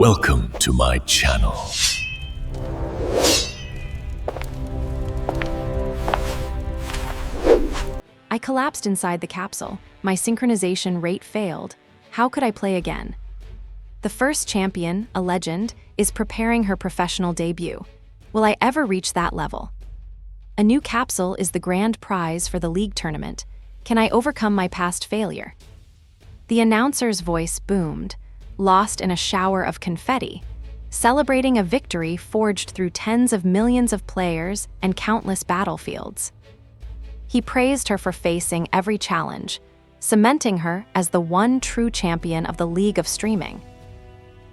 Welcome to my channel. I collapsed inside the capsule. My synchronization rate failed. How could I play again? The first champion, a legend, is preparing her professional debut. Will I ever reach that level? A new capsule is the grand prize for the league tournament. Can I overcome my past failure? The announcer's voice boomed, lost in a shower of confetti, celebrating a victory forged through tens of millions of players and countless battlefields. He praised her for facing every challenge, cementing her as the one true champion of the League of Streaming.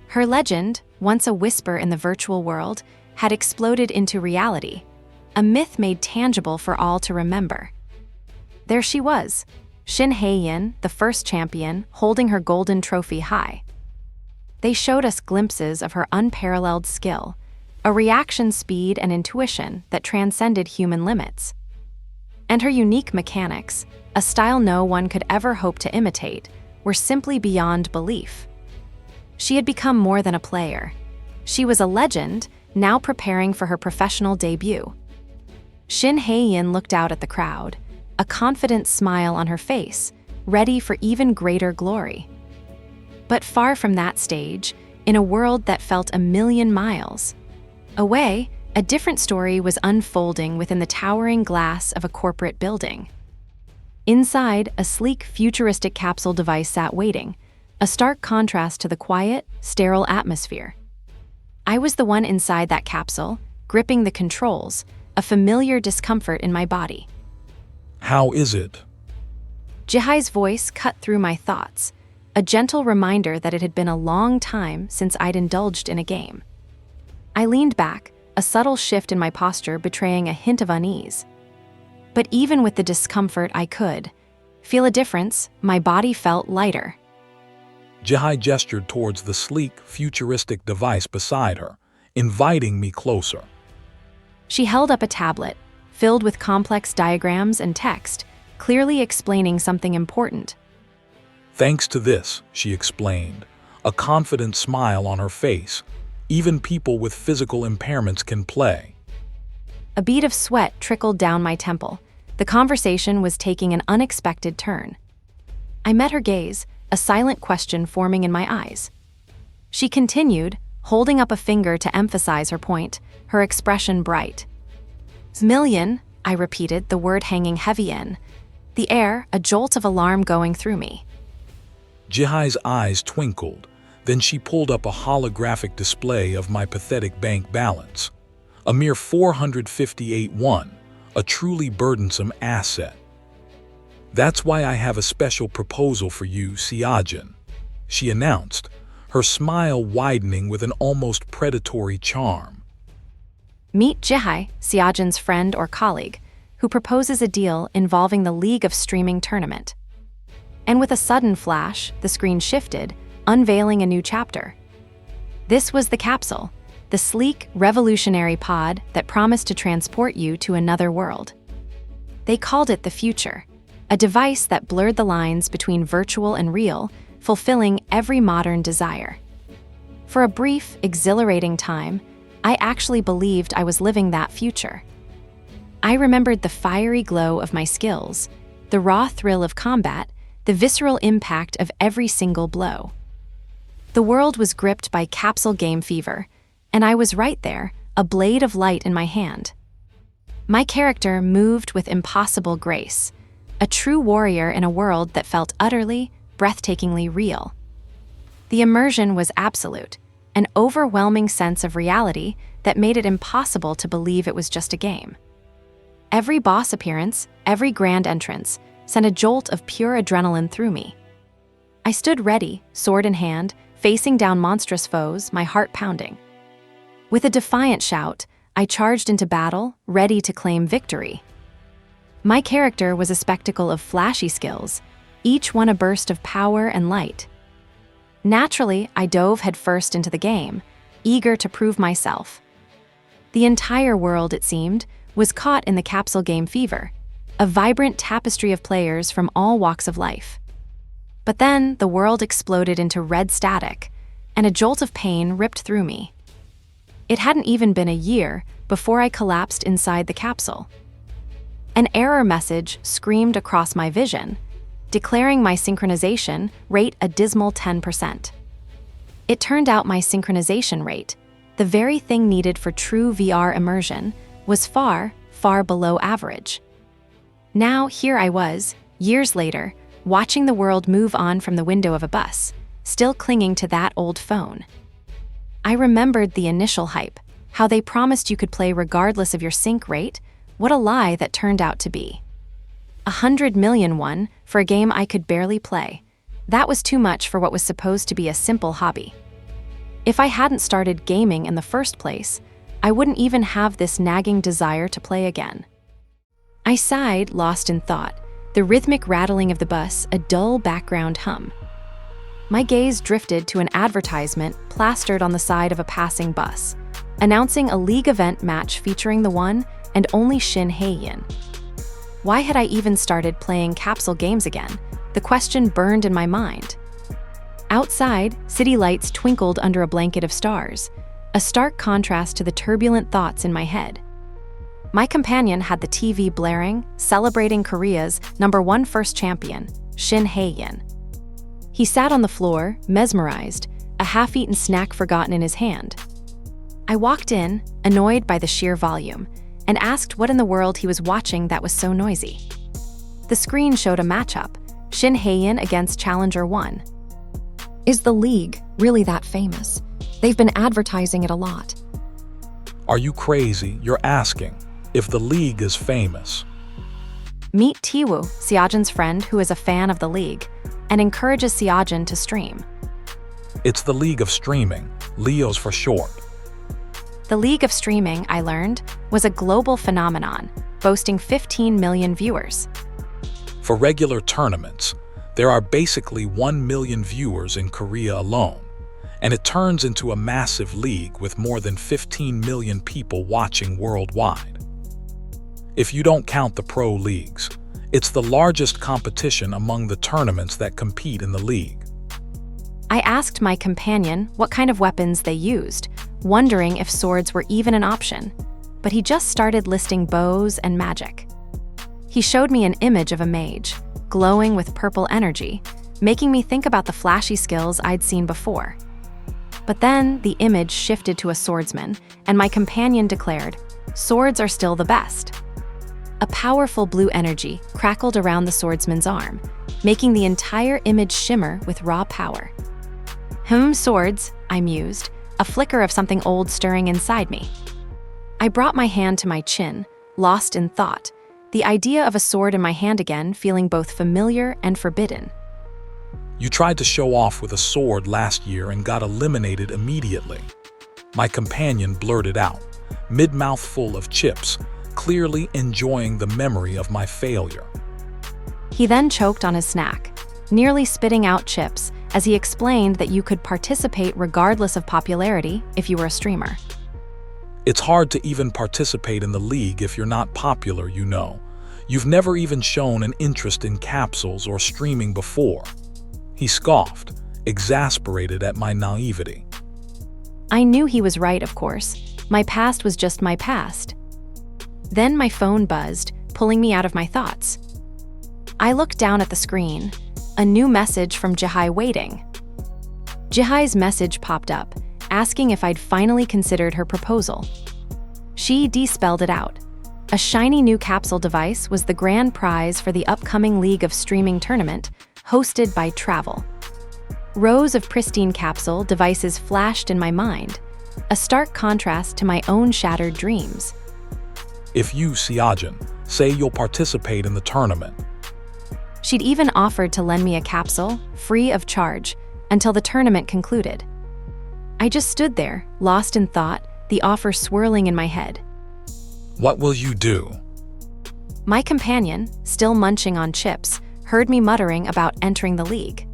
Her legend, once a whisper in the virtual world, had exploded into reality, a myth made tangible for all to remember. There she was, Shin Hae-in, the first champion, holding her golden trophy high. They showed us glimpses of her unparalleled skill, a reaction speed and intuition that transcended human limits. And her unique mechanics, a style no one could ever hope to imitate, were simply beyond belief. She had become more than a player. She was a legend, now preparing for her professional debut. Shin Hae-in looked out at the crowd, a confident smile on her face, ready for even greater glory. But far from that stage, in a world that felt a million miles away, a different story was unfolding within the towering glass of a corporate building. Inside, a sleek, futuristic capsule device sat waiting, a stark contrast to the quiet, sterile atmosphere. I was the one inside that capsule, gripping the controls, a familiar discomfort in my body. How is it? Jihai's voice cut through my thoughts, a gentle reminder that it had been a long time since I'd indulged in a game. I leaned back, a subtle shift in my posture betraying a hint of unease. But even with the discomfort, I could feel a difference. My body felt lighter. Jihai gestured towards the sleek, futuristic device beside her, inviting me closer. She held up a tablet, filled with complex diagrams and text, clearly explaining something important. Thanks to this, she explained, a confident smile on her face. Even people with physical impairments can play. A bead of sweat trickled down my temple. The conversation was taking an unexpected turn. I met her gaze, a silent question forming in my eyes. She continued, holding up a finger to emphasize her point, her expression bright. Million, I repeated, the word hanging heavy in the air, a jolt of alarm going through me. Jihai's eyes twinkled. Then she pulled up a holographic display of my pathetic bank balance. A mere 458 won, a truly burdensome asset. That's why I have a special proposal for you, Seojin, she announced, her smile widening with an almost predatory charm. Meet Jihai, Seojin's friend or colleague, who proposes a deal involving the League of Streaming tournament. And with a sudden flash, the screen shifted, unveiling a new chapter. This was the capsule, the sleek, revolutionary pod that promised to transport you to another world. They called it the future, a device that blurred the lines between virtual and real, fulfilling every modern desire. For a brief, exhilarating time, I actually believed I was living that future. I remembered the fiery glow of my skills, the raw thrill of combat, the visceral impact of every single blow. The world was gripped by capsule game fever, and I was right there, a blade of light in my hand. My character moved with impossible grace, a true warrior in a world that felt utterly, breathtakingly real. The immersion was absolute, an overwhelming sense of reality that made it impossible to believe it was just a game. Every boss appearance, every grand entrance, sent a jolt of pure adrenaline through me. I stood ready, sword in hand, facing down monstrous foes, my heart pounding. With a defiant shout, I charged into battle, ready to claim victory. My character was a spectacle of flashy skills, each one a burst of power and light. Naturally, I dove headfirst into the game, eager to prove myself. The entire world, it seemed, was caught in the capsule game fever, a vibrant tapestry of players from all walks of life. But then the world exploded into red static, and a jolt of pain ripped through me. It hadn't even been a year before I collapsed inside the capsule. An error message screamed across my vision, declaring my synchronization rate a dismal 10%. It turned out my synchronization rate, the very thing needed for true VR immersion, was far, far below average. Now here I was, years later, watching the world move on from the window of a bus, still clinging to that old phone. I remembered the initial hype, how they promised you could play regardless of your sync rate. What a lie that turned out to be. 100 million won for a game I could barely play. That was too much for what was supposed to be a simple hobby. If I hadn't started gaming in the first place, I wouldn't even have this nagging desire to play again. I sighed, lost in thought, the rhythmic rattling of the bus a dull background hum. My gaze drifted to an advertisement plastered on the side of a passing bus, announcing a league event match featuring the one and only Shin Hae-in. Why had I even started playing capsule games again? The question burned in my mind. Outside, city lights twinkled under a blanket of stars, a stark contrast to the turbulent thoughts in my head. My companion had the TV blaring, celebrating Korea's #1 first champion, Shin Hae-in. He sat on the floor, mesmerized, a half-eaten snack forgotten in his hand. I walked in, annoyed by the sheer volume, and asked what in the world he was watching that was so noisy. The screen showed a matchup, Shin Hae-in against Challenger 1. Is the league really that famous? They've been advertising it a lot. Are you crazy? You're asking if the league is famous. Meet Tiwoo, Seojin's friend who is a fan of the league, and encourages Seojin to stream. It's the League of Streaming, Leos for short. The League of Streaming, I learned, was a global phenomenon, boasting 15 million viewers. For regular tournaments, there are basically 1 million viewers in Korea alone, and it turns into a massive league with more than 15 million people watching worldwide. If you don't count the pro leagues, it's the largest competition among the tournaments that compete in the league. I asked my companion what kind of weapons they used, wondering if swords were even an option, but he just started listing bows and magic. He showed me an image of a mage, glowing with purple energy, making me think about the flashy skills I'd seen before. But then the image shifted to a swordsman, and my companion declared, "Swords are still the best." A powerful blue energy crackled around the swordsman's arm, making the entire image shimmer with raw power. Swords, I mused, a flicker of something old stirring inside me. I brought my hand to my chin, lost in thought, the idea of a sword in my hand again feeling both familiar and forbidden. You tried to show off with a sword last year and got eliminated immediately. My companion blurted out, mid-mouthful of chips, clearly enjoying the memory of my failure. He then choked on his snack, nearly spitting out chips, as he explained that you could participate regardless of popularity if you were a streamer. It's hard to even participate in the league if you're not popular, you know. You've never even shown an interest in capsules or streaming before. He scoffed, exasperated at my naivety. I knew he was right, of course. My past was just my past. Then my phone buzzed, pulling me out of my thoughts. I looked down at the screen, a new message from Jihai waiting. Jihai's message popped up, asking if I'd finally considered her proposal. She de-spelled it out. A shiny new capsule device was the grand prize for the upcoming League of Streaming tournament, hosted by Travel. Rows of pristine capsule devices flashed in my mind, a stark contrast to my own shattered dreams. If you, Seojin, say you'll participate in the tournament. She'd even offered to lend me a capsule, free of charge, until the tournament concluded. I just stood there, lost in thought, the offer swirling in my head. What will you do? My companion, still munching on chips, heard me muttering about entering the league.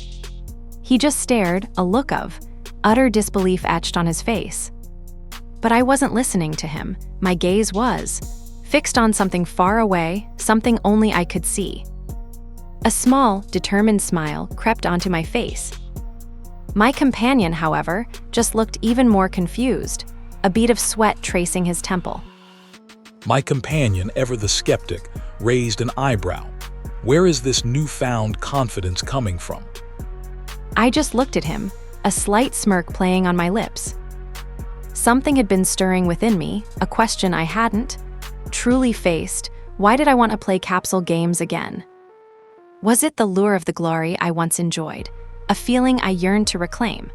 He just stared, a look of utter disbelief etched on his face. But I wasn't listening to him, my gaze was fixed on something far away, something only I could see. A small, determined smile crept onto my face. My companion, however, just looked even more confused, a bead of sweat tracing his temple. My companion, ever the skeptic, raised an eyebrow. Where is this newfound confidence coming from? I just looked at him, a slight smirk playing on my lips. Something had been stirring within me, a question I hadn't truly faced. Why did I want to play capsule games again? Was it the lure of the glory I once enjoyed, a feeling I yearned to reclaim?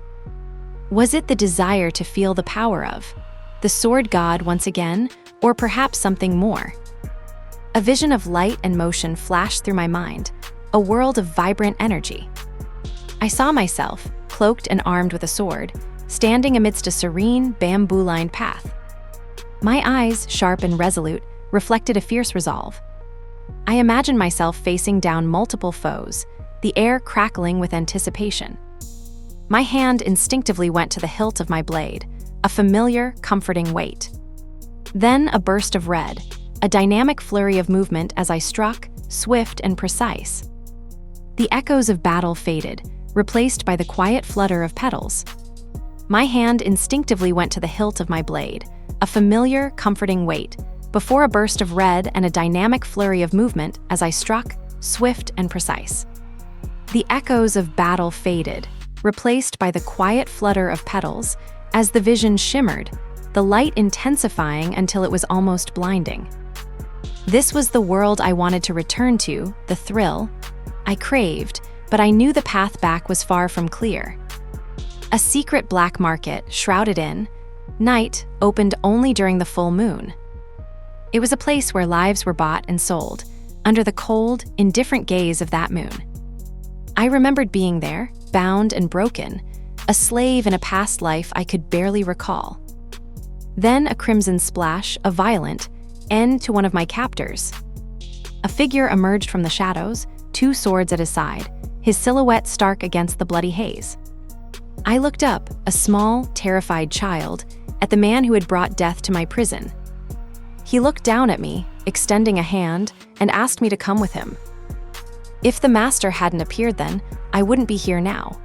Was it the desire to feel the power of the sword god once again, or perhaps something more? A vision of light and motion flashed through my mind, a world of vibrant energy. I saw myself, cloaked and armed with a sword, standing amidst a serene, bamboo-lined path. My eyes, sharp and resolute, reflected a fierce resolve. I imagined myself facing down multiple foes, the air crackling with anticipation. My hand instinctively went to the hilt of my blade, a familiar, comforting weight. Then a burst of red, a dynamic flurry of movement as I struck, swift and precise. The echoes of battle faded, replaced by the quiet flutter of petals. My hand instinctively went to the hilt of my blade, a familiar, comforting weight, before a burst of red and a dynamic flurry of movement as I struck, swift and precise. The echoes of battle faded, replaced by the quiet flutter of petals as the vision shimmered, the light intensifying until it was almost blinding. This was the world I wanted to return to, the thrill I craved, but I knew the path back was far from clear. A secret black market, shrouded in night, opened only during the full moon. It was a place where lives were bought and sold, under the cold, indifferent gaze of that moon. I remembered being there, bound and broken, a slave in a past life I could barely recall. Then a crimson splash, a violent end to one of my captors. A figure emerged from the shadows, two swords at his side, his silhouette stark against the bloody haze. I looked up, a small, terrified child, at the man who had brought death to my prison. He looked down at me, extending a hand, and asked me to come with him. If the master hadn't appeared then, I wouldn't be here now.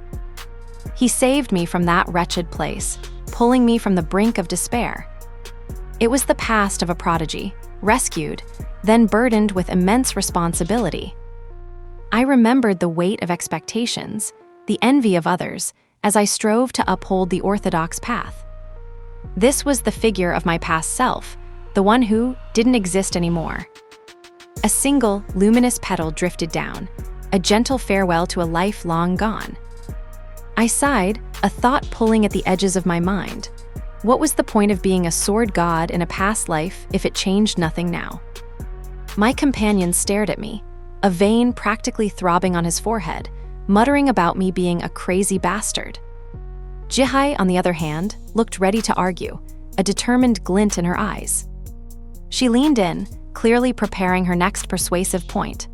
He saved me from that wretched place, pulling me from the brink of despair. It was the past of a prodigy, rescued, then burdened with immense responsibility. I remembered the weight of expectations, the envy of others, as I strove to uphold the orthodox path. This was the figure of my past self, the one who didn't exist anymore. A single, luminous petal drifted down, a gentle farewell to a life long gone. I sighed, a thought pulling at the edges of my mind. What was the point of being a sword god in a past life if it changed nothing now? My companion stared at me, a vein practically throbbing on his forehead, muttering about me being a crazy bastard. Jihai, on the other hand, looked ready to argue, a determined glint in her eyes. She leaned in, clearly preparing her next persuasive point.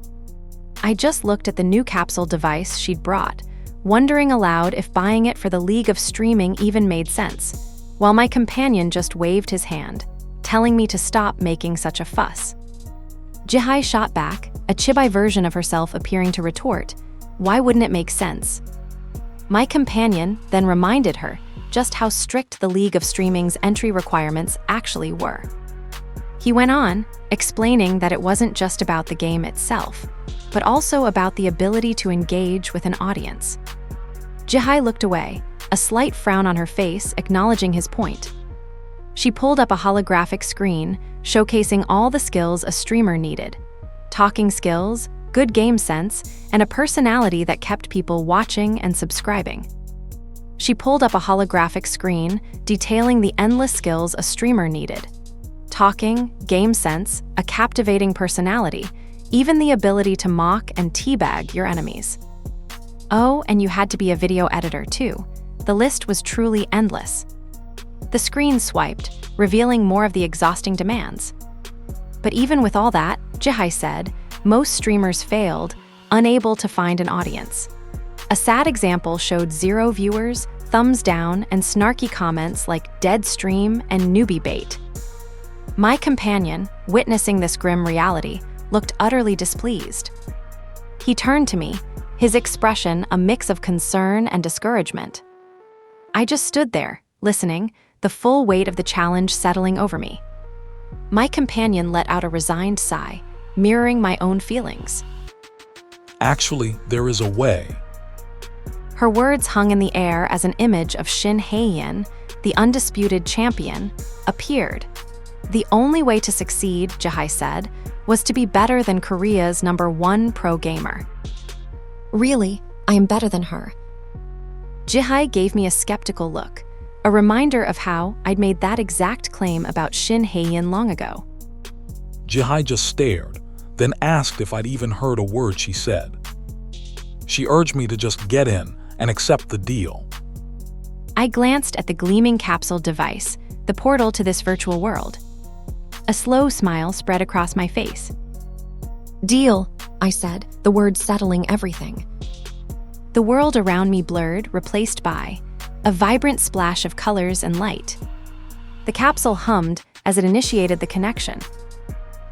I just looked at the new capsule device she'd brought, wondering aloud if buying it for the league of streaming even made sense, while my companion just waved his hand, telling me to stop making such a fuss. Jihai shot back, a chibi version of herself appearing to retort, why wouldn't it make sense? My companion then reminded her just how strict the League of Streaming's entry requirements actually were. He went on, explaining that it wasn't just about the game itself, but also about the ability to engage with an audience. Jihai looked away, a slight frown on her face acknowledging his point. She pulled up a holographic screen, showcasing all the skills a streamer needed. Talking skills, good game sense, and a personality that kept people watching and subscribing. She pulled up a holographic screen detailing the endless skills a streamer needed. Talking, game sense, a captivating personality, even the ability to mock and teabag your enemies. Oh, and you had to be a video editor too. The list was truly endless. The screen swiped, revealing more of the exhausting demands. But even with all that, Jihai said, most streamers failed, unable to find an audience. A sad example showed 0 viewers, thumbs down, and snarky comments like dead stream and newbie bait. My companion, witnessing this grim reality, looked utterly displeased. He turned to me, his expression a mix of concern and discouragement. I just stood there, listening, the full weight of the challenge settling over me. My companion let out a resigned sigh, mirroring my own feelings. Actually, there is a way. Her words hung in the air as an image of Shin Hae-in, the undisputed champion, appeared. The only way to succeed, Jihai said, was to be better than Korea's #1 pro gamer. Really, I am better than her. Jihai gave me a skeptical look, a reminder of how I'd made that exact claim about Shin Hae-in long ago. Jihai just stared, then asked if I'd even heard a word she said. She urged me to just get in and accept the deal. I glanced at the gleaming capsule device, the portal to this virtual world. A slow smile spread across my face. Deal, I said, the words settling everything. The world around me blurred, replaced by a vibrant splash of colors and light. The capsule hummed as it initiated the connection.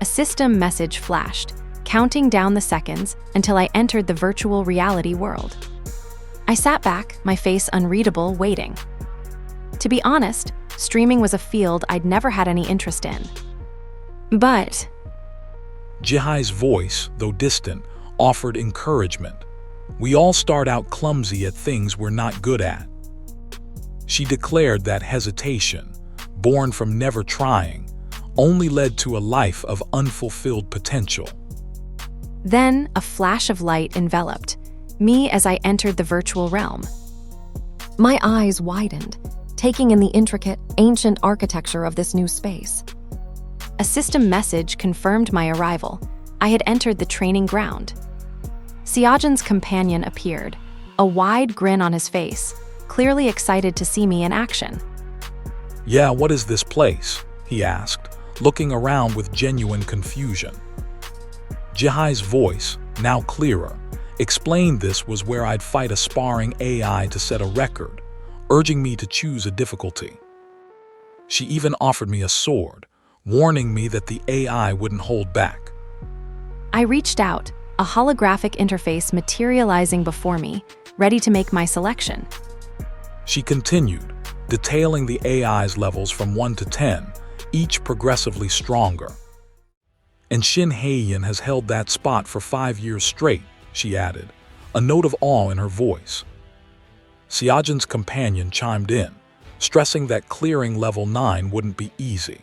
A system message flashed, counting down the seconds until I entered the virtual reality world. I sat back, my face unreadable, waiting. To be honest, streaming was a field I'd never had any interest in. But Jihai's voice, though distant, offered encouragement. We all start out clumsy at things we're not good at. She declared that hesitation, born from never trying, only led to a life of unfulfilled potential. then a flash of light enveloped me as I entered the virtual realm. My eyes widened, taking in the intricate, ancient architecture of this new space. A system message confirmed my arrival. I had entered the training ground. Seojin's companion appeared, a wide grin on his face, clearly excited to see me in action. "Yeah, what is this place?" he asked, looking around with genuine confusion. Jihai's voice, now clearer, explained this was where I'd fight a sparring AI to set a record, urging me to choose a difficulty. She even offered me a sword, warning me that the AI wouldn't hold back. I reached out, a holographic interface materializing before me, ready to make my selection. She continued, detailing the AI's levels from 1 to 10, each progressively stronger. "And Shin Hae-in has held that spot for 5 years straight," she added, a note of awe in her voice. Seojin's companion chimed in, stressing that clearing level 9 wouldn't be easy.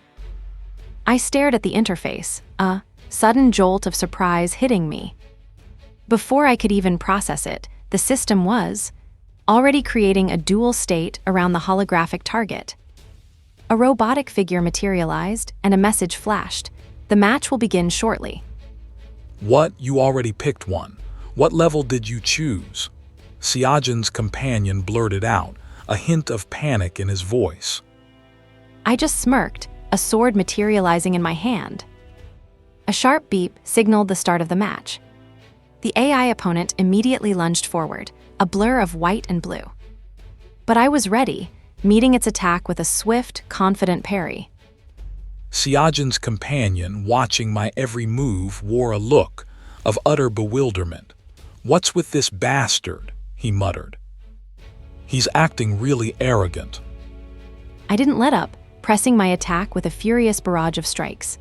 I stared at the interface, a sudden jolt of surprise hitting me. Before I could even process it, the system was already creating a dual state around the holographic target. A robotic figure materialized and a message flashed. The match will begin shortly. "What? You already picked one. What level did you choose?" Seojin's companion blurted out, a hint of panic in his voice. I just smirked, a sword materializing in my hand. A sharp beep signaled the start of the match. The AI opponent immediately lunged forward, a blur of white and blue. But I was ready, meeting its attack with a swift, confident parry. Seojin's companion, watching my every move, wore a look of utter bewilderment. "What's with this bastard?" he muttered. "He's acting really arrogant." I didn't let up, pressing my attack with a furious barrage of strikes.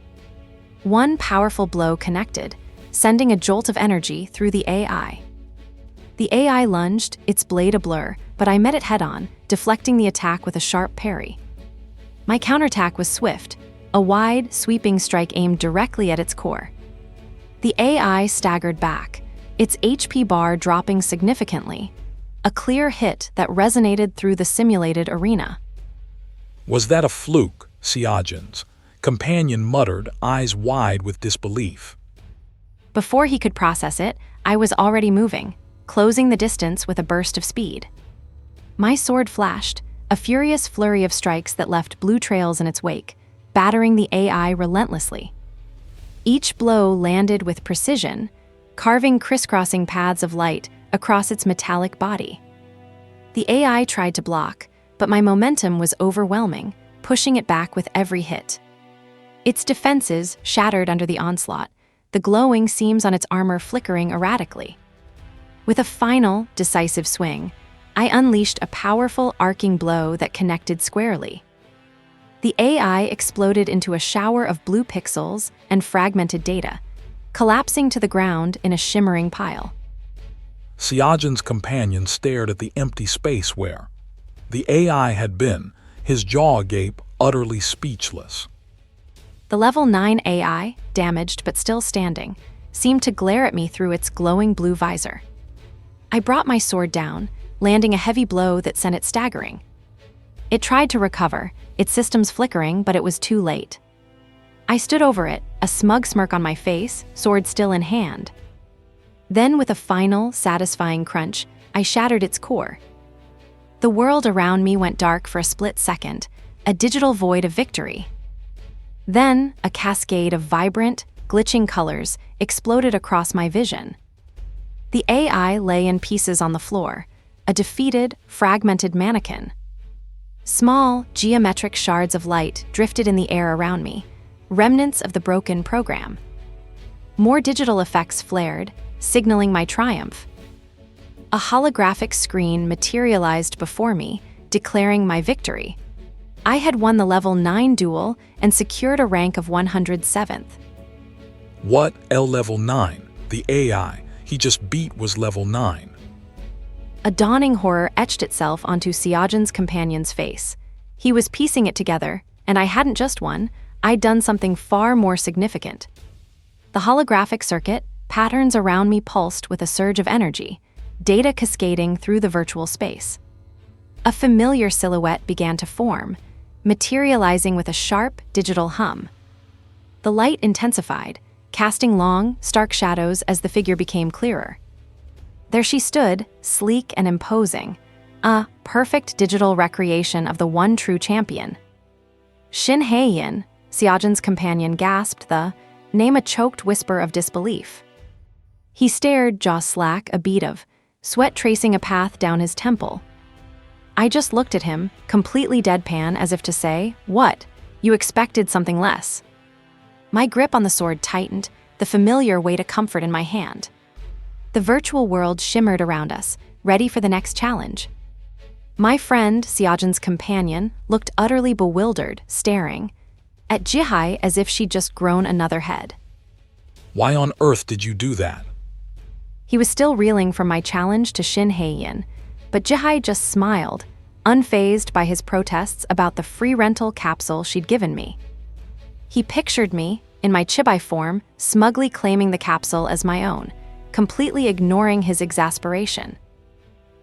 One powerful blow connected, sending a jolt of energy through the AI. The AI lunged, its blade a blur, but I met it head-on, deflecting the attack with a sharp parry. My counterattack was swift, a wide, sweeping strike aimed directly at its core. The AI staggered back, its HP bar dropping significantly, a clear hit that resonated through the simulated arena. "Was that a fluke?" Seojin's companion muttered, eyes wide with disbelief. Before he could process it, I was already moving, closing the distance with a burst of speed. My sword flashed, a furious flurry of strikes that left blue trails in its wake, battering the AI relentlessly. Each blow landed with precision, carving crisscrossing paths of light across its metallic body. The AI tried to block, but my momentum was overwhelming, pushing it back with every hit. Its defenses shattered under the onslaught, the glowing seams on its armor flickering erratically. With a final, decisive swing, I unleashed a powerful arcing blow that connected squarely. The AI exploded into a shower of blue pixels and fragmented data, collapsing to the ground in a shimmering pile. Xiaojin's companion stared at the empty space where the AI had been, his jaw agape, utterly speechless. The level 9 AI, damaged but still standing, seemed to glare at me through its glowing blue visor. I brought my sword down, landing a heavy blow that sent it staggering. It tried to recover, its systems flickering, but it was too late. I stood over it, a smug smirk on my face, sword still in hand. Then, with a final, satisfying crunch, I shattered its core. The world around me went dark for a split second, a digital void of victory. Then, a cascade of vibrant, glitching colors exploded across my vision. The AI lay in pieces on the floor, a defeated, fragmented mannequin. Small, geometric shards of light drifted in the air around me, remnants of the broken program. More digital effects flared, signaling my triumph. A holographic screen materialized before me, declaring my victory. I had won the level 9 duel and secured a rank of 107th. What? level 9? The AI he just beat was level 9. A dawning horror etched itself onto Xiaojin's companion's face. He was piecing it together, and I hadn't just won, I'd done something far more significant. The holographic circuit, patterns around me pulsed with a surge of energy, data cascading through the virtual space. A familiar silhouette began to form, materializing with a sharp, digital hum. The light intensified, casting long, stark shadows as the figure became clearer. There she stood, sleek and imposing, a perfect digital recreation of the one true champion. Shin Hei-yin, Xiaojin's companion, gasped the name a choked whisper of disbelief. He stared, jaw slack, a bead of sweat tracing a path down his temple. I just looked at him, completely deadpan, as if to say, "What? You expected something less." My grip on the sword tightened, the familiar weight of comfort in my hand. The virtual world shimmered around us, ready for the next challenge. My friend, Xiaojin's companion, looked utterly bewildered, staring at Jihai as if she'd just grown another head. Why on earth did you do that? He was still reeling from my challenge to Shin Hei-yin, but Jihai just smiled, unfazed by his protests about the free rental capsule she'd given me. He pictured me, in my chibai form, smugly claiming the capsule as my own, completely ignoring his exasperation.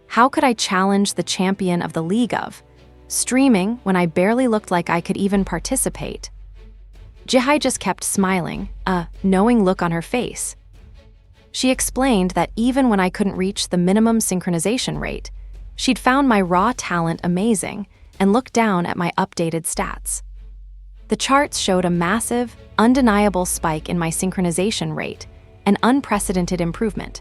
How could I challenge the champion of the League of streaming when I barely looked like I could even participate? Jihai just kept smiling, a knowing look on her face. She explained that even when I couldn't reach the minimum synchronization rate, she'd found my raw talent amazing and looked down at my updated stats. The charts showed a massive, undeniable spike in my synchronization rate, an unprecedented improvement.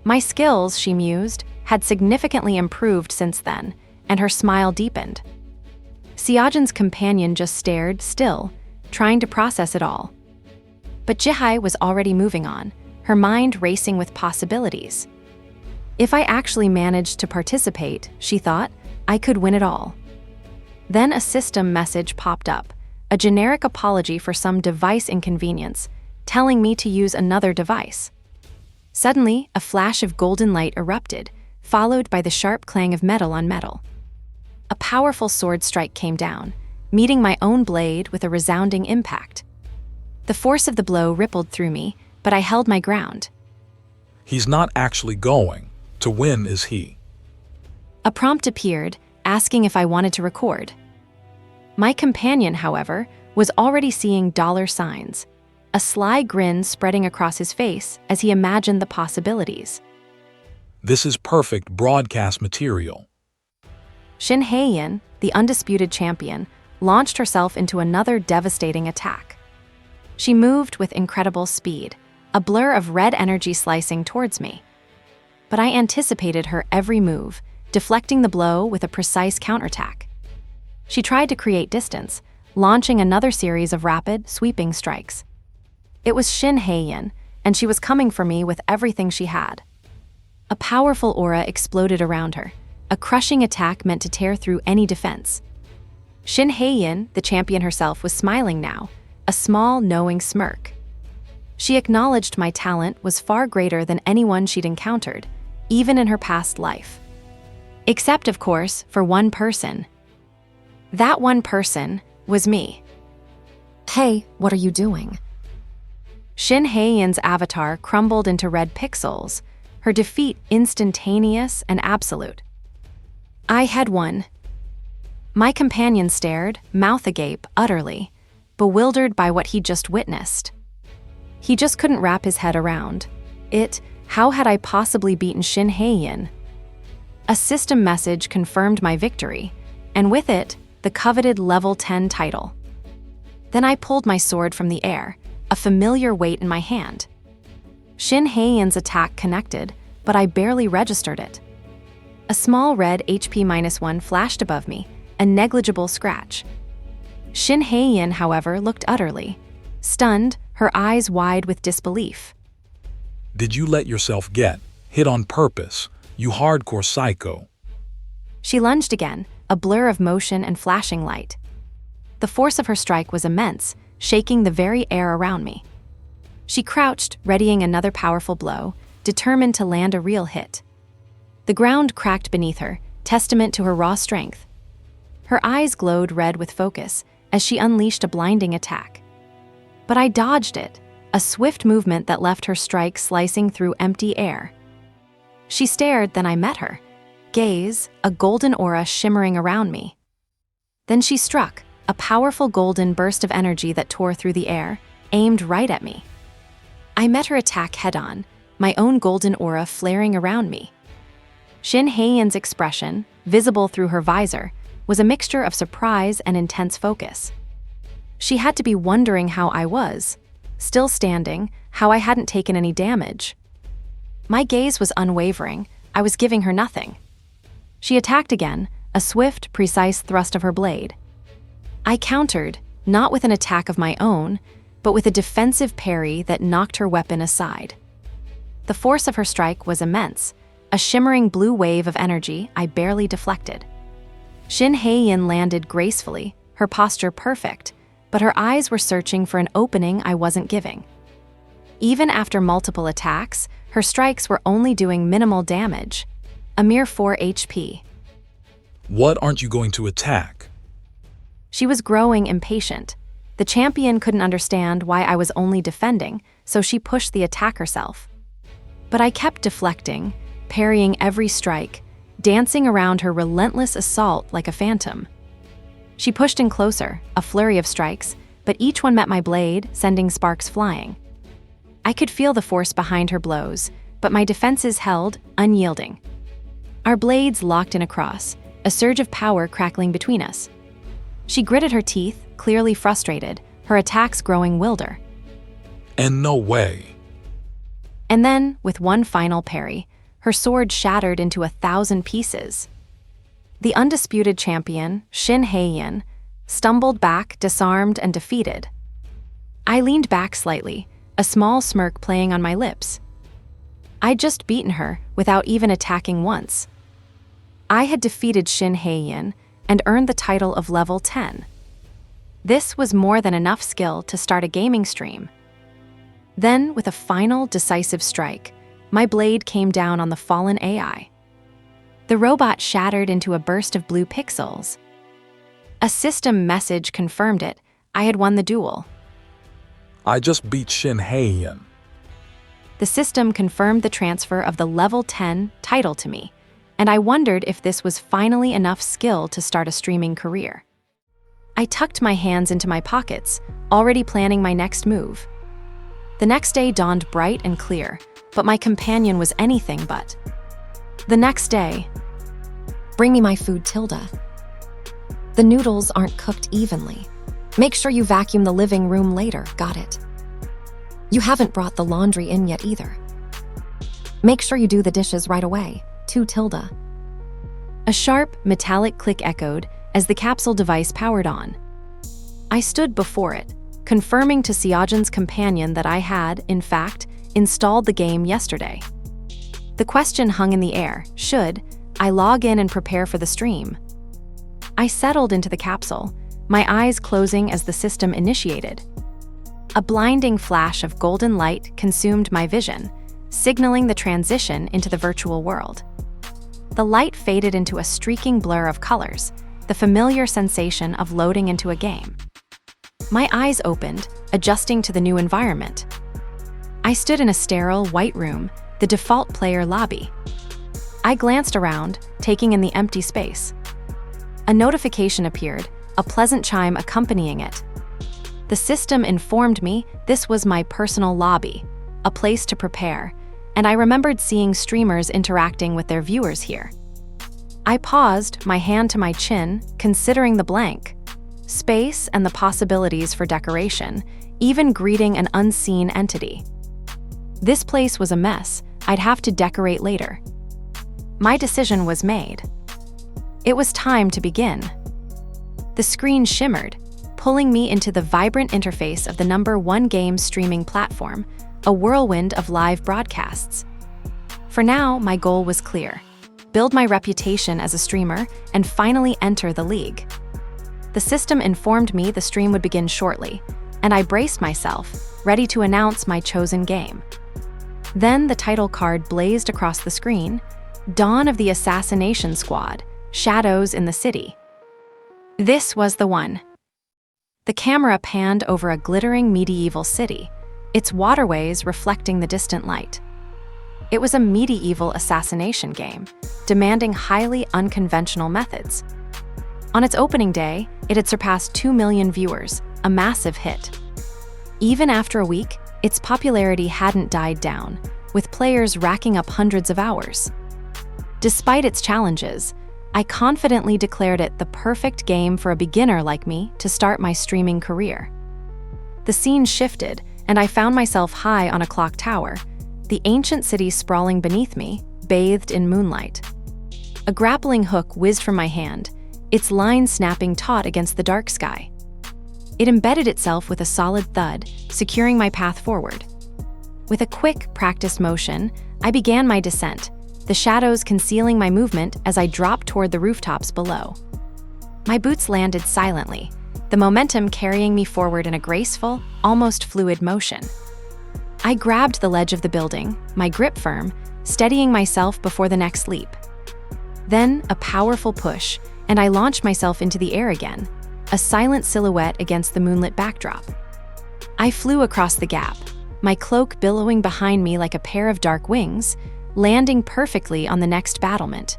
My skills, she mused, had significantly improved since then, and her smile deepened. Xiaojin's companion just stared, still, trying to process it all. But Jihai was already moving on, her mind racing with possibilities. If I actually managed to participate, she thought, I could win it all. Then a system message popped up, a generic apology for some device inconvenience, telling me to use another device. Suddenly, a flash of golden light erupted, followed by the sharp clang of metal on metal. A powerful sword strike came down, meeting my own blade with a resounding impact. The force of the blow rippled through me, but I held my ground. He's not actually going to win, is he? A prompt appeared, asking if I wanted to record. My companion, however, was already seeing dollar signs, a sly grin spreading across his face as he imagined the possibilities. This is perfect broadcast material. Shin Hei-yin, the undisputed champion, launched herself into another devastating attack. She moved with incredible speed, a blur of red energy slicing towards me. But I anticipated her every move, deflecting the blow with a precise counterattack. She tried to create distance, launching another series of rapid, sweeping strikes. It was Shin Hei-yin, and she was coming for me with everything she had. A powerful aura exploded around her, a crushing attack meant to tear through any defense. Shin Hae-in, the champion herself, was smiling now, a small, knowing smirk. She acknowledged my talent was far greater than anyone she'd encountered, even in her past life. Except, of course, for one person. That one person was me. Hey, what are you doing? Shin Hae-in's avatar crumbled into red pixels, her defeat instantaneous and absolute. I had won. My companion stared, mouth agape, utterly, bewildered by what he'd just witnessed. He just couldn't wrap his head around it. How had I possibly beaten Shin Hae-in? A system message confirmed my victory, and with it, the coveted level 10 title. Then I pulled my sword from the air, a familiar weight in my hand. Shin Hae-in's attack connected, but I barely registered it. A small red HP -1 flashed above me, a negligible scratch. Shin Hae-in, however, looked utterly stunned, her eyes wide with disbelief. Did you let yourself get hit on purpose, you hardcore psycho? She lunged again, a blur of motion and flashing light. The force of her strike was immense, shaking the very air around me. She crouched, readying another powerful blow, determined to land a real hit. The ground cracked beneath her, testament to her raw strength. Her eyes glowed red with focus as she unleashed a blinding attack. But I dodged it, a swift movement that left her strike slicing through empty air. She stared, then I met her gaze, a golden aura shimmering around me. Then she struck, a powerful golden burst of energy that tore through the air, aimed right at me. I met her attack head-on, my own golden aura flaring around me. Shin Hae-in's expression, visible through her visor, was a mixture of surprise and intense focus. She had to be wondering how I was, still standing, how I hadn't taken any damage. My gaze was unwavering, I was giving her nothing. She attacked again, a swift, precise thrust of her blade. I countered, not with an attack of my own, but with a defensive parry that knocked her weapon aside. The force of her strike was immense, a shimmering blue wave of energy I barely deflected. Shin Hae-in landed gracefully, her posture perfect, but her eyes were searching for an opening I wasn't giving. Even after multiple attacks, her strikes were only doing minimal damage, a mere 4 HP. What aren't you going to attack? She was growing impatient. The champion couldn't understand why I was only defending, so she pushed the attack herself. But I kept deflecting, parrying every strike, dancing around her relentless assault like a phantom. She pushed in closer, a flurry of strikes, but each one met my blade, sending sparks flying. I could feel the force behind her blows, but my defenses held, unyielding. Our blades locked in a cross, a surge of power crackling between us. She gritted her teeth, clearly frustrated, her attacks growing wilder. And no way. And then, with one final parry, her sword shattered into 1,000 pieces. The undisputed champion, Shin Hae-in, stumbled back, disarmed and defeated. I leaned back slightly, a small smirk playing on my lips. I'd just beaten her without even attacking once. I had defeated Shin Hae-in and earned the title of level 10. This was more than enough skill to start a gaming stream. Then, with a final, decisive strike, my blade came down on the fallen AI. The robot shattered into a burst of blue pixels. A system message confirmed it. I had won the duel. I just beat Shin Hae-in. The system confirmed the transfer of the level 10 title to me, and I wondered if this was finally enough skill to start a streaming career. I tucked my hands into my pockets, already planning my next move. The next day dawned bright and clear, but my companion was anything but. The next day, Bring me my food, Tilda. The noodles aren't cooked evenly. Make sure you vacuum the living room later, got it? You haven't brought the laundry in yet either. Make sure you do the dishes right away, to Tilda. A sharp, metallic click echoed as the capsule device powered on. I stood before it, confirming to Seojin's companion that I had, in fact, installed the game yesterday. The question hung in the air, should I log in and prepare for the stream. I settled into the capsule, my eyes closing as the system initiated. A blinding flash of golden light consumed my vision, signaling the transition into the virtual world. The light faded into a streaking blur of colors, the familiar sensation of loading into a game. My eyes opened, adjusting to the new environment. I stood in a sterile, white room, the default player lobby. I glanced around, taking in the empty space. A notification appeared, a pleasant chime accompanying it. The system informed me this was my personal lobby, a place to prepare, and I remembered seeing streamers interacting with their viewers here. I paused, my hand to my chin, considering the blank space and the possibilities for decoration, even greeting an unseen entity. This place was a mess. I'd have to decorate later. My decision was made. It was time to begin. The screen shimmered, pulling me into the vibrant interface of the #1 game streaming platform, a whirlwind of live broadcasts. For now, my goal was clear: build my reputation as a streamer and finally enter the league. The system informed me the stream would begin shortly, and I braced myself, ready to announce my chosen game. Then the title card blazed across the screen: Dawn of the Assassination Squad, Shadows in the City. This was the one. The camera panned over a glittering medieval city, its waterways reflecting the distant light. It was a medieval assassination game, demanding highly unconventional methods. On its opening day, it had surpassed 2 million viewers, a massive hit. Even after a week, its popularity hadn't died down, with players racking up hundreds of hours. Despite its challenges, I confidently declared it the perfect game for a beginner like me to start my streaming career. The scene shifted, and I found myself high on a clock tower, the ancient city sprawling beneath me, bathed in moonlight. A grappling hook whizzed from my hand, its line snapping taut against the dark sky. It embedded itself with a solid thud, securing my path forward. With a quick, practiced motion, I began my descent, the shadows concealing my movement as I dropped toward the rooftops below. My boots landed silently, the momentum carrying me forward in a graceful, almost fluid motion. I grabbed the ledge of the building, my grip firm, steadying myself before the next leap. Then, a powerful push, and I launched myself into the air again, a silent silhouette against the moonlit backdrop. I flew across the gap, my cloak billowing behind me like a pair of dark wings, landing perfectly on the next battlement.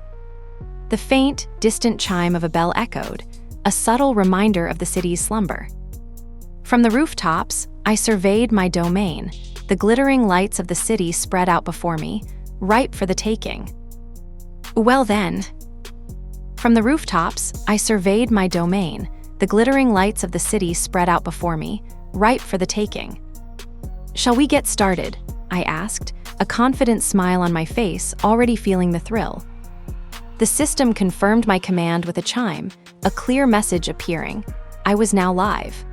The faint, distant chime of a bell echoed, a subtle reminder of the city's slumber. From the rooftops, I surveyed my domain, the glittering lights of the city spread out before me, ripe for the taking. Well then. From the rooftops, I surveyed my domain, the glittering lights of the city spread out before me, ripe for the taking. "Shall we get started?" I asked, a confident smile on my face, already feeling the thrill. The system confirmed my command with a chime, a clear message appearing. I was now live.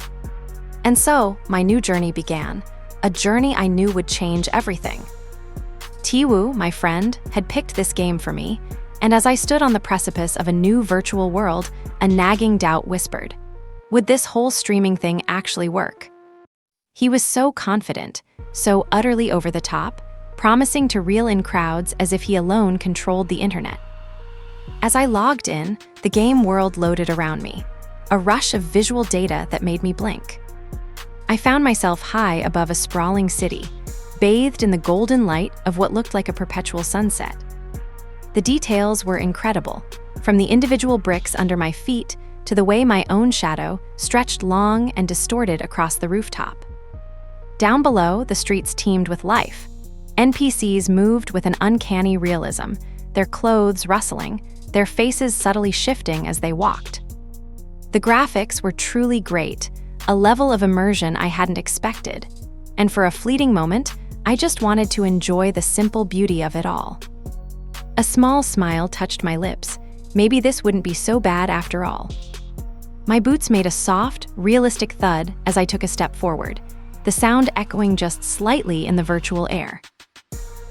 And so, my new journey began, a journey I knew would change everything. Tiwoo, my friend, had picked this game for me, and as I stood on the precipice of a new virtual world, a nagging doubt whispered, would this whole streaming thing actually work? He was so confident, so utterly over the top, promising to reel in crowds as if he alone controlled the internet. As I logged in, the game world loaded around me, a rush of visual data that made me blink. I found myself high above a sprawling city, bathed in the golden light of what looked like a perpetual sunset. The details were incredible, from the individual bricks under my feet to the way my own shadow stretched long and distorted across the rooftop. Down below, the streets teemed with life. NPCs moved with an uncanny realism, their clothes rustling, their faces subtly shifting as they walked. The graphics were truly great, a level of immersion I hadn't expected, and for a fleeting moment, I just wanted to enjoy the simple beauty of it all. A small smile touched my lips. Maybe this wouldn't be so bad after all. My boots made a soft, realistic thud as I took a step forward, the sound echoing just slightly in the virtual air.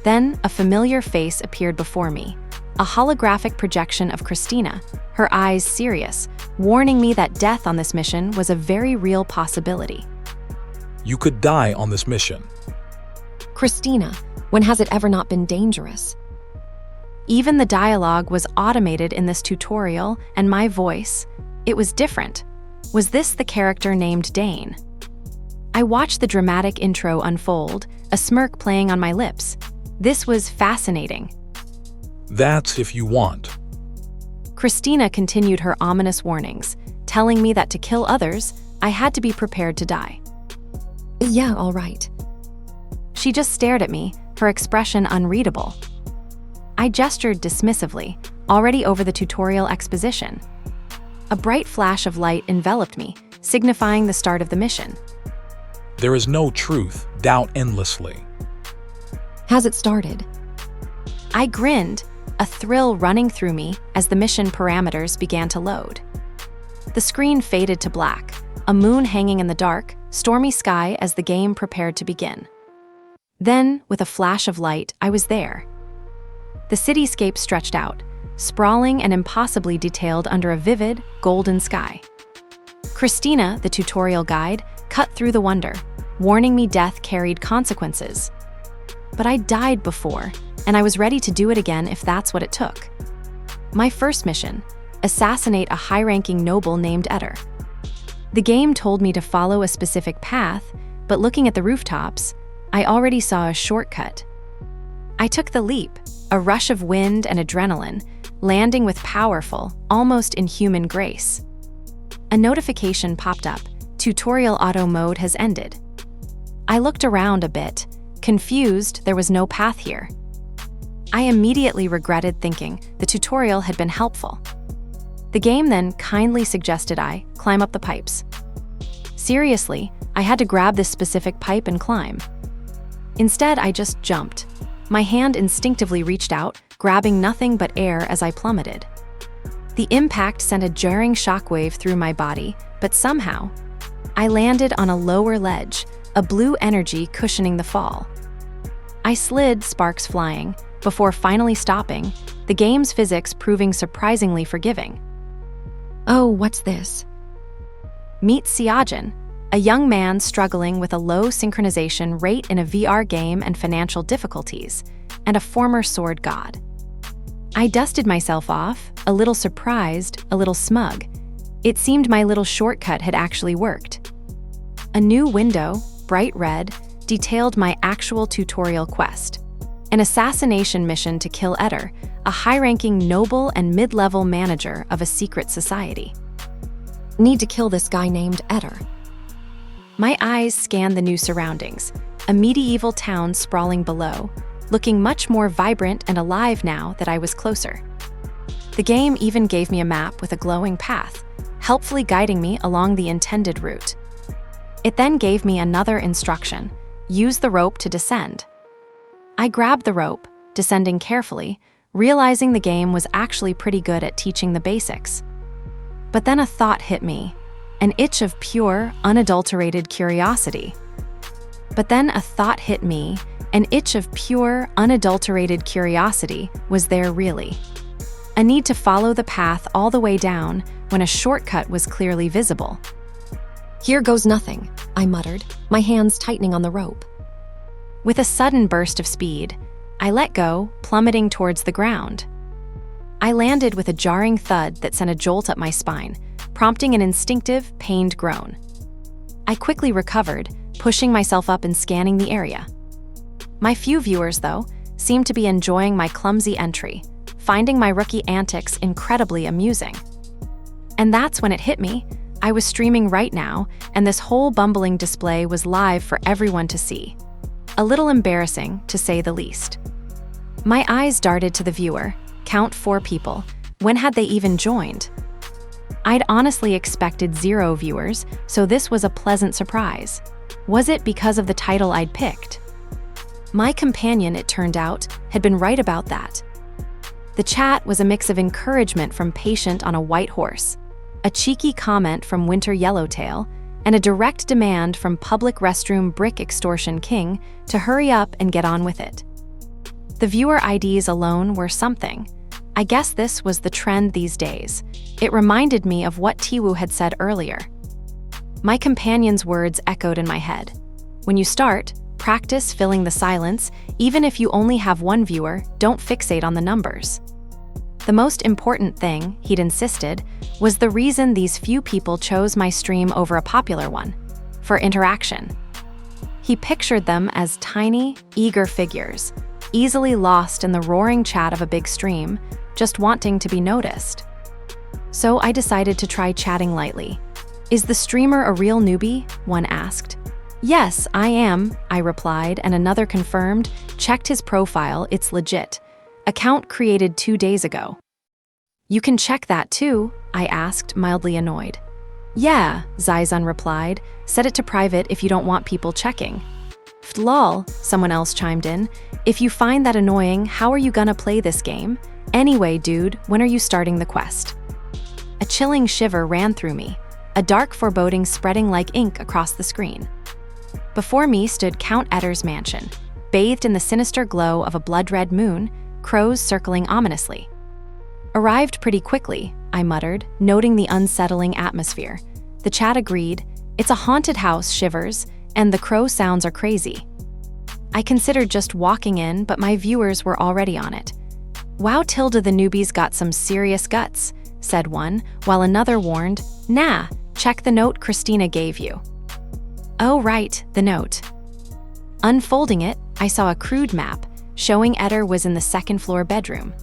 Then, a familiar face appeared before me, a holographic projection of Christina, her eyes serious, warning me that death on this mission was a very real possibility. You could die on this mission. Christina, when has it ever not been dangerous? Even the dialogue was automated in this tutorial, and my voice, it was different. Was this the character named Dane? I watched the dramatic intro unfold, a smirk playing on my lips. This was fascinating. That's if you want. Christina continued her ominous warnings, telling me that to kill others, I had to be prepared to die. Yeah, all right. She just stared at me, her expression unreadable. I gestured dismissively, already over the tutorial exposition. A bright flash of light enveloped me, signifying the start of the mission. There is no truth, doubt endlessly. Has it started? I grinned, a thrill running through me as the mission parameters began to load. The screen faded to black, a moon hanging in the dark, stormy sky as the game prepared to begin. Then, with a flash of light, I was there. The cityscape stretched out, sprawling and impossibly detailed under a vivid, golden sky. Christina, the tutorial guide, cut through the wonder, warning me death carried consequences. But I died before, and I was ready to do it again if that's what it took. My first mission: assassinate a high-ranking noble named Eder. The game told me to follow a specific path, but looking at the rooftops, I already saw a shortcut. I took the leap, a rush of wind and adrenaline, landing with powerful, almost inhuman grace. A notification popped up: tutorial auto mode has ended. I looked around a bit, confused there was no path here. I immediately regretted thinking the tutorial had been helpful. The game then kindly suggested I climb up the pipes. Seriously, I had to grab this specific pipe and climb. Instead, I just jumped. My hand instinctively reached out, grabbing nothing but air as I plummeted. The impact sent a jarring shockwave through my body, but somehow, I landed on a lower ledge, a blue energy cushioning the fall. I slid, sparks flying, before finally stopping, the game's physics proving surprisingly forgiving. Oh, what's this? Meet Siajin, a young man struggling with a low synchronization rate in a VR game and financial difficulties, and a former sword god. I dusted myself off, a little surprised, a little smug. It seemed my little shortcut had actually worked. A new window, bright red, detailed my actual tutorial quest: an assassination mission to kill Eder, a high-ranking noble and mid-level manager of a secret society. Need to kill this guy named Eder. My eyes scanned the new surroundings, a medieval town sprawling below, looking much more vibrant and alive now that I was closer. The game even gave me a map with a glowing path, helpfully guiding me along the intended route. It then gave me another instruction: use the rope to descend. I grabbed the rope, descending carefully, realizing the game was actually pretty good at teaching the basics. But then a thought hit me, an itch of pure, unadulterated curiosity. Was there really? A need to follow the path all the way down when a shortcut was clearly visible. Here goes nothing, I muttered, my hands tightening on the rope. With a sudden burst of speed, I let go, plummeting towards the ground. I landed with a jarring thud that sent a jolt up my spine, prompting an instinctive, pained groan. I quickly recovered, pushing myself up and scanning the area. My few viewers, though, seemed to be enjoying my clumsy entry, finding my rookie antics incredibly amusing. And that's when it hit me. I was streaming right now, and this whole bumbling display was live for everyone to see. A little embarrassing, to say the least. My eyes darted to the viewer, count 4 people. When had they even joined? I'd honestly expected 0 viewers, so this was a pleasant surprise. Was it because of the title I'd picked? My companion, it turned out, had been right about that. The chat was a mix of encouragement from Patient on a White Horse, a cheeky comment from Winter Yellowtail, and a direct demand from Public Restroom Brick Extortion King to hurry up and get on with it. The viewer IDs alone were something. I guess this was the trend these days. It reminded me of what Tiwoo had said earlier. My companion's words echoed in my head. When you start, practice filling the silence. Even if you only have one viewer, don't fixate on the numbers. The most important thing, he'd insisted, was the reason these few people chose my stream over a popular one: for interaction. He pictured them as tiny, eager figures, easily lost in the roaring chat of a big stream, just wanting to be noticed. So I decided to try chatting lightly. "Is the streamer a real newbie?" one asked. "Yes, I am," I replied, and another confirmed. "Checked his profile, it's legit. Account created 2 days ago." "You can check that too?" I asked, mildly annoyed. "Yeah," Zaizun replied. "Set it to private if you don't want people checking." "Lol," someone else chimed in. "If you find that annoying, how are you gonna play this game? Anyway, dude, when are you starting the quest?" A chilling shiver ran through me, a dark foreboding spreading like ink across the screen. Before me stood Count Etter's mansion, bathed in the sinister glow of a blood-red moon, crows circling ominously. "Arrived pretty quickly," I muttered, noting the unsettling atmosphere. The chat agreed. "It's a haunted house, shivers, and the crow sounds are crazy." I considered just walking in, but my viewers were already on it. "Wow, Tilda, the newbies got some serious guts," said one, while another warned, "Nah, check the note Christina gave you." Oh right, the note. Unfolding it, I saw a crude map, showing Etter was in the second-floor bedroom.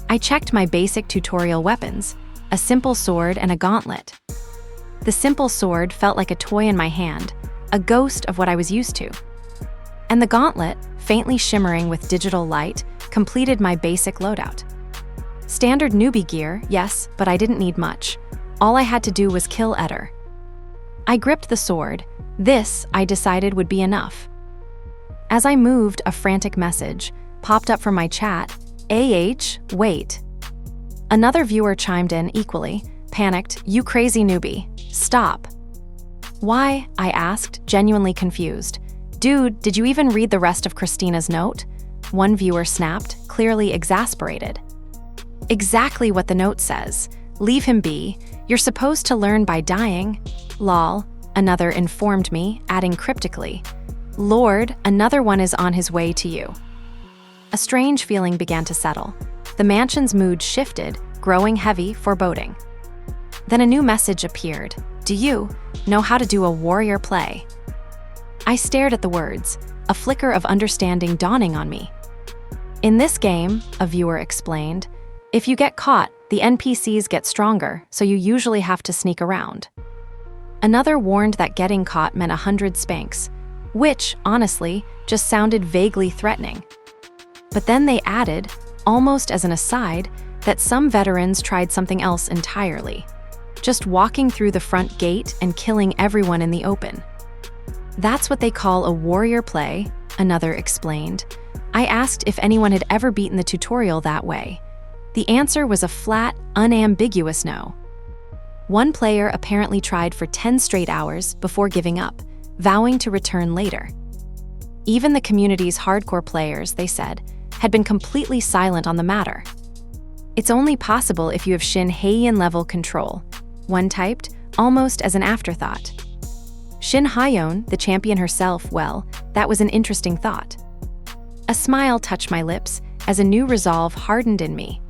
I checked my basic tutorial weapons, a simple sword and a gauntlet. The simple sword felt like a toy in my hand, a ghost of what I was used to. And the gauntlet, faintly shimmering with digital light, completed my basic loadout. Standard newbie gear, yes, but I didn't need much. All I had to do was kill Etter. I gripped the sword. This, I decided, would be enough. As I moved, a frantic message popped up from my chat. Wait. Another viewer chimed in equally, panicked. "You crazy newbie. Stop." "Why?" I asked, genuinely confused. "Dude, did you even read the rest of Christina's note?" One viewer snapped, clearly exasperated. "Exactly what the note says. Leave him be. You're supposed to learn by dying." "Lol," another informed me, adding cryptically, "Lord, another one is on his way to you." A strange feeling began to settle. The mansion's mood shifted, growing heavy, foreboding. Then a new message appeared. "Do you know how to do a warrior play?" I stared at the words, a flicker of understanding dawning on me. "In this game," a viewer explained, "if you get caught, the NPCs get stronger, so you usually have to sneak around." Another warned that getting caught meant 100 spanks, which, honestly, just sounded vaguely threatening. But then they added, almost as an aside, that some veterans tried something else entirely. Just walking through the front gate and killing everyone in the open. "That's what they call a warrior play," another explained. I asked if anyone had ever beaten the tutorial that way. The answer was a flat, unambiguous no. One player apparently tried for 10 straight hours before giving up, vowing to return later. Even the community's hardcore players, they said, had been completely silent on the matter. "It's only possible if you have Shin Heian level control," one typed, almost as an afterthought. Shin Hyeon, the champion herself, well, that was an interesting thought. A smile touched my lips as a new resolve hardened in me.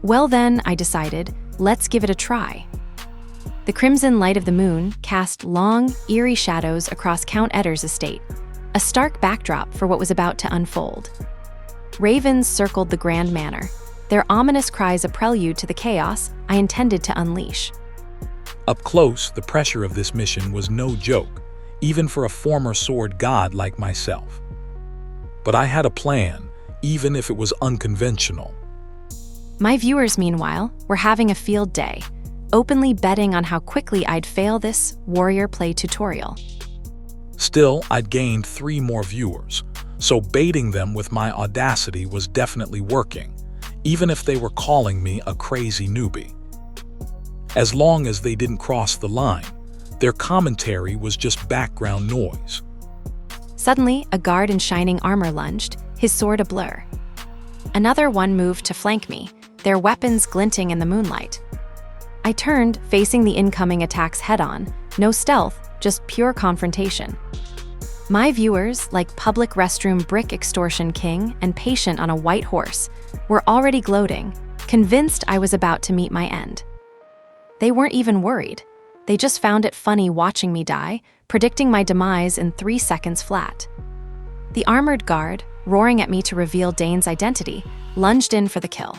Well then, I decided, let's give it a try. The crimson light of the moon cast long, eerie shadows across Count Etter's estate, a stark backdrop for what was about to unfold. Ravens circled the grand manor, their ominous cries a prelude to the chaos I intended to unleash. Up close, the pressure of this mission was no joke, even for a former sword god like myself. But I had a plan, even if it was unconventional. My viewers, meanwhile, were having a field day, openly betting on how quickly I'd fail this warrior play tutorial. Still, I'd gained 3 more viewers, so baiting them with my audacity was definitely working, even if they were calling me a crazy newbie. As long as they didn't cross the line, their commentary was just background noise. Suddenly, a guard in shining armor lunged, his sword a blur. Another one moved to flank me, their weapons glinting in the moonlight. I turned, facing the incoming attacks head-on, no stealth, just pure confrontation. My viewers, like public restroom brick extortion king and patient on a white horse, were already gloating, convinced I was about to meet my end. They weren't even worried. They just found it funny watching me die, predicting my demise in 3 seconds flat. The armored guard, roaring at me to reveal Dane's identity, lunged in for the kill.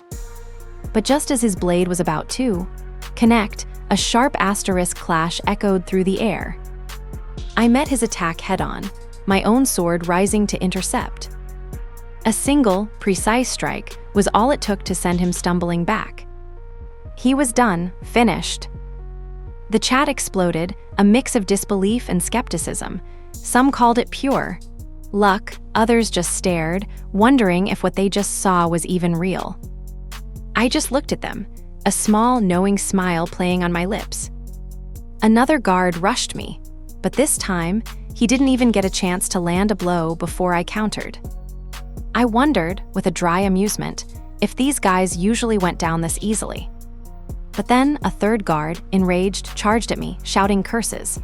But just as his blade was about to connect, a sharp asterisk clash echoed through the air. I met his attack head-on, my own sword rising to intercept. A single, precise strike was all it took to send him stumbling back. He was done, finished. The chat exploded, a mix of disbelief and skepticism. Some called it pure luck, others just stared, wondering if what they just saw was even real. I just looked at them, a small, knowing smile playing on my lips. Another guard rushed me, but this time, he didn't even get a chance to land a blow before I countered. I wondered, with a dry amusement, if these guys usually went down this easily. But then a third guard, enraged, charged at me, shouting curses.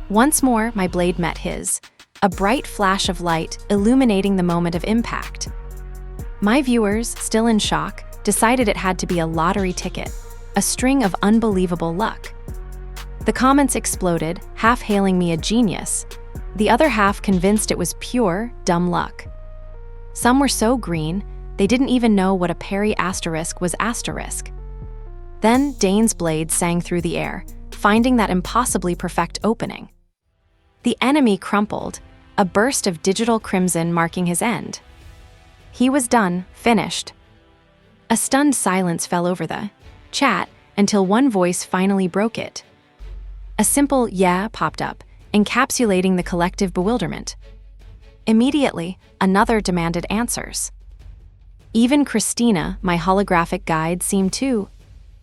Once more, my blade met his, a bright flash of light illuminating the moment of impact. My viewers, still in shock, decided it had to be a lottery ticket, a string of unbelievable luck. The comments exploded, half hailing me a genius, the other half convinced it was pure, dumb luck. Some were so green, they didn't even know what a parry asterisk was asterisk. Then Dane's blade sang through the air, finding that impossibly perfect opening. The enemy crumpled, a burst of digital crimson marking his end. He was done, finished. A stunned silence fell over the chat until one voice finally broke it. A simple "yeah" popped up, encapsulating the collective bewilderment. Immediately, another demanded answers. Even Christina, my holographic guide, seemed to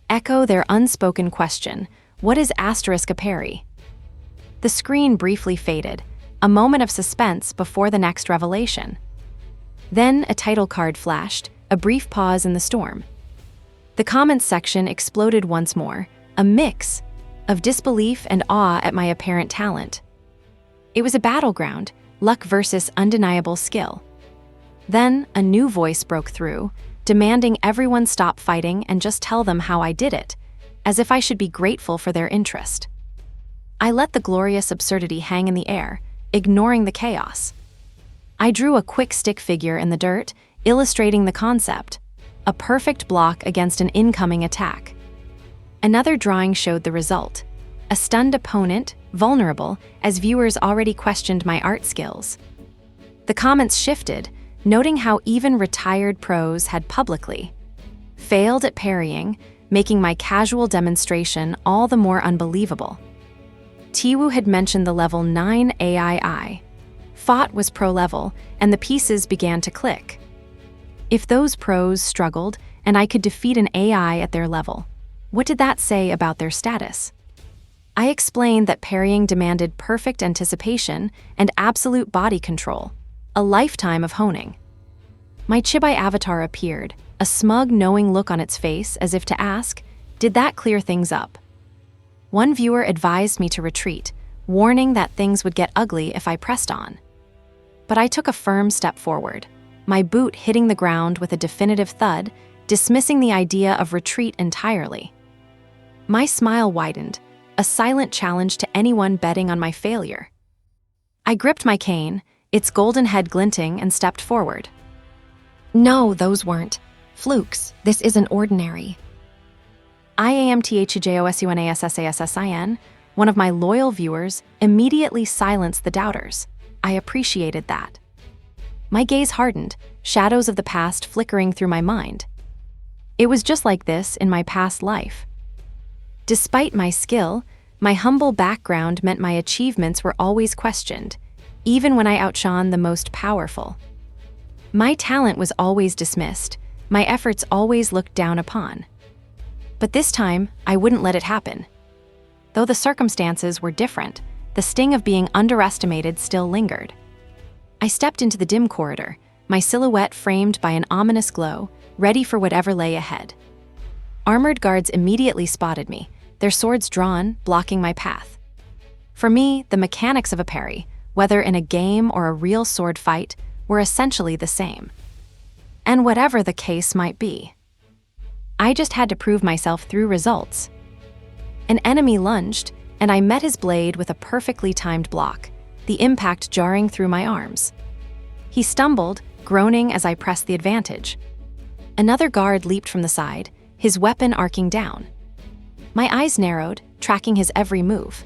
echo their unspoken question, what is asterisk a parry? The screen briefly faded, a moment of suspense before the next revelation. Then a title card flashed, a brief pause in the storm. The comments section exploded once more, a mix of disbelief and awe at my apparent talent. It was a battleground, luck versus undeniable skill. Then a new voice broke through, demanding everyone stop fighting and just tell them how I did it, as if I should be grateful for their interest. I let the glorious absurdity hang in the air, ignoring the chaos. I drew a quick stick figure in the dirt, illustrating the concept, a perfect block against an incoming attack. Another drawing showed the result, a stunned opponent, vulnerable, as viewers already questioned my art skills. The comments shifted, noting how even retired pros had publicly failed at parrying, making my casual demonstration all the more unbelievable. Tiwu had mentioned the level 9 AII. Fought was pro level, and the pieces began to click. If those pros struggled, and I could defeat an AI at their level, what did that say about their status? I explained that parrying demanded perfect anticipation and absolute body control, a lifetime of honing. My Chibai avatar appeared, a smug, knowing look on its face as if to ask, did that clear things up? One viewer advised me to retreat, warning that things would get ugly if I pressed on. But I took a firm step forward, my boot hitting the ground with a definitive thud, dismissing the idea of retreat entirely. My smile widened, a silent challenge to anyone betting on my failure. I gripped my cane, its golden head glinting, and stepped forward. No, those weren't flukes. This isn't ordinary. IAMTHEJOSUNASSASSIN, one of my loyal viewers, immediately silenced the doubters. I appreciated that. My gaze hardened, shadows of the past flickering through my mind. It was just like this in my past life. Despite my skill, my humble background meant my achievements were always questioned, even when I outshone the most powerful. My talent was always dismissed, my efforts always looked down upon. But this time, I wouldn't let it happen. Though the circumstances were different, the sting of being underestimated still lingered. I stepped into the dim corridor, my silhouette framed by an ominous glow, ready for whatever lay ahead. Armored guards immediately spotted me, their swords drawn, blocking my path. For me, the mechanics of a parry, whether in a game or a real sword fight, were essentially the same. And whatever the case might be, I just had to prove myself through results. An enemy lunged, and I met his blade with a perfectly timed block, the impact jarring through my arms. He stumbled, groaning as I pressed the advantage. Another guard leaped from the side, his weapon arcing down. My eyes narrowed, tracking his every move.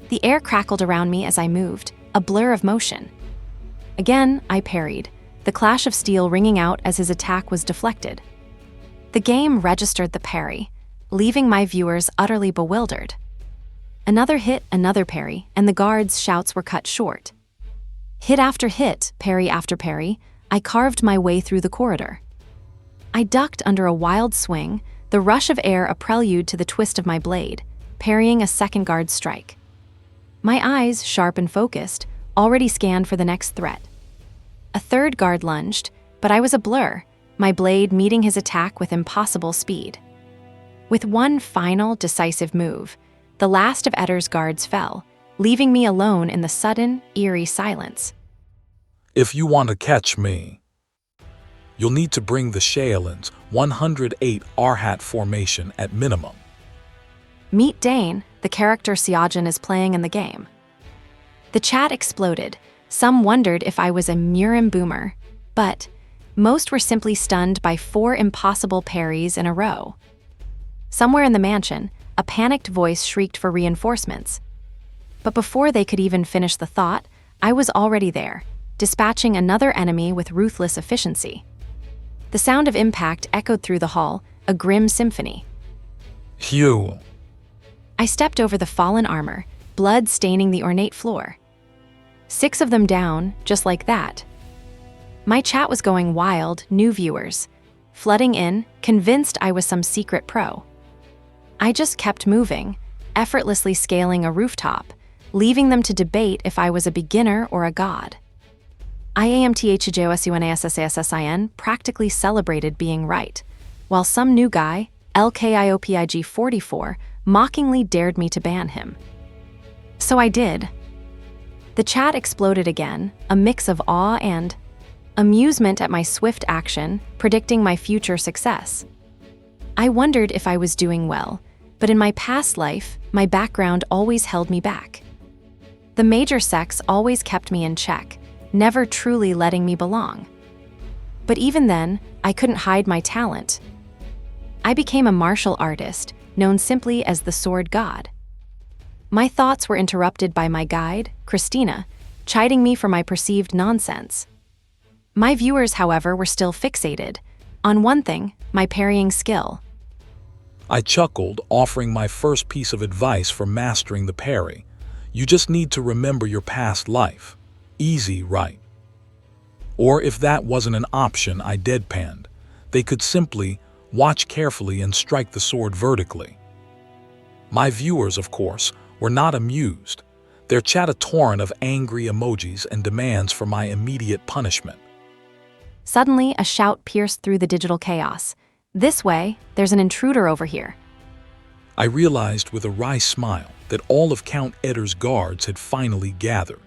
The air crackled around me as I moved, a blur of motion. Again, I parried, the clash of steel ringing out as his attack was deflected. The game registered the parry, leaving my viewers utterly bewildered. Another hit, another parry, and the guards' shouts were cut short. Hit after hit, parry after parry, I carved my way through the corridor. I ducked under a wild swing, the rush of air a prelude to the twist of my blade, parrying a second guard's strike. My eyes, sharp and focused, already scanned for the next threat. A third guard lunged, but I was a blur, my blade meeting his attack with impossible speed. With one final, decisive move, the last of Etter's guards fell, leaving me alone in the sudden, eerie silence. If you want to catch me, you'll need to bring the Shaolin's 108 Arhat formation at minimum. Meet Dane, the character Seojin is playing in the game. The chat exploded. Some wondered if I was a Murim boomer, but most were simply stunned by 4 impossible parries in a row. Somewhere in the mansion, a panicked voice shrieked for reinforcements. But before they could even finish the thought, I was already there, dispatching another enemy with ruthless efficiency. The sound of impact echoed through the hall, a grim symphony. Phew. I stepped over the fallen armor, blood staining the ornate floor. 6 of them down, just like that. My chat was going wild, new viewers, flooding in, convinced I was some secret pro. I just kept moving, effortlessly scaling a rooftop, leaving them to debate if I was a beginner or a god. IAMTHJOSUNASSASSIN practically celebrated being right, while some new guy, LKIOPIG44, mockingly dared me to ban him. So I did. The chat exploded again, a mix of awe and amusement at my swift action, predicting my future success. I wondered if I was doing well, but in my past life, my background always held me back. The major sects always kept me in check, never truly letting me belong. But even then, I couldn't hide my talent. I became a martial artist, known simply as the Sword God. My thoughts were interrupted by my guide, Christina, chiding me for my perceived nonsense. My viewers, however, were still fixated on one thing, my parrying skill. I chuckled, offering my first piece of advice for mastering the parry. You just need to remember your past life. Easy, right? Or if that wasn't an option, I deadpanned. They could simply watch carefully and strike the sword vertically. My viewers, of course, were not amused. Their chat a torrent of angry emojis and demands for my immediate punishment. Suddenly, a shout pierced through the digital chaos. This way, there's an intruder over here. I realized with a wry smile that all of Count Etter's guards had finally gathered.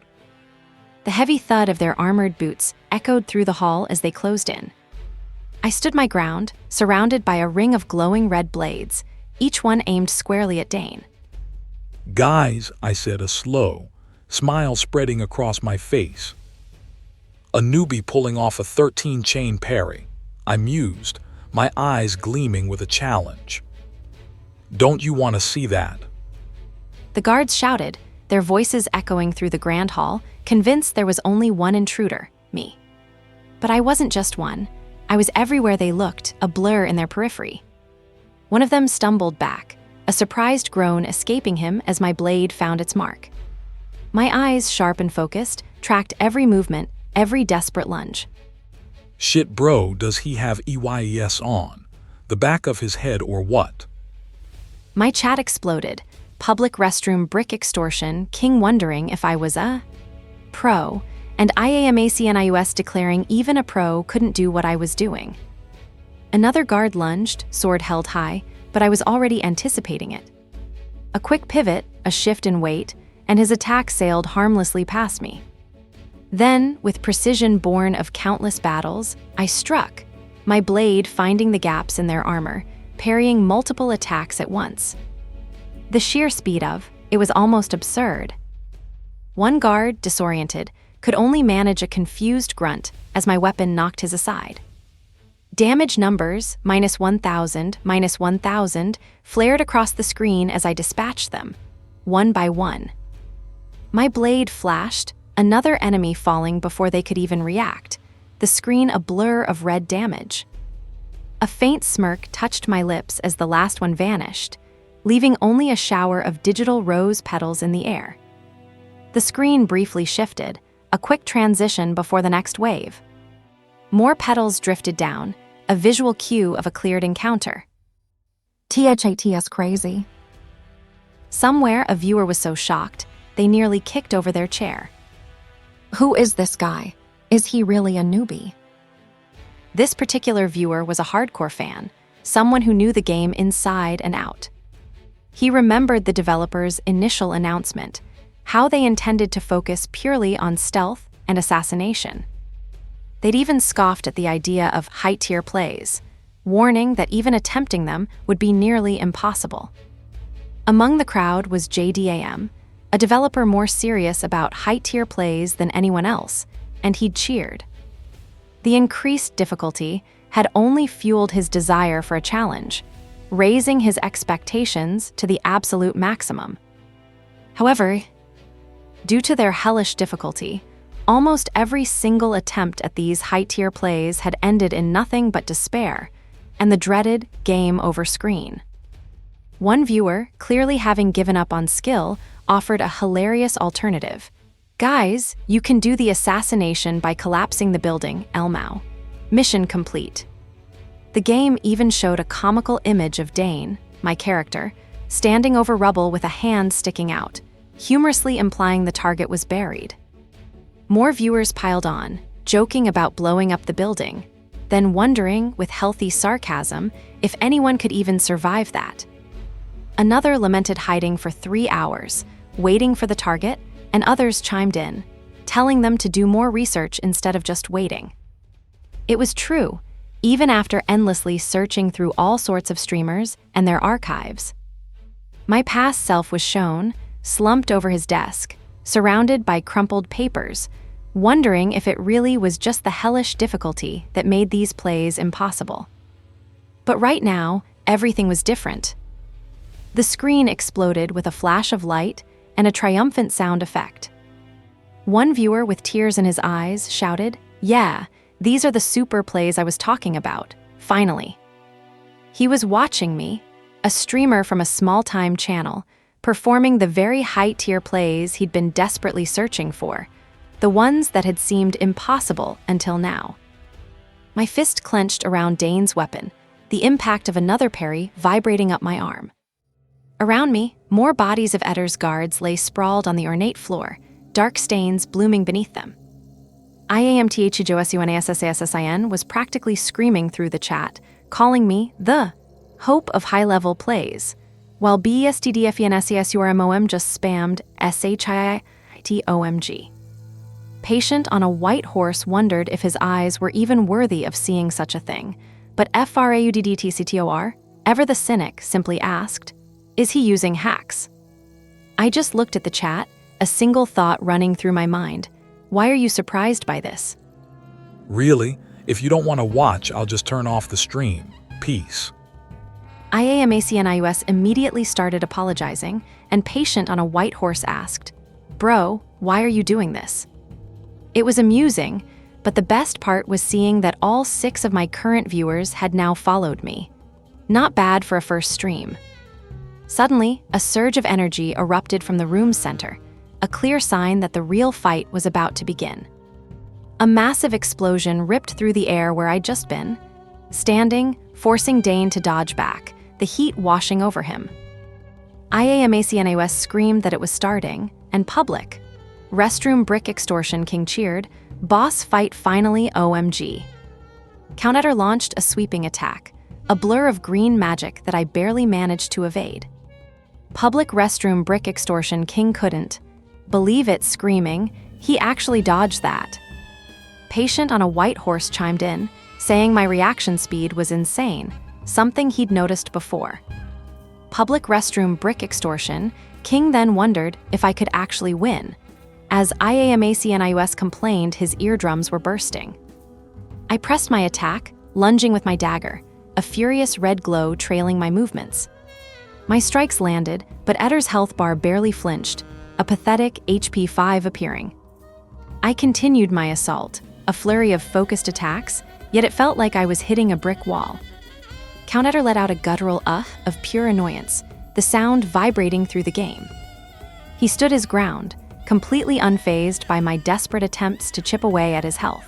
The heavy thud of their armored boots echoed through the hall as they closed in. I stood my ground, surrounded by a ring of glowing red blades, each one aimed squarely at Dane. Guys, I said, a slow smile spreading across my face. A newbie pulling off a 13-chain parry. I mused, my eyes gleaming with a challenge. Don't you want to see that? The guards shouted, their voices echoing through the grand hall, convinced there was only one intruder, me. But I wasn't just one. I was everywhere they looked, a blur in their periphery. One of them stumbled back, a surprised groan escaping him as my blade found its mark. My eyes, sharp and focused, tracked every movement, every desperate lunge. Shit bro, does he have EYES on? The back of his head or what? My chat exploded, public restroom brick extortion, king wondering if I was a pro, and IAMACNIUS declaring even a pro couldn't do what I was doing. Another guard lunged, sword held high, but I was already anticipating it. A quick pivot, a shift in weight, and his attack sailed harmlessly past me. Then, with precision born of countless battles, I struck, my blade finding the gaps in their armor, parrying multiple attacks at once. The sheer speed of it was almost absurd. One guard, disoriented, could only manage a confused grunt as my weapon knocked his aside. Damage numbers, -1,000, -1,000, flared across the screen as I dispatched them, one by one. My blade flashed, another enemy falling before they could even react, the screen a blur of red damage. A faint smirk touched my lips as the last one vanished, leaving only a shower of digital rose petals in the air. The screen briefly shifted, a quick transition before the next wave. More petals drifted down, a visual cue of a cleared encounter. THATS crazy. Somewhere, a viewer was so shocked, they nearly kicked over their chair. Who is this guy? Is he really a newbie? This particular viewer was a hardcore fan, someone who knew the game inside and out. He remembered the developers' initial announcement, how they intended to focus purely on stealth and assassination. They'd even scoffed at the idea of high-tier plays, warning that even attempting them would be nearly impossible. Among the crowd was JDAM, a developer more serious about high-tier plays than anyone else, and he'd cheered. The increased difficulty had only fueled his desire for a challenge, raising his expectations to the absolute maximum. However, due to their hellish difficulty, almost every single attempt at these high-tier plays had ended in nothing but despair and the dreaded game over screen. One viewer, clearly having given up on skill, offered a hilarious alternative. Guys, you can do the assassination by collapsing the building, Elmau. Mission complete. The game even showed a comical image of Dane, my character, standing over rubble with a hand sticking out, humorously implying the target was buried. More viewers piled on, joking about blowing up the building, then wondering, with healthy sarcasm, if anyone could even survive that. Another lamented hiding for 3 hours, waiting for the target, and others chimed in, telling them to do more research instead of just waiting. It was true, even after endlessly searching through all sorts of streamers and their archives. My past self was shown, slumped over his desk, surrounded by crumpled papers, wondering if it really was just the hellish difficulty that made these plays impossible. But right now, everything was different. The screen exploded with a flash of light and a triumphant sound effect. One viewer with tears in his eyes shouted, "Yeah, these are the super plays I was talking about, finally." He was watching me, a streamer from a small-time channel, performing the very high-tier plays he'd been desperately searching for, the ones that had seemed impossible until now. My fist clenched around Dane's weapon, the impact of another parry vibrating up my arm. Around me, more bodies of Etter's guards lay sprawled on the ornate floor, dark stains blooming beneath them. IAMTHJOSUNASSASSIN was practically screaming through the chat, calling me the hope of high-level plays, while BSTDFENSESURMOM just spammed SHIITOMG. Patient on a white horse wondered if his eyes were even worthy of seeing such a thing, but FRAUDDTCTOR, ever the cynic, simply asked, "Is he using hacks?" I just looked at the chat, a single thought running through my mind. Why are you surprised by this? Really? If you don't want to watch, I'll just turn off the stream. Peace. IAMACNIUS immediately started apologizing, and Patient on a white horse asked, "Bro, why are you doing this?" It was amusing, but the best part was seeing that all 6 of my current viewers had now followed me. Not bad for a first stream. Suddenly, a surge of energy erupted from the room's center, a clear sign that the real fight was about to begin. A massive explosion ripped through the air where I'd just been, standing, forcing Dane to dodge back, the heat washing over him. IAMACNIUS screamed that it was starting, and public, Restroom brick extortion, King cheered. Boss fight finally, OMG. Count Eder launched a sweeping attack, a blur of green magic that I barely managed to evade. Public restroom brick extortion, King couldn't believe it, screaming, he actually dodged that. Patient on a white horse chimed in, saying my reaction speed was insane, something he'd noticed before. Public restroom brick extortion, King then wondered if I could actually win, as IAMACNIUS complained his eardrums were bursting. I pressed my attack, lunging with my dagger, a furious red glow trailing my movements. My strikes landed, but Eder's health bar barely flinched, a pathetic HP 5 appearing. I continued my assault, a flurry of focused attacks, yet it felt like I was hitting a brick wall. Count Eder let out a guttural of pure annoyance, the sound vibrating through the game. He stood his ground, completely unfazed by my desperate attempts to chip away at his health.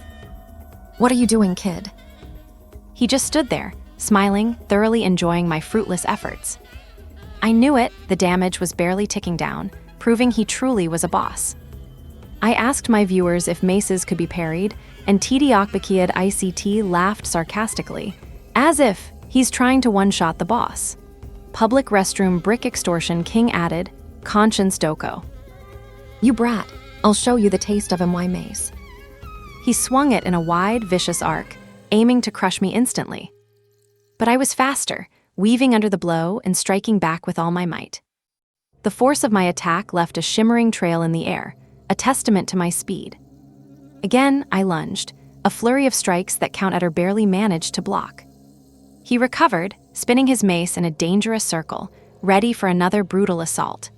What are you doing, kid? He just stood there, smiling, thoroughly enjoying my fruitless efforts. I knew it, the damage was barely ticking down, proving he truly was a boss. I asked my viewers if maces could be parried, and TDOkbakiad ICT laughed sarcastically, as if he's trying to one-shot the boss. Public restroom brick extortion, King added, conscience doko. You brat, I'll show you the taste of my mace. He swung it in a wide, vicious arc, aiming to crush me instantly. But I was faster, weaving under the blow and striking back with all my might. The force of my attack left a shimmering trail in the air, a testament to my speed. Again, I lunged, a flurry of strikes that Count Eder barely managed to block. He recovered, spinning his mace in a dangerous circle, ready for another brutal assault.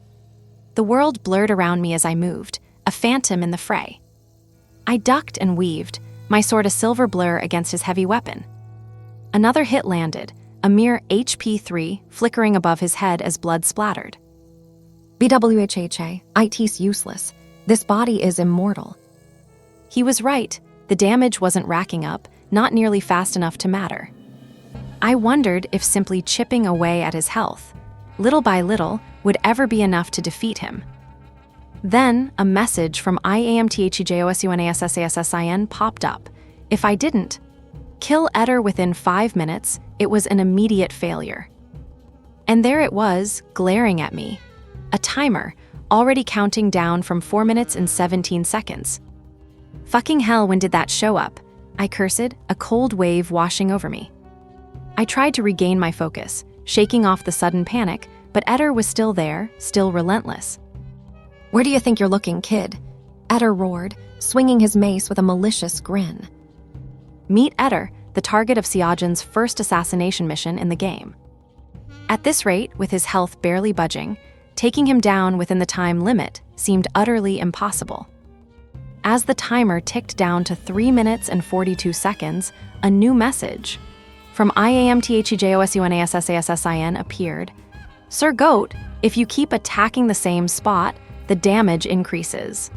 The world blurred around me as I moved, a phantom in the fray. I ducked and weaved, my sword a silver blur against his heavy weapon. Another hit landed, a mere HP 3 flickering above his head as blood splattered. BWHHA, IT's useless. This body is immortal. He was right, the damage wasn't racking up, not nearly fast enough to matter. I wondered if simply chipping away at his health, little by little, would ever be enough to defeat him. Then, a message from IAMTHEJOSUNASSASSIN popped up. If I didn't kill Eder within 5 minutes, it was an immediate failure. And there it was, glaring at me. A timer, already counting down from 4 minutes and 17 seconds. Fucking hell, when did that show up? I cursed, a cold wave washing over me. I tried to regain my focus, shaking off the sudden panic, but Eder was still there, still relentless. Where do you think you're looking, kid? Eder roared, swinging his mace with a malicious grin. Meet Eder, the target of Siajan's first assassination mission in the game. At this rate, with his health barely budging, taking him down within the time limit seemed utterly impossible. As the timer ticked down to 3 minutes and 42 seconds, a new message from IAMTHEJOSUNASSASSIN appeared. Sir Goat, if you keep attacking the same spot, the damage increases.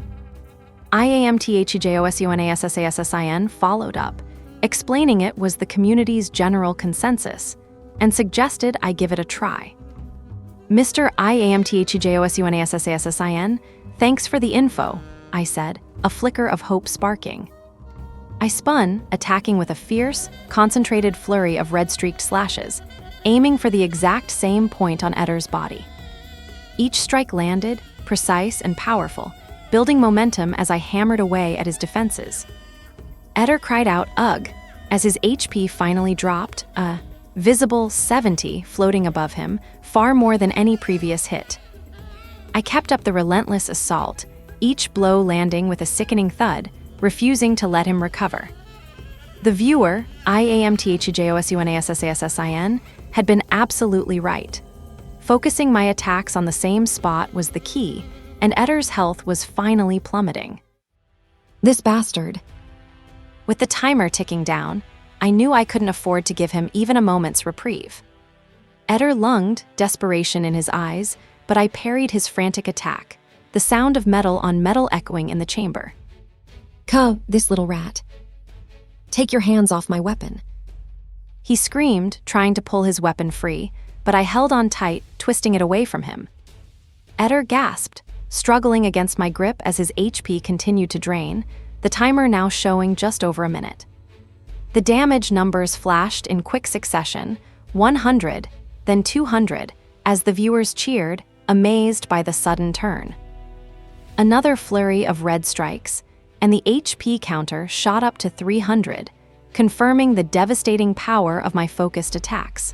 IAMTHEJOSUNASSASSIN followed up, explaining it was the community's general consensus, and suggested I give it a try. Mr. IAMTHEJOSUNASSASSIN, thanks for the info, I said, a flicker of hope sparking. I spun, attacking with a fierce, concentrated flurry of red-streaked slashes, aiming for the exact same point on Eder's body. Each strike landed, precise and powerful, building momentum as I hammered away at his defenses. Eder cried out, ugh, as his HP finally dropped, a visible 70 floating above him, far more than any previous hit. I kept up the relentless assault, each blow landing with a sickening thud, refusing to let him recover. The viewer, IAMTHEJOSUNASSASSIN, had been absolutely right. Focusing my attacks on the same spot was the key, and Eder's health was finally plummeting. This bastard. With the timer ticking down, I knew I couldn't afford to give him even a moment's reprieve. Eder lunged, desperation in his eyes, but I parried his frantic attack, the sound of metal on metal echoing in the chamber. This little rat. Take your hands off my weapon. He screamed, trying to pull his weapon free, but I held on tight, twisting it away from him. Eder gasped, struggling against my grip as his HP continued to drain, the timer now showing just over a minute. The damage numbers flashed in quick succession, 100, then 200, as the viewers cheered, amazed by the sudden turn. Another flurry of red strikes, and the HP counter shot up to 300, confirming the devastating power of my focused attacks.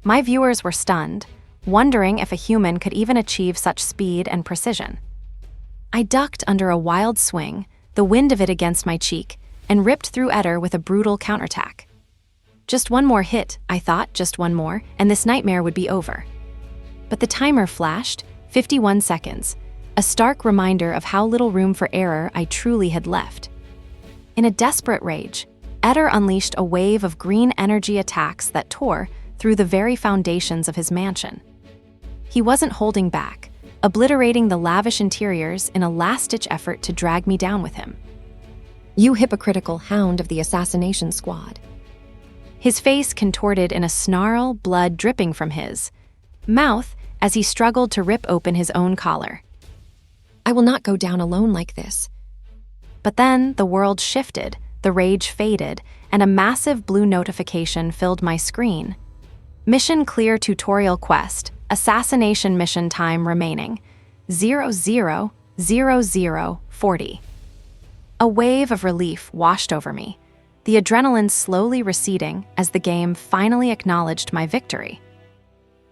My viewers were stunned, wondering if a human could even achieve such speed and precision. I ducked under a wild swing, the wind of it against my cheek, and ripped through Eder with a brutal counterattack. Just one more hit, I thought, just one more, and this nightmare would be over. But the timer flashed, 51 seconds, a stark reminder of how little room for error I truly had left. In a desperate rage, Eder unleashed a wave of green energy attacks that tore through the very foundations of his mansion. He wasn't holding back, obliterating the lavish interiors in a last-ditch effort to drag me down with him. You hypocritical hound of the assassination squad. His face contorted in a snarl, blood dripping from his mouth as he struggled to rip open his own collar. I will not go down alone like this. But then the world shifted, the rage faded, and a massive blue notification filled my screen. Mission clear tutorial quest, assassination mission time remaining, 000040. A wave of relief washed over me, the adrenaline slowly receding as the game finally acknowledged my victory.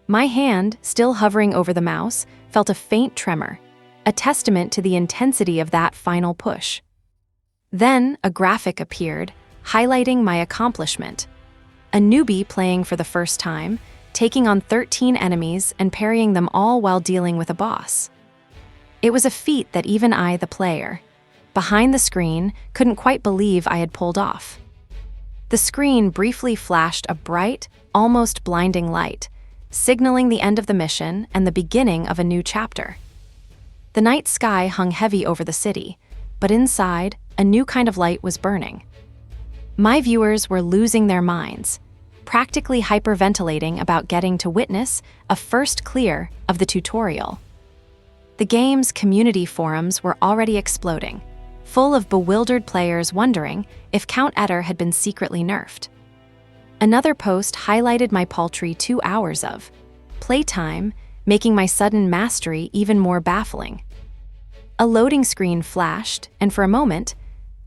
My hand, still hovering over the mouse, felt a faint tremor, a testament to the intensity of that final push. Then a graphic appeared, highlighting my accomplishment. A newbie playing for the first time, taking on 13 enemies and parrying them all while dealing with a boss. It was a feat that even I, the player, behind the screen, couldn't quite believe I had pulled off. The screen briefly flashed a bright, almost blinding light, signaling the end of the mission and the beginning of a new chapter. The night sky hung heavy over the city, but inside, a new kind of light was burning. My viewers were losing their minds, practically hyperventilating about getting to witness a first clear of the tutorial. The game's community forums were already exploding, full of bewildered players wondering if Count Eder had been secretly nerfed. Another post highlighted my paltry 2 hours of playtime, making my sudden mastery even more baffling. A loading screen flashed, and for a moment,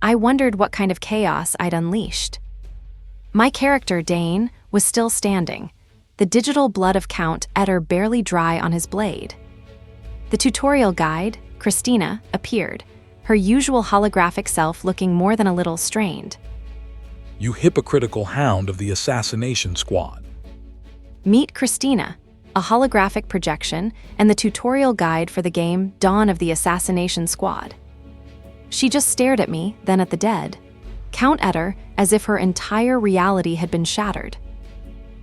I wondered what kind of chaos I'd unleashed. My character, Dane, was still standing, the digital blood of Count Eder barely dry on his blade. The tutorial guide, Christina, appeared, her usual holographic self looking more than a little strained. You hypocritical hound of the assassination squad. Meet Christina, a holographic projection, and the tutorial guide for the game Dawn of the Assassination Squad. She just stared at me, then at the dead, Count Eder, as if her entire reality had been shattered.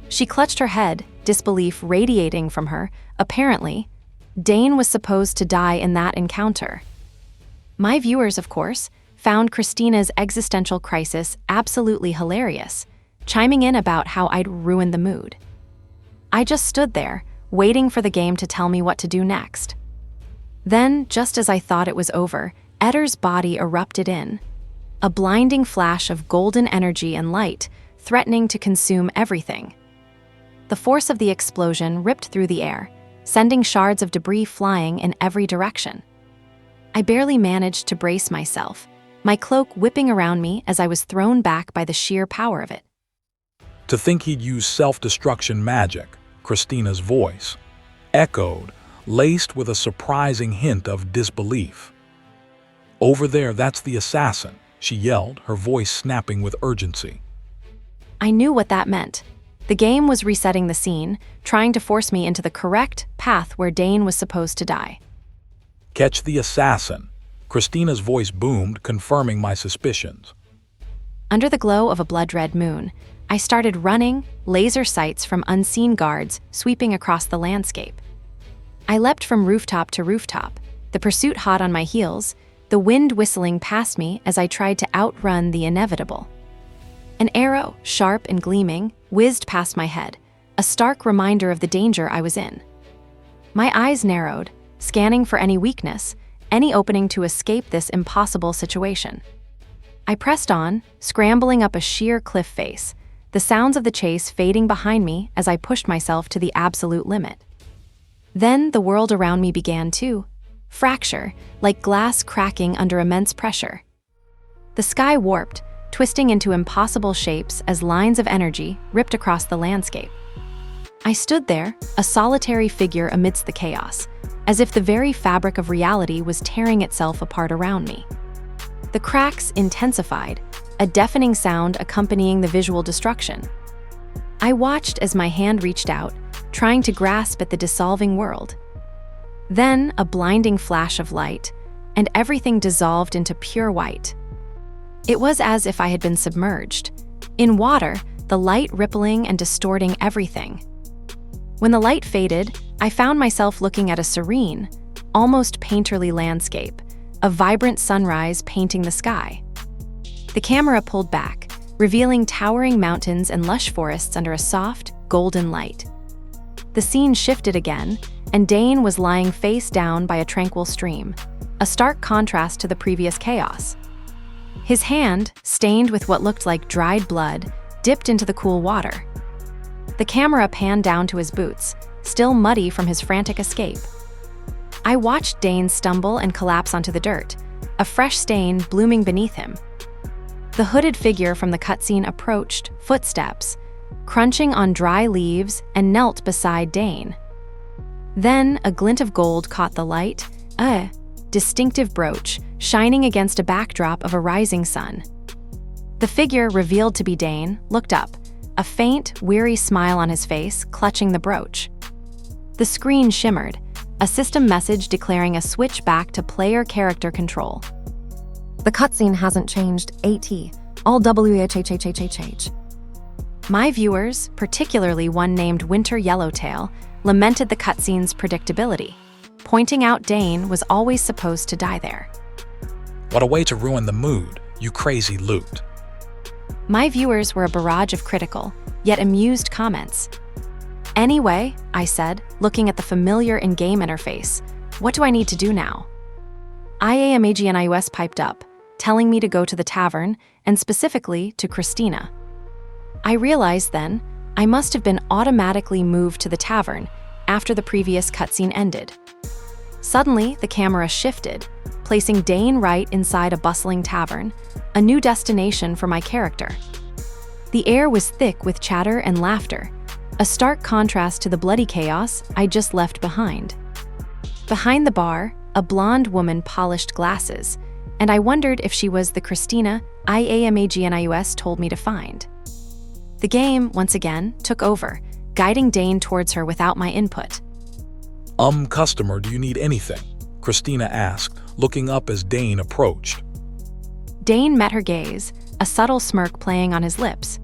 She clutched her head, disbelief radiating from her. Apparently, Dane was supposed to die in that encounter. My viewers, of course, found Christina's existential crisis absolutely hilarious, chiming in about how I'd ruined the mood. I just stood there, waiting for the game to tell me what to do next. Then, just as I thought it was over, Eder's body erupted in, a blinding flash of golden energy and light, threatening to consume everything. The force of the explosion ripped through the air, sending shards of debris flying in every direction. I barely managed to brace myself, my cloak whipping around me as I was thrown back by the sheer power of it. To think he'd use self-destruction magic, Christina's voice echoed, laced with a surprising hint of disbelief. Over there, that's the assassin, she yelled, her voice snapping with urgency. I knew what that meant. The game was resetting the scene, trying to force me into the correct path where Dane was supposed to die. Catch the assassin, Christina's voice boomed, confirming my suspicions. Under the glow of a blood-red moon, I started running, laser sights from unseen guards sweeping across the landscape. I leapt from rooftop to rooftop, the pursuit hot on my heels, the wind whistling past me as I tried to outrun the inevitable. An arrow, sharp and gleaming, whizzed past my head, a stark reminder of the danger I was in. My eyes narrowed, scanning for any weakness, any opening to escape this impossible situation. I pressed on, scrambling up a sheer cliff face, the sounds of the chase fading behind me as I pushed myself to the absolute limit. Then the world around me began to fracture, like glass cracking under immense pressure. The sky warped, twisting into impossible shapes as lines of energy ripped across the landscape. I stood there, a solitary figure amidst the chaos, as if the very fabric of reality was tearing itself apart around me. The cracks intensified, a deafening sound accompanying the visual destruction. I watched as my hand reached out, trying to grasp at the dissolving world. Then a blinding flash of light, and everything dissolved into pure white. It was as if I had been submerged. In water, the light rippling and distorting everything. When the light faded, I found myself looking at a serene, almost painterly landscape, a vibrant sunrise painting the sky. The camera pulled back, revealing towering mountains and lush forests under a soft, golden light. The scene shifted again, and Dane was lying face down by a tranquil stream, a stark contrast to the previous chaos. His hand, stained with what looked like dried blood, dipped into the cool water. The camera panned down to his boots, still muddy from his frantic escape. I watched Dane stumble and collapse onto the dirt, a fresh stain blooming beneath him. The hooded figure from the cutscene approached, footsteps, crunching on dry leaves, and knelt beside Dane. Then a glint of gold caught the light, a distinctive brooch, shining against a backdrop of a rising sun. The figure, revealed to be Dane, looked up, a faint, weary smile on his face, clutching the brooch. The screen shimmered, a system message declaring a switch back to player character control. The cutscene hasn't changed. AT. All WHHHHH. My viewers, particularly one named Winter Yellowtail, lamented the cutscene's predictability, pointing out Dane was always supposed to die there. What a way to ruin the mood, you crazy loot. My viewers were a barrage of critical, yet amused comments. Anyway, I said, looking at the familiar in-game interface, what do I need to do now? IAMAGNIUS piped up, telling me to go to the tavern, and specifically to Christina. I realized then I must have been automatically moved to the tavern after the previous cutscene ended. Suddenly, the camera shifted, placing Dane right inside a bustling tavern, a new destination for my character. The air was thick with chatter and laughter, a stark contrast to the bloody chaos I just left behind. Behind the bar, a blonde woman polished glasses, and I wondered if she was the Christina IAMAGNIUS told me to find. The game, once again, took over, guiding Dane towards her without my input. Customer, do you need anything? Christina asked, looking up as Dane approached. Dane met her gaze, a subtle smirk playing on his lips.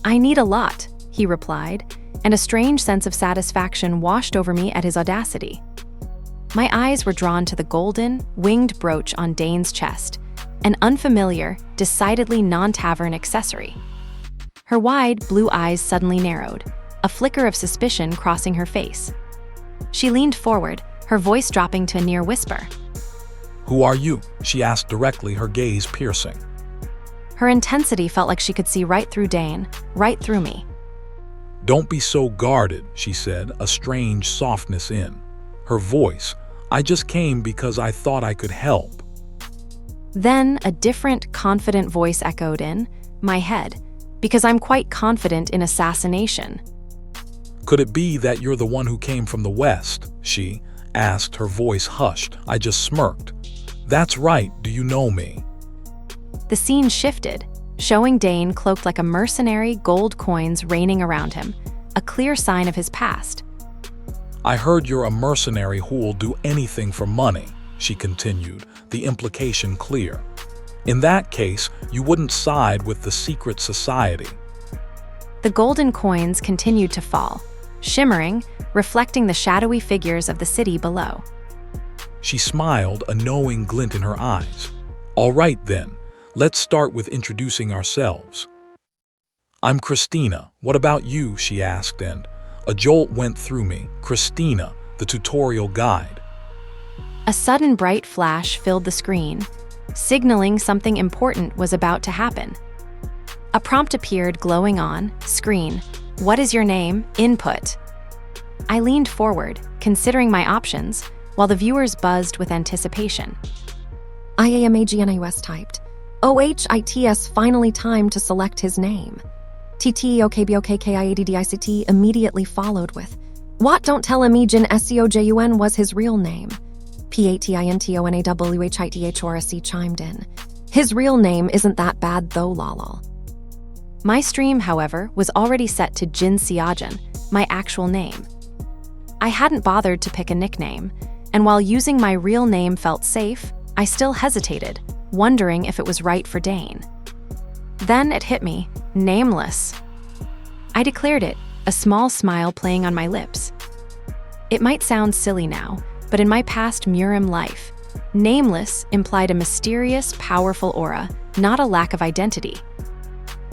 I need a lot, he replied, and a strange sense of satisfaction washed over me at his audacity. My eyes were drawn to the golden, winged brooch on Dane's chest, an unfamiliar, decidedly non-tavern accessory. Her wide, blue eyes suddenly narrowed, a flicker of suspicion crossing her face. She leaned forward, her voice dropping to a near whisper. Who are you? She asked directly, her gaze piercing. Her intensity felt like she could see right through Dane, right through me. Don't be so guarded, she said, a strange softness in her voice. I just came because I thought I could help. Then a different, confident voice echoed in my head, because I'm quite confident in assassination. Could it be that you're the one who came from the West? She asked, her voice hushed. I just smirked. That's right, do you know me? The scene shifted, showing Dane cloaked like a mercenary, gold coins raining around him, a clear sign of his past. I heard you're a mercenary who'll do anything for money, she continued, the implication clear. In that case, you wouldn't side with the secret society. The golden coins continued to fall, shimmering, reflecting the shadowy figures of the city below. She smiled, a knowing glint in her eyes. All right then, let's start with introducing ourselves. I'm Christina. What about you? She asked, and a jolt went through me. Christina, the tutorial guide. A sudden bright flash filled the screen, signaling something important was about to happen. A prompt appeared glowing on screen. What is your name? Input. I leaned forward, considering my options, while the viewers buzzed with anticipation. IAMAGNIUS typed. OHITS finally time to select his name. TTOKBOKKIADDICT immediately followed with, What don't tell him Ejin SCOJUN was his real name. PATINTONAWHITHRSC chimed in. His real name isn't that bad though lol. My stream, however, was already set to Jin Seojin, my actual name. I hadn't bothered to pick a nickname, and while using my real name felt safe, I still hesitated, wondering if it was right for Dane. Then it hit me, nameless. I declared it, a small smile playing on my lips. It might sound silly now, but in my past Murim life, nameless implied a mysterious, powerful aura, not a lack of identity.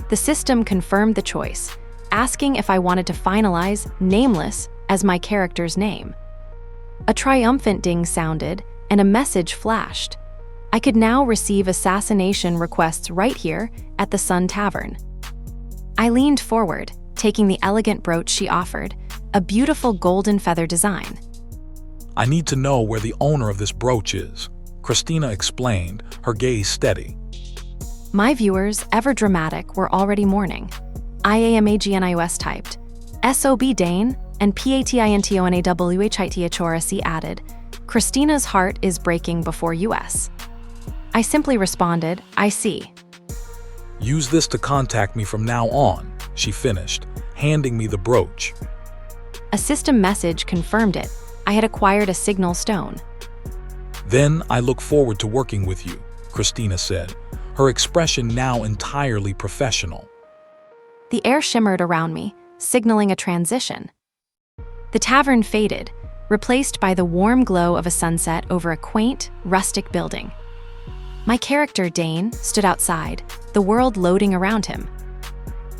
The system confirmed the choice, asking if I wanted to finalize nameless as my character's name. A triumphant ding sounded, and a message flashed. I could now receive assassination requests right here at the Sun Tavern. I leaned forward, taking the elegant brooch she offered, a beautiful golden feather design. I need to know where the owner of this brooch is, Christina explained, her gaze steady. My viewers, ever dramatic, were already mourning. IAMAGNIUS typed. SOB Dane and PATINTONAWHITHRSC added, Christina's heart is breaking before US. I simply responded, I see. Use this to contact me from now on, she finished, handing me the brooch. A system message confirmed it. I had acquired a signal stone. Then I look forward to working with you, Christina said, her expression now entirely professional. The air shimmered around me, signaling a transition. The tavern faded, replaced by the warm glow of a sunset over a quaint, rustic building. My character, Dane, stood outside, the world loading around him.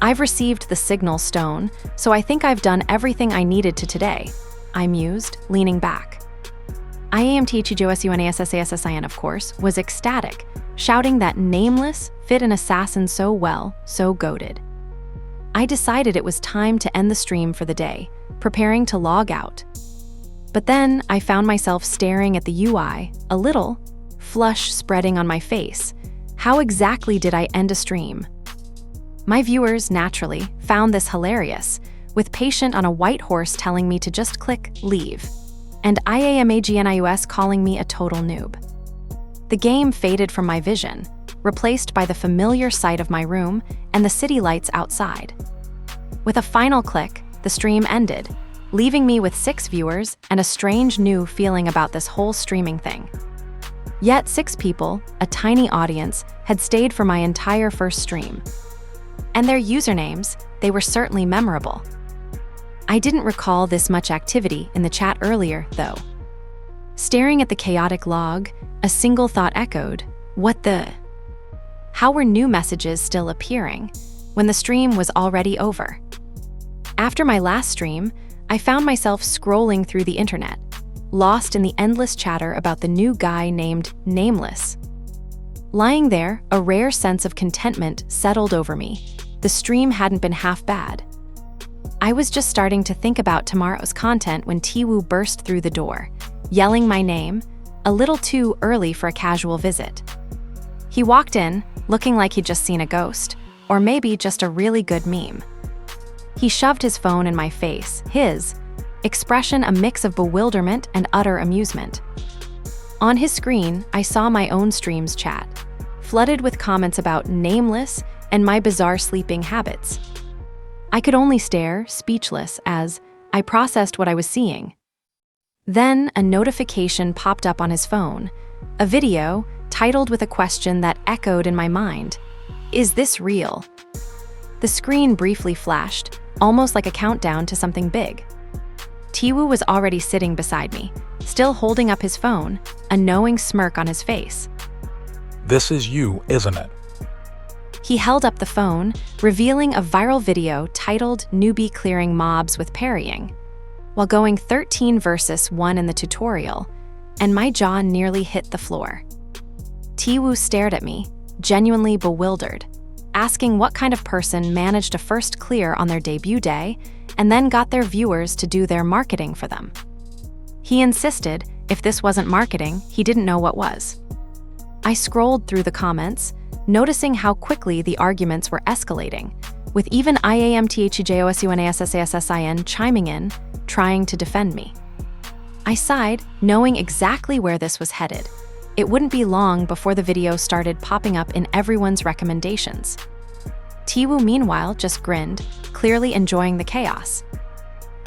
I've received the signal stone, so I think I've done everything I needed to today, I mused, leaning back. IAMTHEJOSUNASSASSIN, of course, was ecstatic, shouting that nameless fit an assassin so well, so goated. I decided it was time to end the stream for the day, preparing to log out. But then I found myself staring at the UI, a little flush spreading on my face. How exactly did I end a stream? My viewers, naturally, found this hilarious, with Patient on a white horse telling me to just click leave, and IAMAGNIUS calling me a total noob. The game faded from my vision, replaced by the familiar sight of my room and the city lights outside. With a final click, the stream ended, leaving me with 6 viewers and a strange new feeling about this whole streaming thing. Yet 6 people, a tiny audience, had stayed for my entire first stream. And their usernames, they were certainly memorable. I didn't recall this much activity in the chat earlier, though. Staring at the chaotic log, a single thought echoed, what the? How were new messages still appearing when the stream was already over? After my last stream, I found myself scrolling through the internet, lost in the endless chatter about the new guy named Nameless. Lying there, a rare sense of contentment settled over me. The stream hadn't been half bad. I was just starting to think about tomorrow's content when Tiwoo burst through the door, yelling my name, a little too early for a casual visit. He walked in, looking like he'd just seen a ghost, or maybe just a really good meme. He shoved his phone in my face, his expression a mix of bewilderment and utter amusement. On his screen, I saw my own stream's chat, flooded with comments about Nameless and my bizarre sleeping habits. I could only stare, speechless, as I processed what I was seeing. Then a notification popped up on his phone, a video titled with a question that echoed in my mind. Is this real? The screen briefly flashed, almost like a countdown to something big. Tiwoo was already sitting beside me, still holding up his phone, a knowing smirk on his face. This is you, isn't it? He held up the phone, revealing a viral video titled Newbie Clearing Mobs with Parrying. While going 13 versus 1 in the tutorial, and my jaw nearly hit the floor. Tiwoo stared at me, genuinely bewildered, asking what kind of person managed to first clear on their debut day and then got their viewers to do their marketing for them. He insisted if this wasn't marketing, he didn't know what was. I scrolled through the comments, noticing how quickly the arguments were escalating, with even IAMTHEJOSUNASSASSIN chiming in, trying to defend me. I sighed, knowing exactly where this was headed. It wouldn't be long before the video started popping up in everyone's recommendations. Tiwoo, meanwhile, just grinned, clearly enjoying the chaos.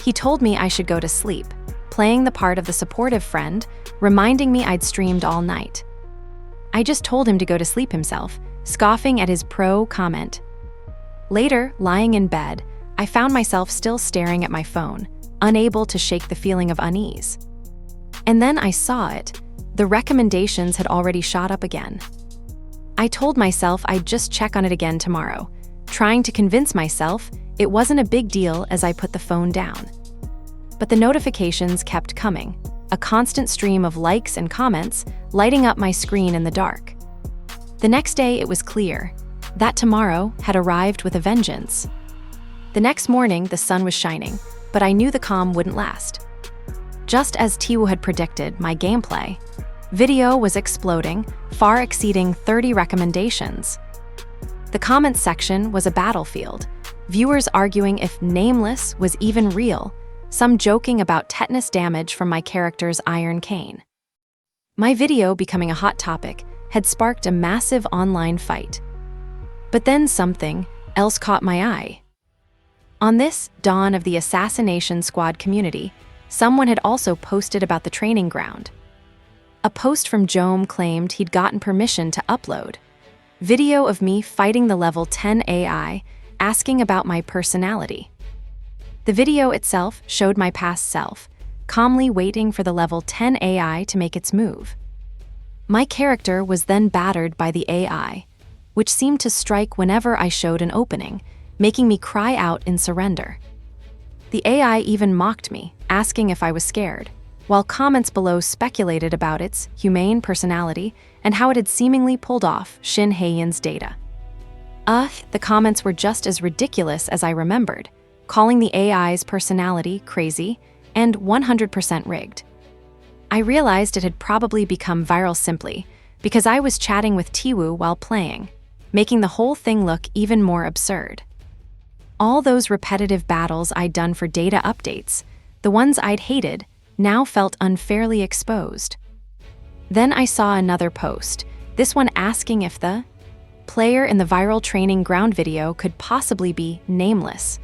He told me I should go to sleep, playing the part of the supportive friend, reminding me I'd streamed all night. I just told him to go to sleep himself, scoffing at his pro comment. Later, lying in bed, I found myself still staring at my phone, unable to shake the feeling of unease. And then I saw it. The recommendations had already shot up again. I told myself I'd just check on it again tomorrow, trying to convince myself it wasn't a big deal as I put the phone down. But the notifications kept coming, a constant stream of likes and comments lighting up my screen in the dark. The next day it was clear. That tomorrow had arrived with a vengeance. The next morning the sun was shining, but I knew the calm wouldn't last. Just as Tiwoo had predicted, my gameplay video was exploding, far exceeding 30 recommendations. The comments section was a battlefield, viewers arguing if Nameless was even real, some joking about tetanus damage from my character's iron cane. My video becoming a hot topic had sparked a massive online fight. But then something else caught my eye. On this dawn of the Assassination Squad community, someone had also posted about the training ground. A post from Jome claimed he'd gotten permission to upload video of me fighting the level 10 AI, asking about my personality. The video itself showed my past self, calmly waiting for the level 10 AI to make its move. My character was then battered by the AI, which seemed to strike whenever I showed an opening, making me cry out in surrender. The AI even mocked me, asking if I was scared, while comments below speculated about its humane personality and how it had seemingly pulled off Shin Hae-in's data. The comments were just as ridiculous as I remembered, calling the AI's personality crazy and 100% rigged. I realized it had probably become viral simply because I was chatting with Tiwoo while playing, making the whole thing look even more absurd. All those repetitive battles I'd done for data updates, the ones I'd hated, now felt unfairly exposed. Then I saw another post, this one asking if the player in the viral training ground video could possibly be Nameless.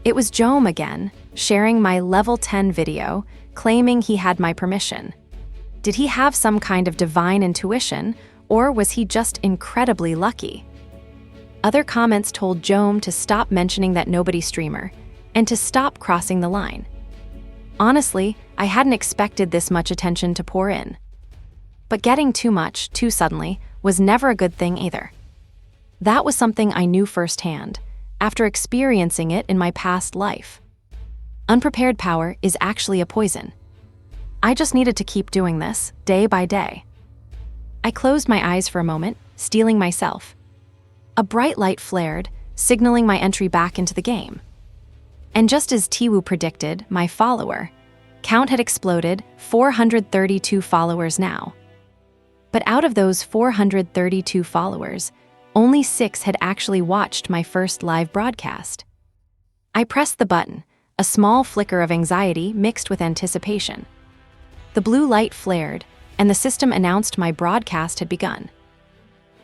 It was Jome again, sharing my level 10 video, claiming he had my permission. Did he have some kind of divine intuition, or was he just incredibly lucky? Other comments told Jome to stop mentioning that nobody streamer, and to stop crossing the line. Honestly, I hadn't expected this much attention to pour in. But getting too much, too suddenly, was never a good thing either. That was something I knew firsthand, after experiencing it in my past life. Unprepared power is actually a poison. I just needed to keep doing this, day by day. I closed my eyes for a moment, steeling myself. A bright light flared, signaling my entry back into the game. And just as Tiwoo predicted, my follower count had exploded, 432 followers now. But out of those 432 followers, only 6 had actually watched my first live broadcast. I pressed the button, a small flicker of anxiety mixed with anticipation. The blue light flared, and the system announced my broadcast had begun.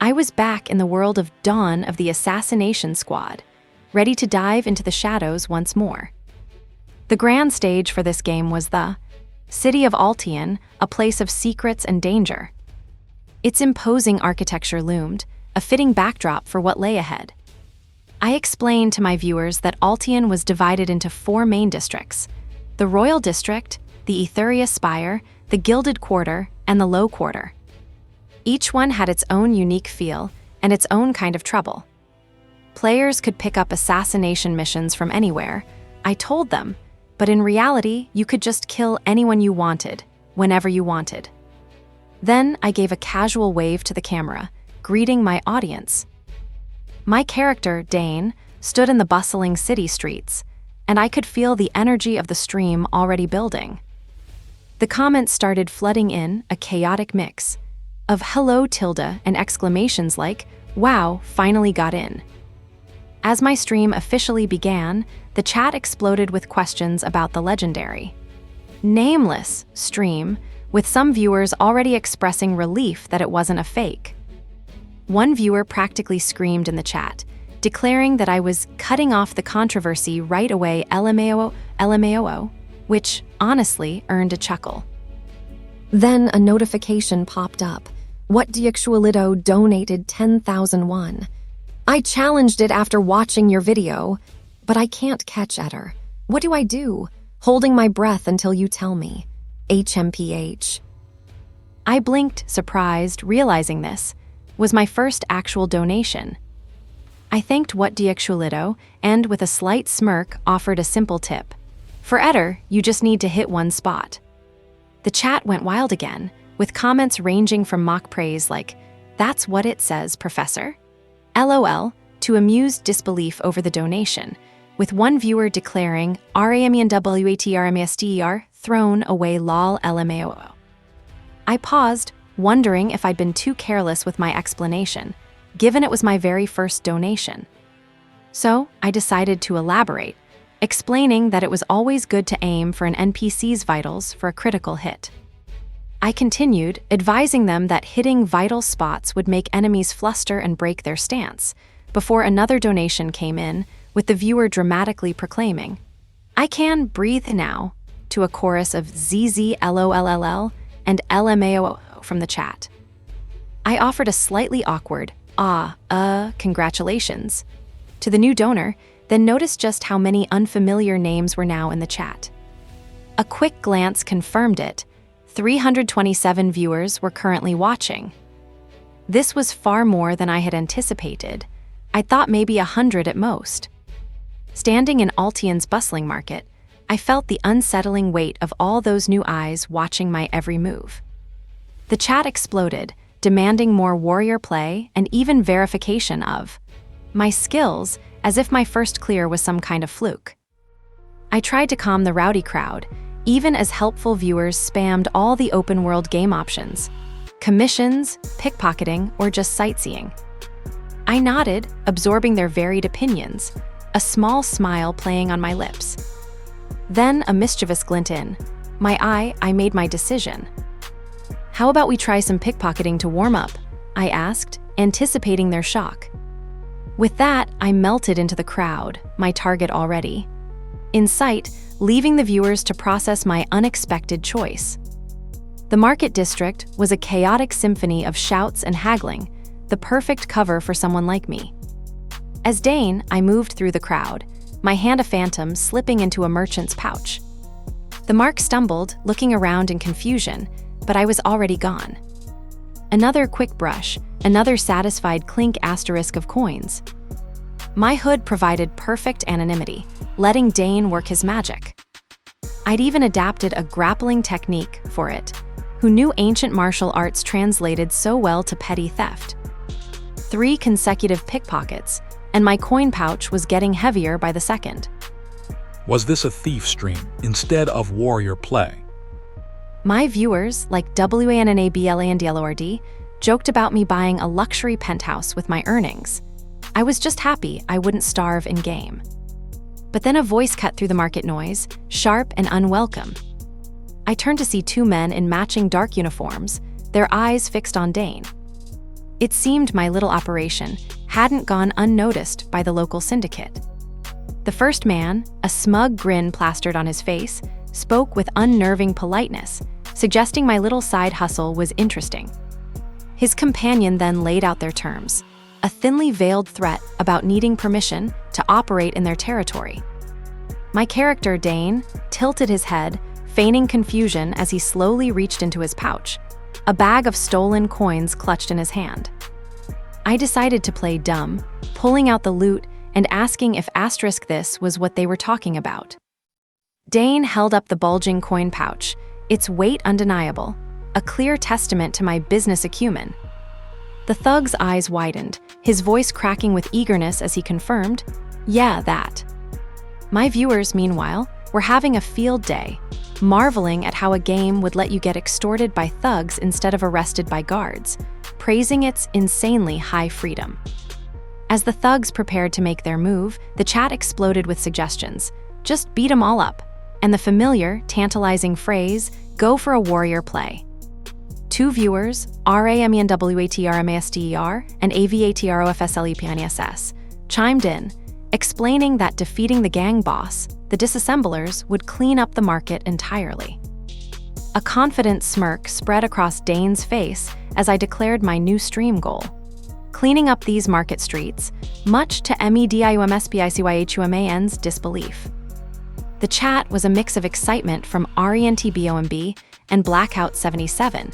I was back in the world of Dawn of the Assassination Squad, ready to dive into the shadows once more. The grand stage for this game was the city of Altian, a place of secrets and danger. Its imposing architecture loomed, a fitting backdrop for what lay ahead. I explained to my viewers that Altian was divided into 4 main districts: the Royal District, the Etheria Spire, the Gilded Quarter, and the Low Quarter. Each one had its own unique feel and its own kind of trouble. Players could pick up assassination missions from anywhere, I told them, but in reality, you could just kill anyone you wanted, whenever you wanted. Then I gave a casual wave to the camera, greeting my audience. My character, Dane, stood in the bustling city streets, and I could feel the energy of the stream already building. The comments started flooding in, a chaotic mix of hello tilde and exclamations like, wow, finally got in. As my stream officially began, the chat exploded with questions about the legendary, nameless stream, with some viewers already expressing relief that it wasn't a fake. One viewer practically screamed in the chat, declaring that I was cutting off the controversy right away, LMAO, which honestly earned a chuckle. Then a notification popped up. What Diaksualido donated 10,000 won. I challenged it after watching your video, but I can't catch Eder. What do I do? Holding my breath until you tell me. HMPH. I blinked, surprised, realizing this was my first actual donation. I thanked What Diaksualido and, with a slight smirk, offered a simple tip. For Eder, you just need to hit one spot. The chat went wild again, with comments ranging from mock praise like, that's what it says, Professor? LOL, to amused disbelief over the donation, with one viewer declaring, RAMENWATRMASTER, thrown away lol LMAO. I paused, wondering if I'd been too careless with my explanation, given it was my very first donation. So I decided to elaborate, explaining that it was always good to aim for an NPC's vitals for a critical hit. I continued, advising them that hitting vital spots would make enemies fluster and break their stance, before another donation came in, with the viewer dramatically proclaiming, I can breathe now, to a chorus of ZZLOLLL and LMAO from the chat. I offered a slightly awkward, congratulations, to the new donor, then noticed just how many unfamiliar names were now in the chat. A quick glance confirmed it. 327 viewers were currently watching. This was far more than I had anticipated. I thought maybe 100 at most. Standing in Altian's bustling market, I felt the unsettling weight of all those new eyes watching my every move. The chat exploded, demanding more warrior play and even verification of my skills, as if my first clear was some kind of fluke. I tried to calm the rowdy crowd, even as helpful viewers spammed all the open-world game options, commissions, pickpocketing, or just sightseeing. I nodded, absorbing their varied opinions, a small smile playing on my lips. Then a mischievous glint in I made my decision. How about we try some pickpocketing to warm up? I asked, anticipating their shock. With that, I melted into the crowd, my target already in sight, leaving the viewers to process my unexpected choice. The market district was a chaotic symphony of shouts and haggling, the perfect cover for someone like me. As Dane, I moved through the crowd, my hand a phantom slipping into a merchant's pouch. The mark stumbled, looking around in confusion, but I was already gone. Another quick brush, another satisfied clink asterisk of coins. My hood provided perfect anonymity, letting Dane work his magic. I'd even adapted a grappling technique for it, who knew ancient martial arts translated so well to petty theft. 3 consecutive pickpockets, and my coin pouch was getting heavier by the second. Was this a thief stream instead of warrior play? My viewers, like WANNABLANDLORD, joked about me buying a luxury penthouse with my earnings. I was just happy I wouldn't starve in-game. But then a voice cut through the market noise, sharp and unwelcome. I turned to see 2 men in matching dark uniforms, their eyes fixed on Dane. It seemed my little operation hadn't gone unnoticed by the local syndicate. The first man, a smug grin plastered on his face, spoke with unnerving politeness, suggesting my little side hustle was interesting. His companion then laid out their terms, a thinly veiled threat about needing permission to operate in their territory. My character, Dane, tilted his head, feigning confusion as he slowly reached into his pouch, a bag of stolen coins clutched in his hand. I decided to play dumb, pulling out the loot and asking if *this was what they were talking about. Dane held up the bulging coin pouch, its weight undeniable, a clear testament to my business acumen. The thug's eyes widened, his voice cracking with eagerness as he confirmed, "Yeah, that." My viewers, meanwhile, were having a field day, marveling at how a game would let you get extorted by thugs instead of arrested by guards, praising its insanely high freedom. As the thugs prepared to make their move, the chat exploded with suggestions. Just beat 'em all up, and the familiar, tantalizing phrase, "Go for a warrior play." Two viewers, RAMENWATRMASTER and AVATROFSLEPNESS, chimed in, explaining that defeating the gang boss, the disassemblers, would clean up the market entirely. A confident smirk spread across Dane's face as I declared my new stream goal: cleaning up these market streets, much to MEDIUMSPICYHUMAN's disbelief. The chat was a mix of excitement from RENTBOMB and Blackout77,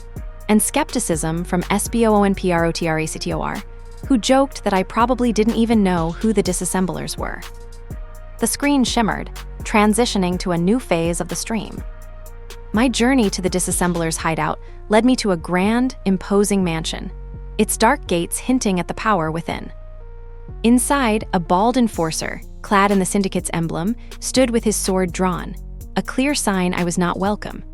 and skepticism from SBOONPROTRACTOR, who joked that I probably didn't even know who the disassemblers were. The screen shimmered, transitioning to a new phase of the stream. My journey to the disassemblers' hideout led me to a grand, imposing mansion, its dark gates hinting at the power within. Inside, a bald enforcer, clad in the Syndicate's emblem, stood with his sword drawn, a clear sign I was not welcome.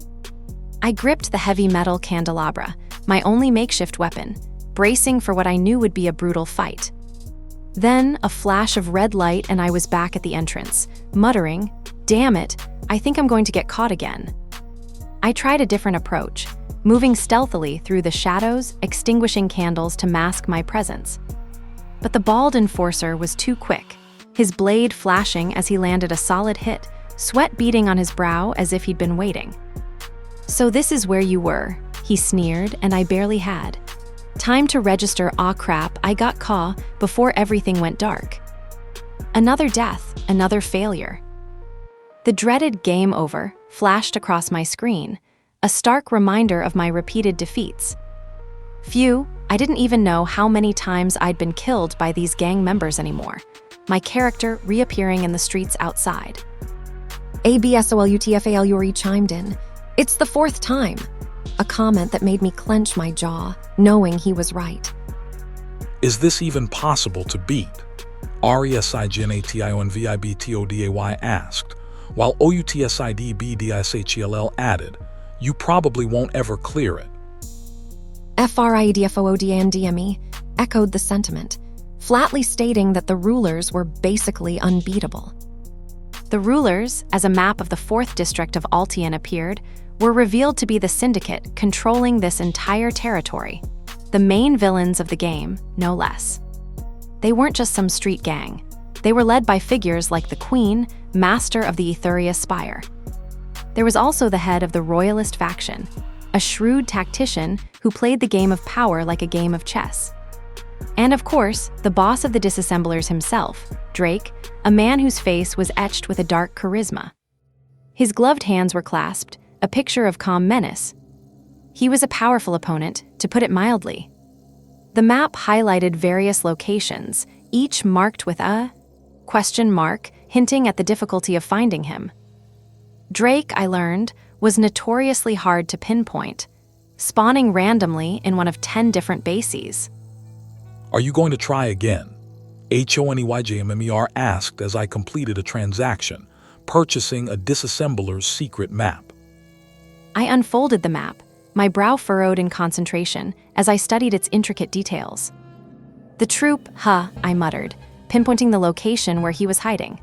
I gripped the heavy metal candelabra, my only makeshift weapon, bracing for what I knew would be a brutal fight. Then, a flash of red light and I was back at the entrance, muttering, "Damn it, I think I'm going to get caught again." I tried a different approach, moving stealthily through the shadows, extinguishing candles to mask my presence. But the bald enforcer was too quick, his blade flashing as he landed a solid hit, sweat beading on his brow as if he'd been waiting. "So this is where you were," he sneered, and I barely had. Time to register, "Aw crap, I got caught," before everything went dark. Another death, another failure. The dreaded "game over" flashed across my screen, a stark reminder of my repeated defeats. Phew, I didn't even know how many times I'd been killed by these gang members anymore, my character reappearing in the streets outside. ABSOLUTFAL Yuri chimed in, "It's the fourth time," a comment that made me clench my jaw, knowing he was right. Is this even possible to beat? RESIGNATIONVIBTODAY asked, while OUTSIDBDISHELL added, "You probably won't ever clear it." FRIEDFOODANDME echoed the sentiment, flatly stating that the rulers were basically unbeatable. The rulers, as a map of the 4th district of Altian appeared, were revealed to be the Syndicate controlling this entire territory, the main villains of the game, no less. They weren't just some street gang. They were led by figures like the Queen, master of the Etheria Spire. There was also the head of the Royalist faction, a shrewd tactician who played the game of power like a game of chess. And of course, the boss of the disassemblers himself, Drake, a man whose face was etched with a dark charisma. His gloved hands were clasped, a picture of calm menace. He was a powerful opponent, to put it mildly. The map highlighted various locations, each marked with a question mark, hinting at the difficulty of finding him. Drake, I learned, was notoriously hard to pinpoint, spawning randomly in one of 10 different bases. Are you going to try again? HONEYJMMER asked as I completed a transaction, purchasing a disassembler's secret map. I unfolded the map, my brow furrowed in concentration as I studied its intricate details. "The troop, huh," I muttered, pinpointing the location where he was hiding.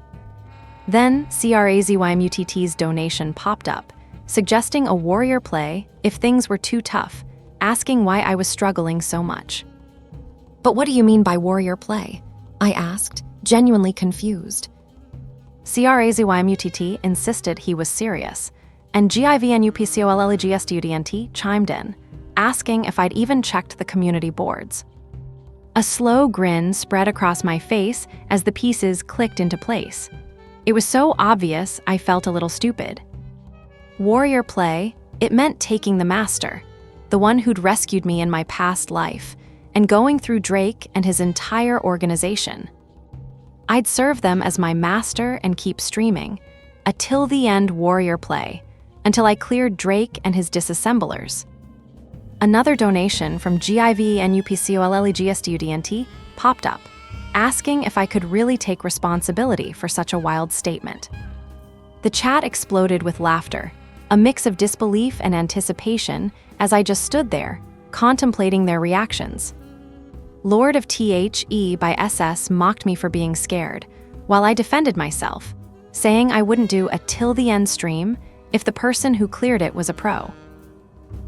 Then CRAZYMUTT's donation popped up, suggesting a warrior play if things were too tough, asking why I was struggling so much. "But what do you mean by warrior play?" I asked, genuinely confused. CRAZYMUTT insisted he was serious, and GIVNUPCOLLGSTUDNT chimed in, asking if I'd even checked the community boards. A slow grin spread across my face as the pieces clicked into place. It was so obvious I felt a little stupid. Warrior play, it meant taking the master, the one who'd rescued me in my past life, and going through Drake and his entire organization. I'd serve them as my master and keep streaming, a till-the-end warrior play, until I cleared Drake and his disassemblers. Another donation from GIVNUPCOLLEGSTUDNT popped up, asking if I could really take responsibility for such a wild statement. The chat exploded with laughter, a mix of disbelief and anticipation as I just stood there, contemplating their reactions. Lord of THE by SS mocked me for being scared, while I defended myself, saying I wouldn't do a till the end stream if the person who cleared it was a pro.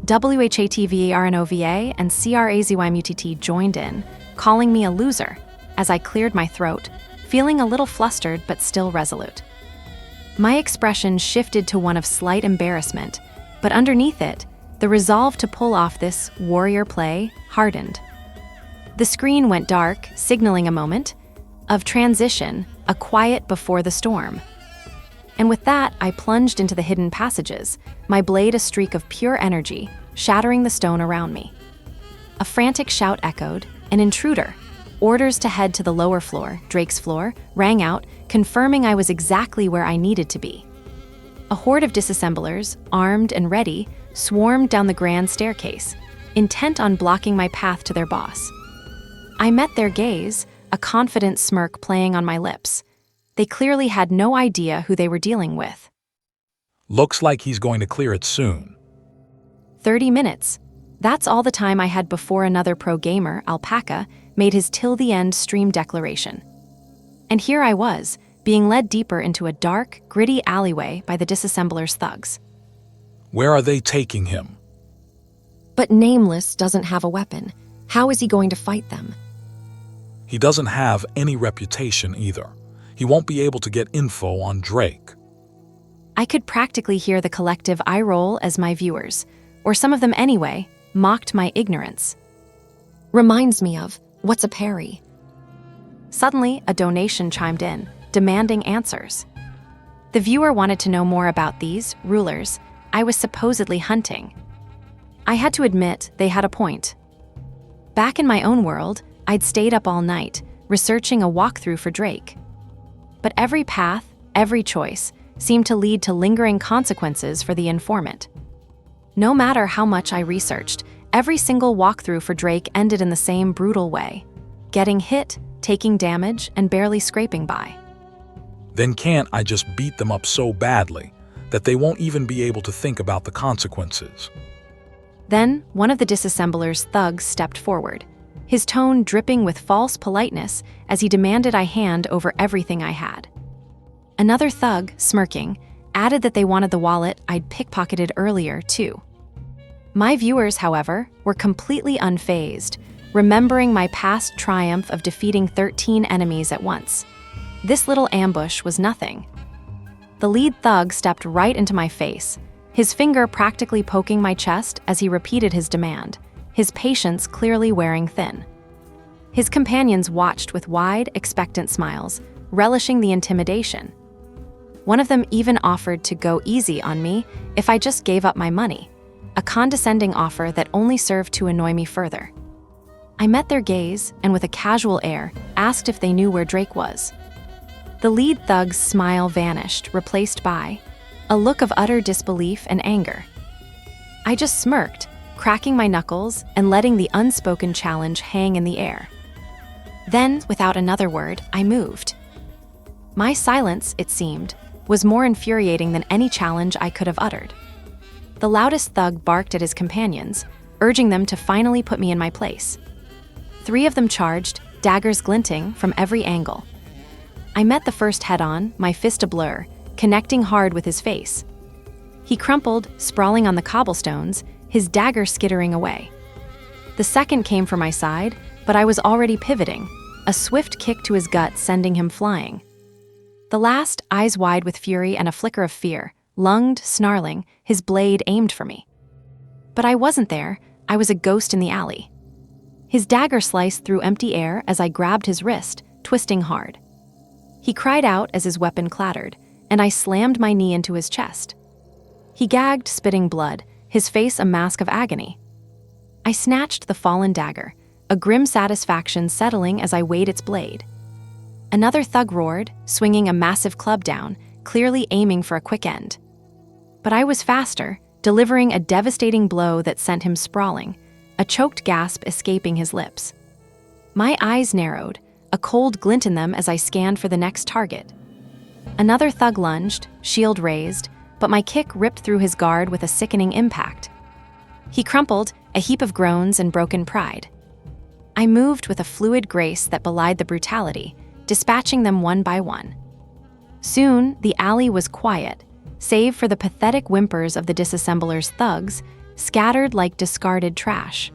WHATVARNOVA and CRAZYMUTT joined in, calling me a loser, as I cleared my throat, feeling a little flustered but still resolute. My expression shifted to one of slight embarrassment, but underneath it, the resolve to pull off this warrior play hardened. The screen went dark, signaling a moment of transition, a quiet before the storm. And with that, I plunged into the hidden passages, my blade a streak of pure energy, shattering the stone around me. A frantic shout echoed, an intruder. Orders to head to the lower floor, Drake's floor, rang out, confirming I was exactly where I needed to be. A horde of disassemblers, armed and ready, swarmed down the grand staircase, intent on blocking my path to their boss. I met their gaze, a confident smirk playing on my lips. They clearly had no idea who they were dealing with. Looks like he's going to clear it soon. 30 minutes. That's all the time I had before another pro gamer, Alpaca, made his till the end stream declaration. And here I was, being led deeper into a dark, gritty alleyway by the disassemblers' thugs. Where are they taking him? But Nameless doesn't have a weapon. How is he going to fight them? He doesn't have any reputation either. He won't be able to get info on Drake. I could practically hear the collective eye roll as my viewers, or some of them anyway, mocked my ignorance. Reminds me of, what's a parry? Suddenly, a donation chimed in, demanding answers. The viewer wanted to know more about these rulers I was supposedly hunting. I had to admit they had a point. Back in my own world, I'd stayed up all night, researching a walkthrough for Drake. But every path, every choice, seemed to lead to lingering consequences for the informant. No matter how much I researched, every single walkthrough for Drake ended in the same brutal way: getting hit, taking damage, and barely scraping by. Then can't I just beat them up so badly that they won't even be able to think about the consequences? Then, one of the disassemblers' thugs stepped forward, his tone dripping with false politeness as he demanded I hand over everything I had. Another thug, smirking, added that they wanted the wallet I'd pickpocketed earlier, too. My viewers, however, were completely unfazed, remembering my past triumph of defeating 13 enemies at once. This little ambush was nothing. The lead thug stepped right into my face, his finger practically poking my chest as he repeated his demand, his patience clearly wearing thin. His companions watched with wide, expectant smiles, relishing the intimidation. One of them even offered to go easy on me if I just gave up my money, a condescending offer that only served to annoy me further. I met their gaze and with a casual air asked if they knew where Drake was. The lead thug's smile vanished, replaced by a look of utter disbelief and anger. I just smirked, cracking my knuckles and letting the unspoken challenge hang in the air. Then, without another word, I moved. My silence, it seemed, was more infuriating than any challenge I could have uttered. The loudest thug barked at his companions, urging them to finally put me in my place. 3 of them charged, daggers glinting from every angle. I met the first head-on, my fist ablur, connecting hard with his face. He crumpled, sprawling on the cobblestones, his dagger skittering away. The second came for my side, but I was already pivoting, a swift kick to his gut sending him flying. The last, eyes wide with fury and a flicker of fear, lunged, snarling, his blade aimed for me. But I wasn't there, I was a ghost in the alley. His dagger sliced through empty air as I grabbed his wrist, twisting hard. He cried out as his weapon clattered, and I slammed my knee into his chest. He gagged, spitting blood, his face a mask of agony. I snatched the fallen dagger, a grim satisfaction settling as I weighed its blade. Another thug roared, swinging a massive club down, clearly aiming for a quick end. But I was faster, delivering a devastating blow that sent him sprawling, a choked gasp escaping his lips. My eyes narrowed, a cold glint in them as I scanned for the next target. Another thug lunged, shield raised, but my kick ripped through his guard with a sickening impact. He crumpled, a heap of groans and broken pride. I moved with a fluid grace that belied the brutality, dispatching them one by one. Soon, the alley was quiet, save for the pathetic whimpers of the disassembler's thugs, scattered like discarded trash.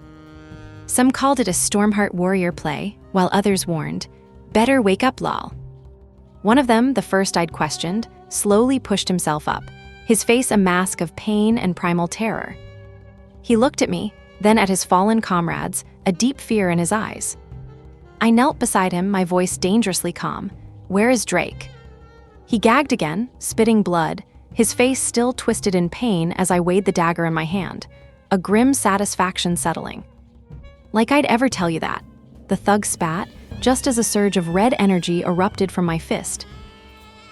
Some called it a Stormheart warrior play, while others warned, "Better wake up, lol." One of them, the first I'd questioned, slowly pushed himself up, his face a mask of pain and primal terror. He looked at me, then at his fallen comrades, a deep fear in his eyes. I knelt beside him, my voice dangerously calm. "Where is Drake?" He gagged again, spitting blood, his face still twisted in pain as I weighed the dagger in my hand, a grim satisfaction settling. "Like I'd ever tell you that," the thug spat, just as a surge of red energy erupted from my fist.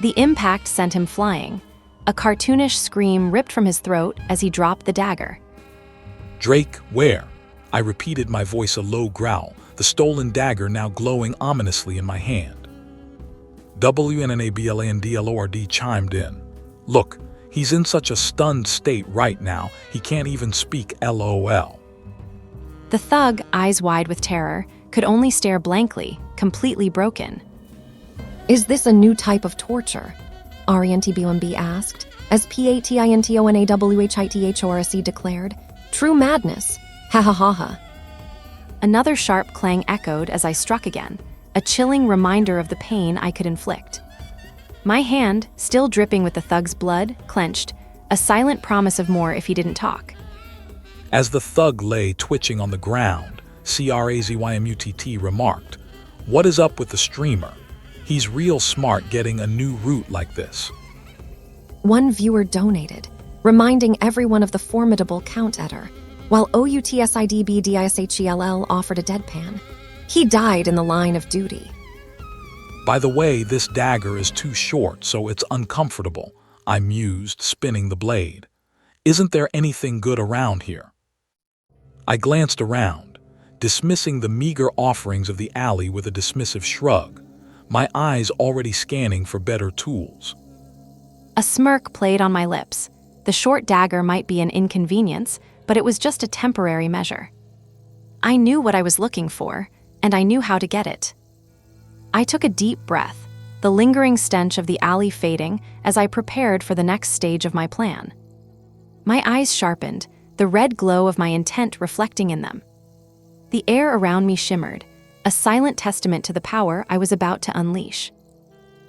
The impact sent him flying. A cartoonish scream ripped from his throat as he dropped the dagger. "Drake, where?" I repeated, my voice a low growl, the stolen dagger now glowing ominously in my hand. WNNABLANDLORD chimed in. "Look, he's in such a stunned state right now, he can't even speak LOL." The thug, eyes wide with terror, could only stare blankly, completely broken. Is this a new type of torture? RENTBOMB asked, as PATINTONAWHITHORC declared. True madness. Ha ha ha ha. Another sharp clang echoed as I struck again, a chilling reminder of the pain I could inflict. My hand, still dripping with the thug's blood, clenched, a silent promise of more if he didn't talk. As the thug lay twitching on the ground, CRAZYMUTT remarked, "What is up with the streamer? He's real smart getting a new route like this." One viewer donated, reminding everyone of the formidable Count Eder, while OUTSIDBDISHELL offered a deadpan. He died in the line of duty. "By the way, this dagger is too short, so it's uncomfortable," I mused, spinning the blade. "Isn't there anything good around here?" I glanced around, dismissing the meager offerings of the alley with a dismissive shrug, my eyes already scanning for better tools. A smirk played on my lips. The short dagger might be an inconvenience, but it was just a temporary measure. I knew what I was looking for, and I knew how to get it. I took a deep breath, the lingering stench of the alley fading as I prepared for the next stage of my plan. My eyes sharpened, the red glow of my intent reflecting in them. The air around me shimmered, a silent testament to the power I was about to unleash.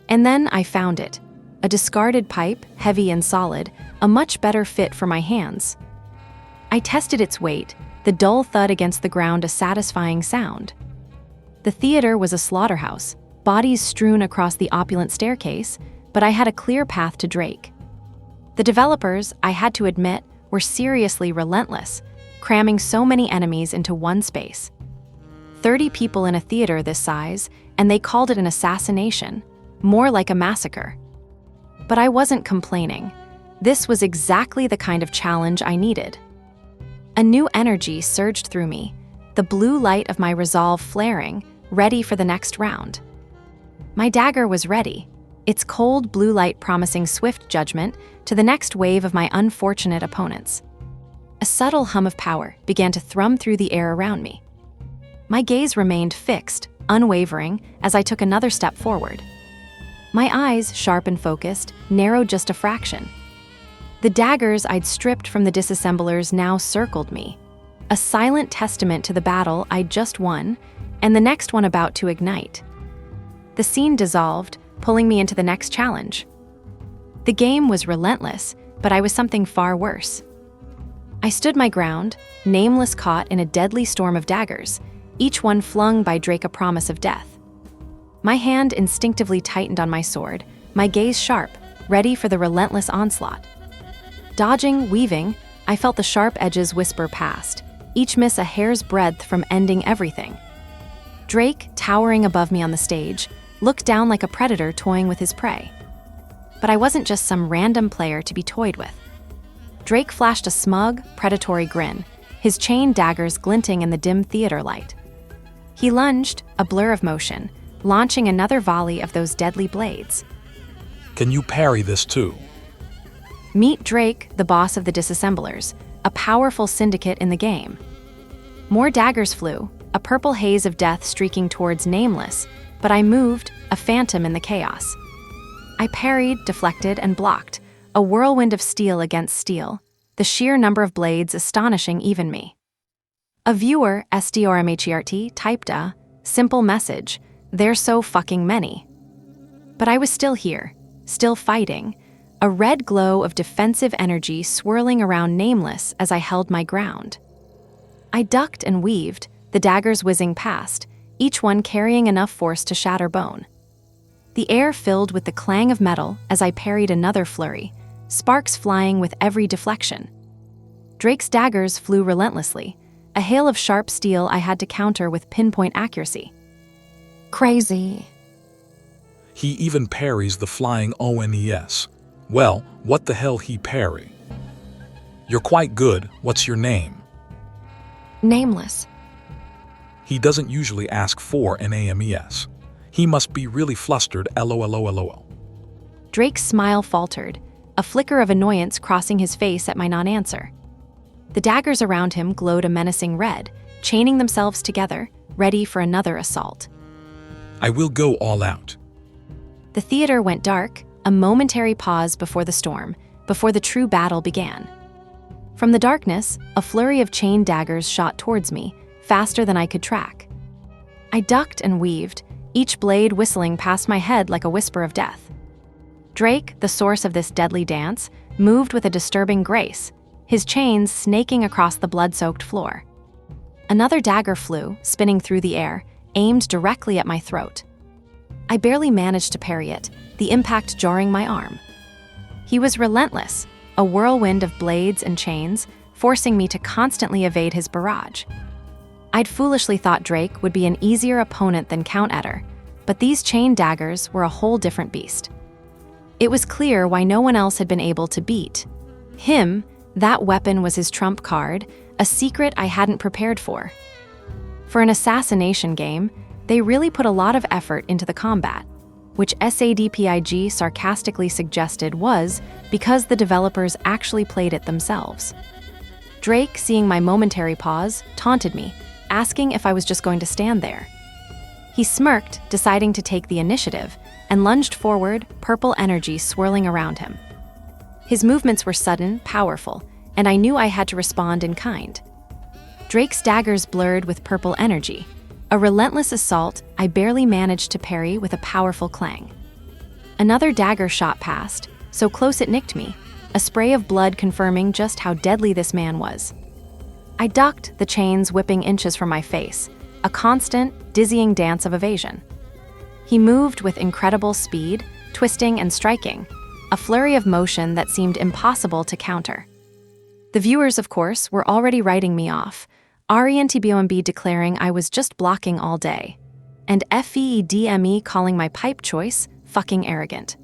And then I found it, a discarded pipe, heavy and solid, a much better fit for my hands. I tested its weight, the dull thud against the ground a satisfying sound. The theater was a slaughterhouse, bodies strewn across the opulent staircase, but I had a clear path to Drake. The developers, I had to admit, were seriously relentless, cramming so many enemies into one space. 30 people in a theater this size, and they called it an assassination, more like a massacre. But I wasn't complaining. This was exactly the kind of challenge I needed. A new energy surged through me, the blue light of my resolve flaring, ready for the next round. My dagger was ready, its cold blue light promising swift judgment to the next wave of my unfortunate opponents. A subtle hum of power began to thrum through the air around me. My gaze remained fixed, unwavering, as I took another step forward. My eyes, sharp and focused, narrowed just a fraction. The daggers I'd stripped from the disassemblers now circled me, a silent testament to the battle I'd just won and the next one about to ignite. The scene dissolved, pulling me into the next challenge. The game was relentless, but I was something far worse. I stood my ground, nameless, caught in a deadly storm of daggers, each one flung by Drake a promise of death. My hand instinctively tightened on my sword, my gaze sharp, ready for the relentless onslaught. Dodging, weaving, I felt the sharp edges whisper past, each miss a hair's breadth from ending everything. Drake, towering above me on the stage, looked down like a predator toying with his prey. But I wasn't just some random player to be toyed with. Drake flashed a smug, predatory grin, his chain daggers glinting in the dim theater light. He lunged, a blur of motion, launching another volley of those deadly blades. Can you parry this too? Meet Drake, the boss of the Disassemblers, a powerful syndicate in the game. More daggers flew, a purple haze of death streaking towards Nameless, but I moved, a phantom in the chaos. I parried, deflected, and blocked, a whirlwind of steel against steel, the sheer number of blades astonishing even me. A viewer, SDRMHERT, typed a simple message, "There's so fucking many." But I was still here, still fighting, a red glow of defensive energy swirling around Nameless as I held my ground. I ducked and weaved, the daggers whizzing past, each one carrying enough force to shatter bone. The air filled with the clang of metal as I parried another flurry, sparks flying with every deflection. Drake's daggers flew relentlessly, a hail of sharp steel I had to counter with pinpoint accuracy. Crazy. He even parries the flying ONES. Well, what the hell he parry? You're quite good, what's your name? Nameless. He doesn't usually ask for an AMES. He must be really flustered, LOL. Drake's smile faltered, a flicker of annoyance crossing his face at my non-answer. The daggers around him glowed a menacing red, chaining themselves together, ready for another assault. I will go all out. The theater went dark, a momentary pause before the storm, before the true battle began. From the darkness, a flurry of chain daggers shot towards me, faster than I could track. I ducked and weaved, each blade whistling past my head like a whisper of death. Drake, the source of this deadly dance, moved with a disturbing grace, his chains snaking across the blood-soaked floor. Another dagger flew, spinning through the air, aimed directly at my throat. I barely managed to parry it, the impact jarring my arm. He was relentless, a whirlwind of blades and chains, forcing me to constantly evade his barrage. I'd foolishly thought Drake would be an easier opponent than Count Eder, but these chain daggers were a whole different beast. It was clear why no one else had been able to beat him. That weapon was his trump card, a secret I hadn't prepared for. For an assassination game, they really put a lot of effort into the combat, which SADPIG sarcastically suggested was because the developers actually played it themselves. Drake, seeing my momentary pause, taunted me, asking if I was just going to stand there. He smirked, deciding to take the initiative, and lunged forward, purple energy swirling around him. His movements were sudden, powerful, and I knew I had to respond in kind. Drake's daggers blurred with purple energy, a relentless assault I barely managed to parry with a powerful clang. Another dagger shot past, so close it nicked me, a spray of blood confirming just how deadly this man was. I ducked, the chains whipping inches from my face, a constant, dizzying dance of evasion. He moved with incredible speed, twisting and striking, a flurry of motion that seemed impossible to counter. The viewers, of course, were already writing me off, RENTBOMB declaring I was just blocking all day, and FEEDME calling my pipe choice fucking arrogant.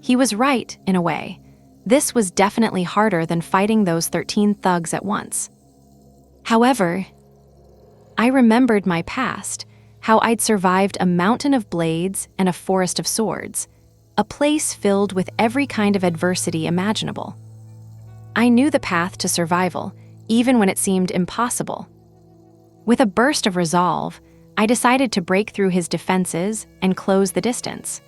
He was right, in a way. This was definitely harder than fighting those 13 thugs at once. However, I remembered my past, how I'd survived a mountain of blades and a forest of swords, a place filled with every kind of adversity imaginable. I knew the path to survival, even when it seemed impossible. With a burst of resolve, I decided to break through his defenses and close the distance.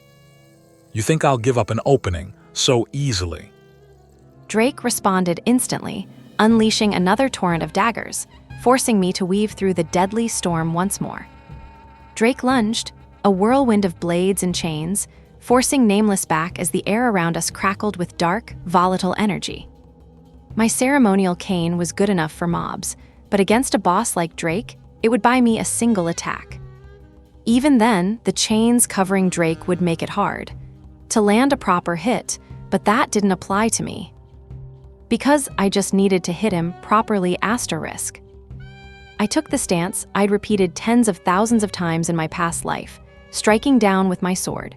You think I'll give up an opening so easily? Drake responded instantly, unleashing another torrent of daggers, forcing me to weave through the deadly storm once more. Drake lunged, a whirlwind of blades and chains, forcing Nameless back as the air around us crackled with dark, volatile energy. My ceremonial cane was good enough for mobs, but against a boss like Drake, it would buy me a single attack. Even then, the chains covering Drake would make it hard to land a proper hit, but that didn't apply to me, because I just needed to hit him properly asterisk. I took the stance I'd repeated tens of thousands of times in my past life, striking down with my sword.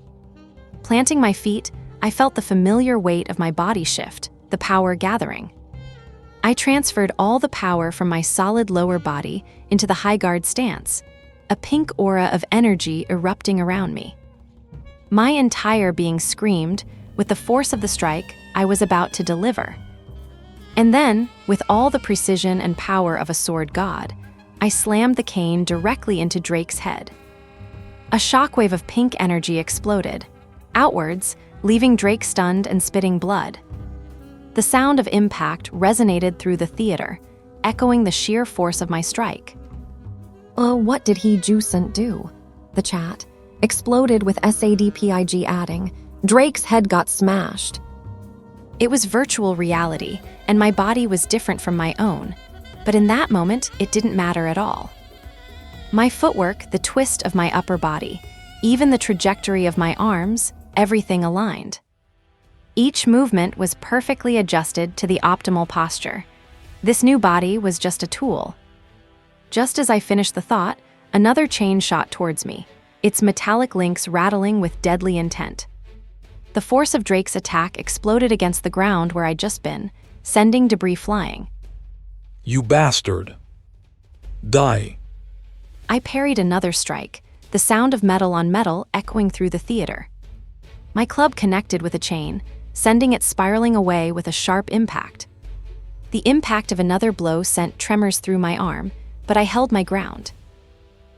Planting my feet, I felt the familiar weight of my body shift, the power gathering. I transferred all the power from my solid lower body into the high guard stance, a pink aura of energy erupting around me. My entire being screamed with the force of the strike I was about to deliver. And then, with all the precision and power of a sword god, I slammed the cane directly into Drake's head. A shockwave of pink energy exploded, outwards, leaving Drake stunned and spitting blood. The sound of impact resonated through the theater, echoing the sheer force of my strike. What did he juicent do? The chat exploded with SADPIG adding, Drake's head got smashed. It was virtual reality, and my body was different from my own. But in that moment, it didn't matter at all. My footwork, the twist of my upper body, even the trajectory of my arms, everything aligned. Each movement was perfectly adjusted to the optimal posture. This new body was just a tool. Just as I finished the thought, another chain shot towards me, its metallic links rattling with deadly intent. The force of Drake's attack exploded against the ground where I'd just been, sending debris flying. You bastard. Die. I parried another strike, the sound of metal on metal echoing through the theater. My club connected with a chain, sending it spiraling away with a sharp impact. The impact of another blow sent tremors through my arm, but I held my ground.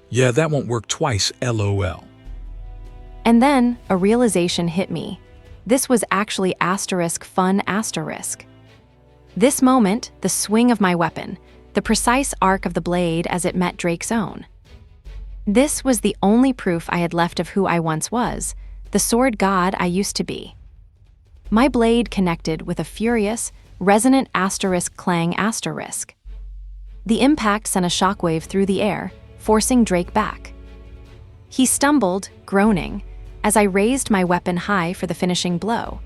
Yeah, that won't work twice, LOL. And then a realization hit me. This was actually fun. This moment, the swing of my weapon, the precise arc of the blade as it met Drake's own. This was the only proof I had left of who I once was, the sword god I used to be. My blade connected with a furious, resonant clang. The impact sent a shockwave through the air, forcing Drake back. He stumbled, groaning, as I raised my weapon high for the finishing blow.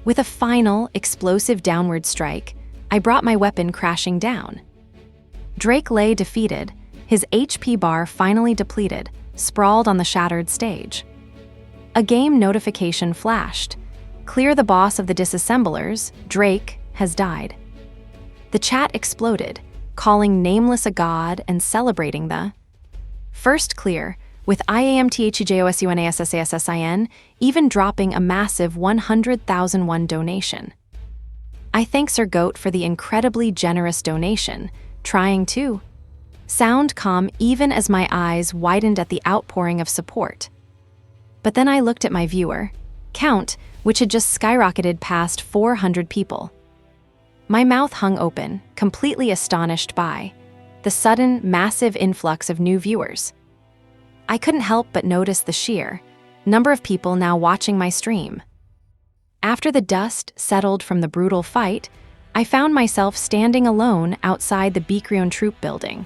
With a final, explosive downward strike, I brought my weapon crashing down. Drake lay defeated, his HP bar finally depleted, sprawled on the shattered stage. A game notification flashed. Clear the boss of the disassemblers, Drake has died. The chat exploded, calling Nameless a god and celebrating the first clear, with IAMTHEJOSUNASSASSIN even dropping a massive 100,001 donation. I thank Sir Goat for the incredibly generous donation, trying to sound calm even as my eyes widened at the outpouring of support. But then I looked at my viewer count, which had just skyrocketed past 400 people. My mouth hung open, completely astonished by the sudden, massive influx of new viewers. I couldn't help but notice the sheer number of people now watching my stream. After the dust settled from the brutal fight, I found myself standing alone outside the Bikrion troop building,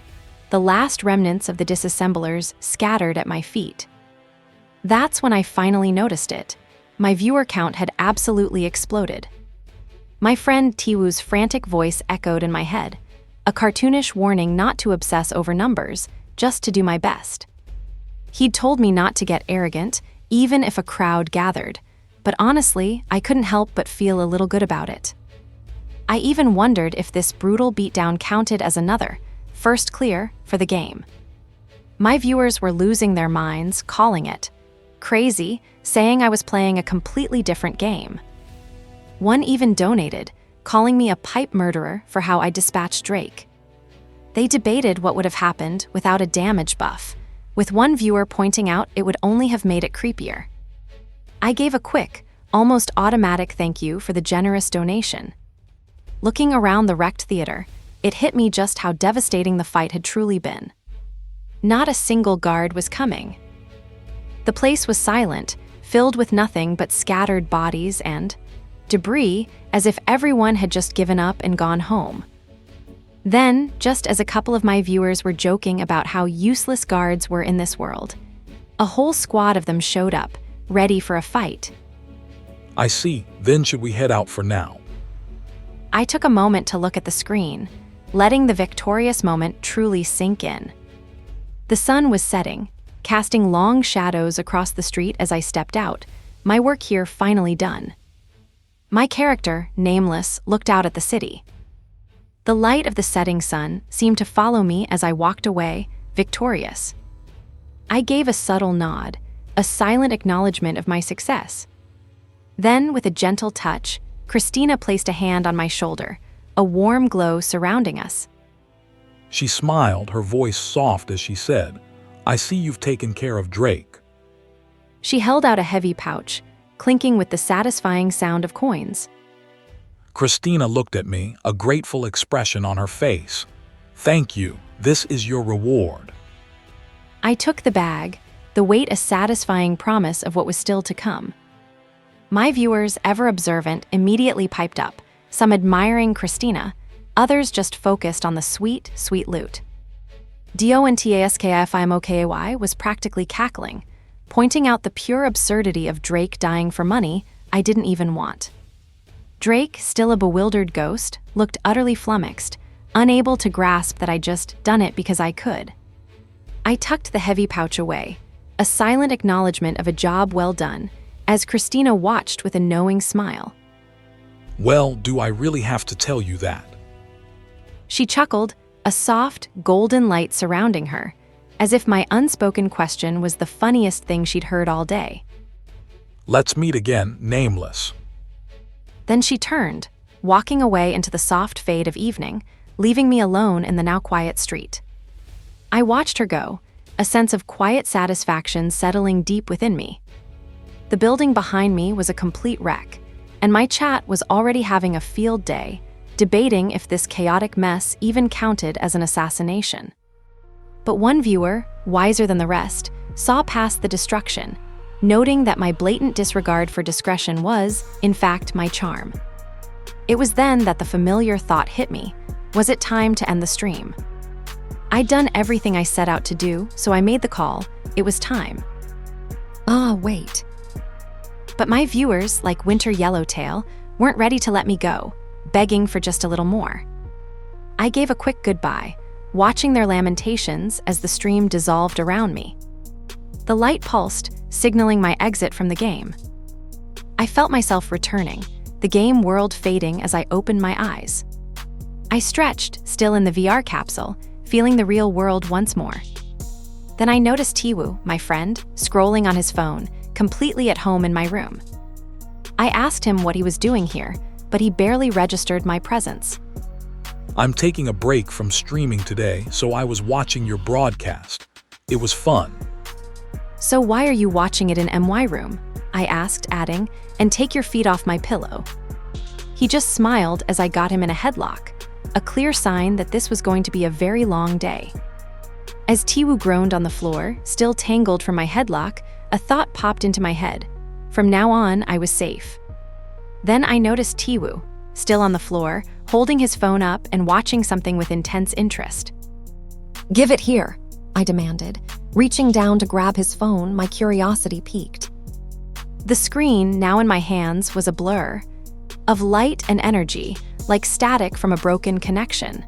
the last remnants of the disassemblers scattered at my feet. That's when I finally noticed it. My viewer count had absolutely exploded. My friend Tiwu's frantic voice echoed in my head, a cartoonish warning not to obsess over numbers, just to do my best. He'd told me not to get arrogant, even if a crowd gathered, but honestly, I couldn't help but feel a little good about it. I even wondered if this brutal beatdown counted as another, first clear, for the game. My viewers were losing their minds, calling it crazy, saying I was playing a completely different game. One even donated, calling me a pipe murderer for how I dispatched Drake. They debated what would have happened without a damage buff, with one viewer pointing out it would only have made it creepier. I gave a quick, almost automatic thank you for the generous donation. Looking around the wrecked theater, it hit me just how devastating the fight had truly been. Not a single guard was coming. The place was silent, filled with nothing but scattered bodies and debris, as if everyone had just given up and gone home. Then, just as a couple of my viewers were joking about how useless guards were in this world, a whole squad of them showed up, ready for a fight. I see. Then should we head out for now? I took a moment to look at the screen, letting the victorious moment truly sink in. The sun was setting, casting long shadows across the street as I stepped out, my work here finally done. My character, Nameless, looked out at the city. The light of the setting sun seemed to follow me as I walked away, victorious. I gave a subtle nod, a silent acknowledgement of my success. Then, with a gentle touch, Christina placed a hand on my shoulder, a warm glow surrounding us. She smiled, her voice soft as she said, "I see you've taken care of Drake." She held out a heavy pouch, clinking with the satisfying sound of coins. Christina looked at me, a grateful expression on her face. "Thank you. This is your reward." I took the bag, the weight a satisfying promise of what was still to come. My viewers, ever observant, immediately piped up, some admiring Christina, others just focused on the sweet, sweet loot. DONTASKIFIMOKAY was practically cackling, pointing out the pure absurdity of Drake dying for money I didn't even want. Drake, still a bewildered ghost, looked utterly flummoxed, unable to grasp that I'd just done it because I could. I tucked the heavy pouch away, a silent acknowledgement of a job well done, as Christina watched with a knowing smile. "Well, do I really have to tell you that?" She chuckled, a soft, golden light surrounding her, as if my unspoken question was the funniest thing she'd heard all day. "Let's meet again, nameless." Then she turned, walking away into the soft fade of evening, leaving me alone in the now quiet street. I watched her go, a sense of quiet satisfaction settling deep within me. The building behind me was a complete wreck, and my chat was already having a field day, debating if this chaotic mess even counted as an assassination. But one viewer, wiser than the rest, saw past the destruction, noting that my blatant disregard for discretion was, in fact, my charm. It was then that the familiar thought hit me. Was it time to end the stream? I'd done everything I set out to do, so I made the call. It was time. Wait. But my viewers, like Winter Yellowtail, weren't ready to let me go, begging for just a little more. I gave a quick goodbye, watching their lamentations as the stream dissolved around me. The light pulsed, signaling my exit from the game. I felt myself returning, the game world fading as I opened my eyes. I stretched, still in the VR capsule, feeling the real world once more. Then I noticed Tiwoo, my friend, scrolling on his phone, completely at home in my room. I asked him what he was doing here, but he barely registered my presence. "I'm taking a break from streaming today, so I was watching your broadcast. It was fun." "So why are you watching it in MY room?" I asked, adding, "and take your feet off my pillow." He just smiled as I got him in a headlock, a clear sign that this was going to be a very long day. As Tiwoo groaned on the floor, still tangled from my headlock, a thought popped into my head. From now on, I was safe. Then I noticed Tiwoo, still on the floor, holding his phone up and watching something with intense interest. Give it here, I demanded. Reaching down to grab his phone, my curiosity piqued. The screen, now in my hands, was a blur of light and energy, like static from a broken connection.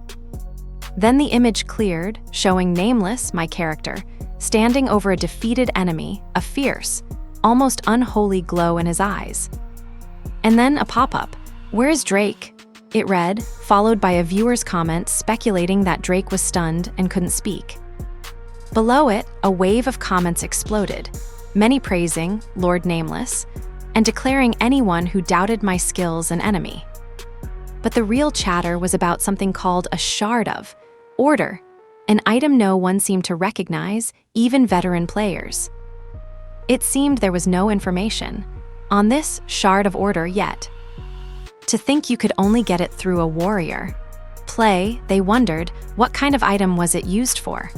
Then the image cleared, showing Nameless, my character, standing over a defeated enemy, a fierce, almost unholy glow in his eyes. And then a pop-up. "Where's Drake?" it read, followed by a viewer's comment speculating that Drake was stunned and couldn't speak. Below it, a wave of comments exploded, many praising Lord Nameless and declaring anyone who doubted my skills an enemy. But the real chatter was about something called a shard of order, an item no one seemed to recognize, even veteran players. It seemed there was no information on this shard of order yet. To think you could only get it through a warrior. Play, they wondered, what kind of item was it used for?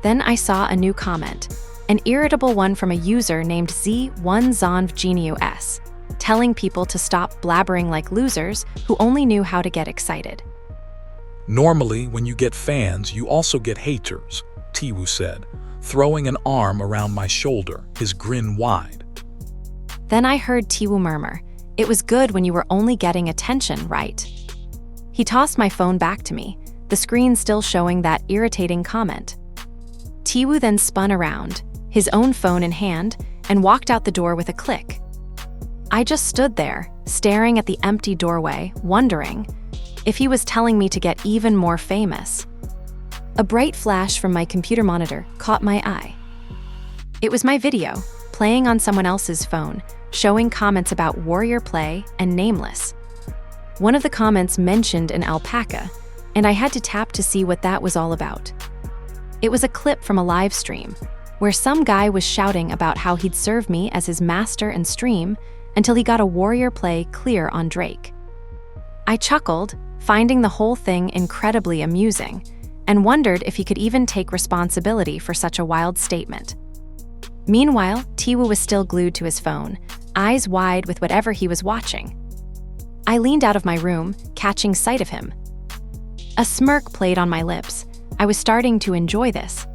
Then I saw a new comment, an irritable one from a user named Z1ZonvGenius, telling people to stop blabbering like losers who only knew how to get excited. "Normally, when you get fans, you also get haters," Tiwoo said, throwing an arm around my shoulder, his grin wide. Then I heard Tiwoo murmur, "It was good when you were only getting attention, right?" He tossed my phone back to me, the screen still showing that irritating comment. Tiwoo then spun around, his own phone in hand, and walked out the door with a click. I just stood there, staring at the empty doorway, wondering, if he was telling me to get even more famous. A bright flash from my computer monitor caught my eye. It was my video, playing on someone else's phone, showing comments about warrior play and nameless. One of the comments mentioned an alpaca, and I had to tap to see what that was all about. It was a clip from a live stream, where some guy was shouting about how he'd serve me as his master and stream until he got a warrior play clear on Drake. I chuckled, finding the whole thing incredibly amusing, and wondered if he could even take responsibility for such a wild statement. Meanwhile, Tiwoo was still glued to his phone, eyes wide with whatever he was watching. I leaned out of my room, catching sight of him. A smirk played on my lips. I was starting to enjoy this.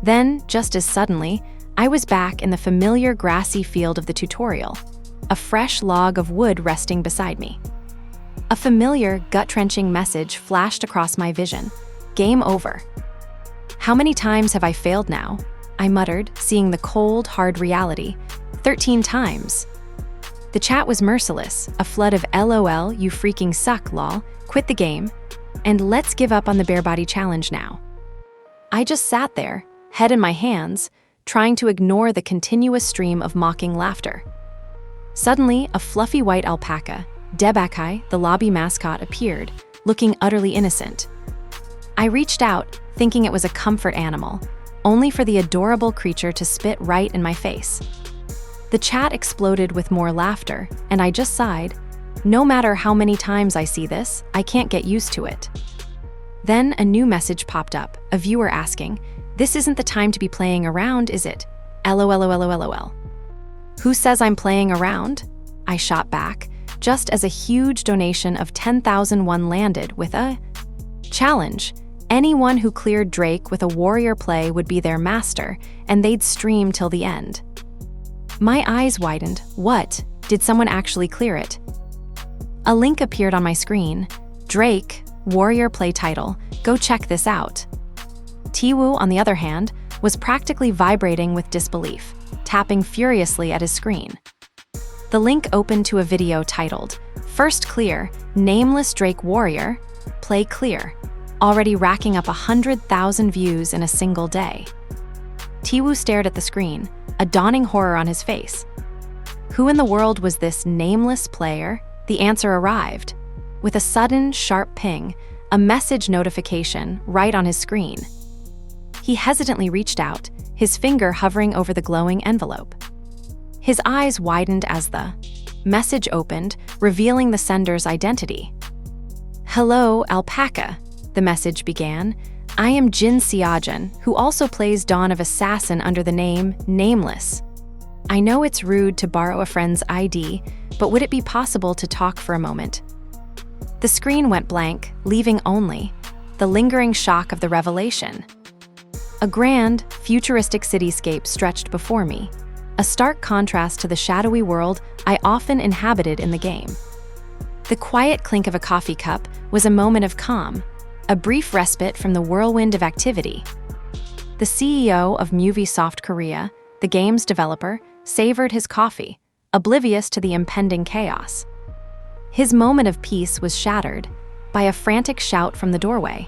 Then, just as suddenly, I was back in the familiar grassy field of the tutorial, a fresh log of wood resting beside me. A familiar, gut-wrenching message flashed across my vision. Game over. How many times have I failed now? I muttered, seeing the cold, hard reality. 13 times. The chat was merciless, a flood of LOL, you freaking suck, lol, quit the game, and let's give up on the bare body challenge now. I just sat there, head in my hands, trying to ignore the continuous stream of mocking laughter. Suddenly, a fluffy white alpaca, Debakai, the lobby mascot, appeared, looking utterly innocent. I reached out, thinking it was a comfort animal, only for the adorable creature to spit right in my face. The chat exploded with more laughter, and I just sighed. No matter how many times I see this, I can't get used to it. Then a new message popped up, a viewer asking, "This isn't the time to be playing around, is it? LOLOLOLOL. Who says I'm playing around?" I shot back, just as a huge donation of 10,001 landed with a challenge. Anyone who cleared Drake with a warrior play would be their master, and they'd stream till the end. My eyes widened. What? Did someone actually clear it? A link appeared on my screen. Drake, warrior play title. Go check this out. Tiwoo, on the other hand, was practically vibrating with disbelief, tapping furiously at his screen. The link opened to a video titled, "First Clear, Nameless Drake Warrior, Play Clear," already racking up 100,000 views in a single day. Tiwoo stared at the screen, a dawning horror on his face. Who in the world was this nameless player? The answer arrived. With a sudden, sharp ping, a message notification right on his screen. He hesitantly reached out, his finger hovering over the glowing envelope. His eyes widened as the message opened, revealing the sender's identity. "Hello, Alpaca," the message began. "I am Jin Seojin, who also plays Dawn of Assassin under the name Nameless. I know it's rude to borrow a friend's ID, but would it be possible to talk for a moment?" The screen went blank, leaving only the lingering shock of the revelation. A grand, futuristic cityscape stretched before me, a stark contrast to the shadowy world I often inhabited in the game. The quiet clink of a coffee cup was a moment of calm, a brief respite from the whirlwind of activity. The CEO of Moviesoft Korea, the game's developer, savored his coffee, oblivious to the impending chaos. His moment of peace was shattered by a frantic shout from the doorway.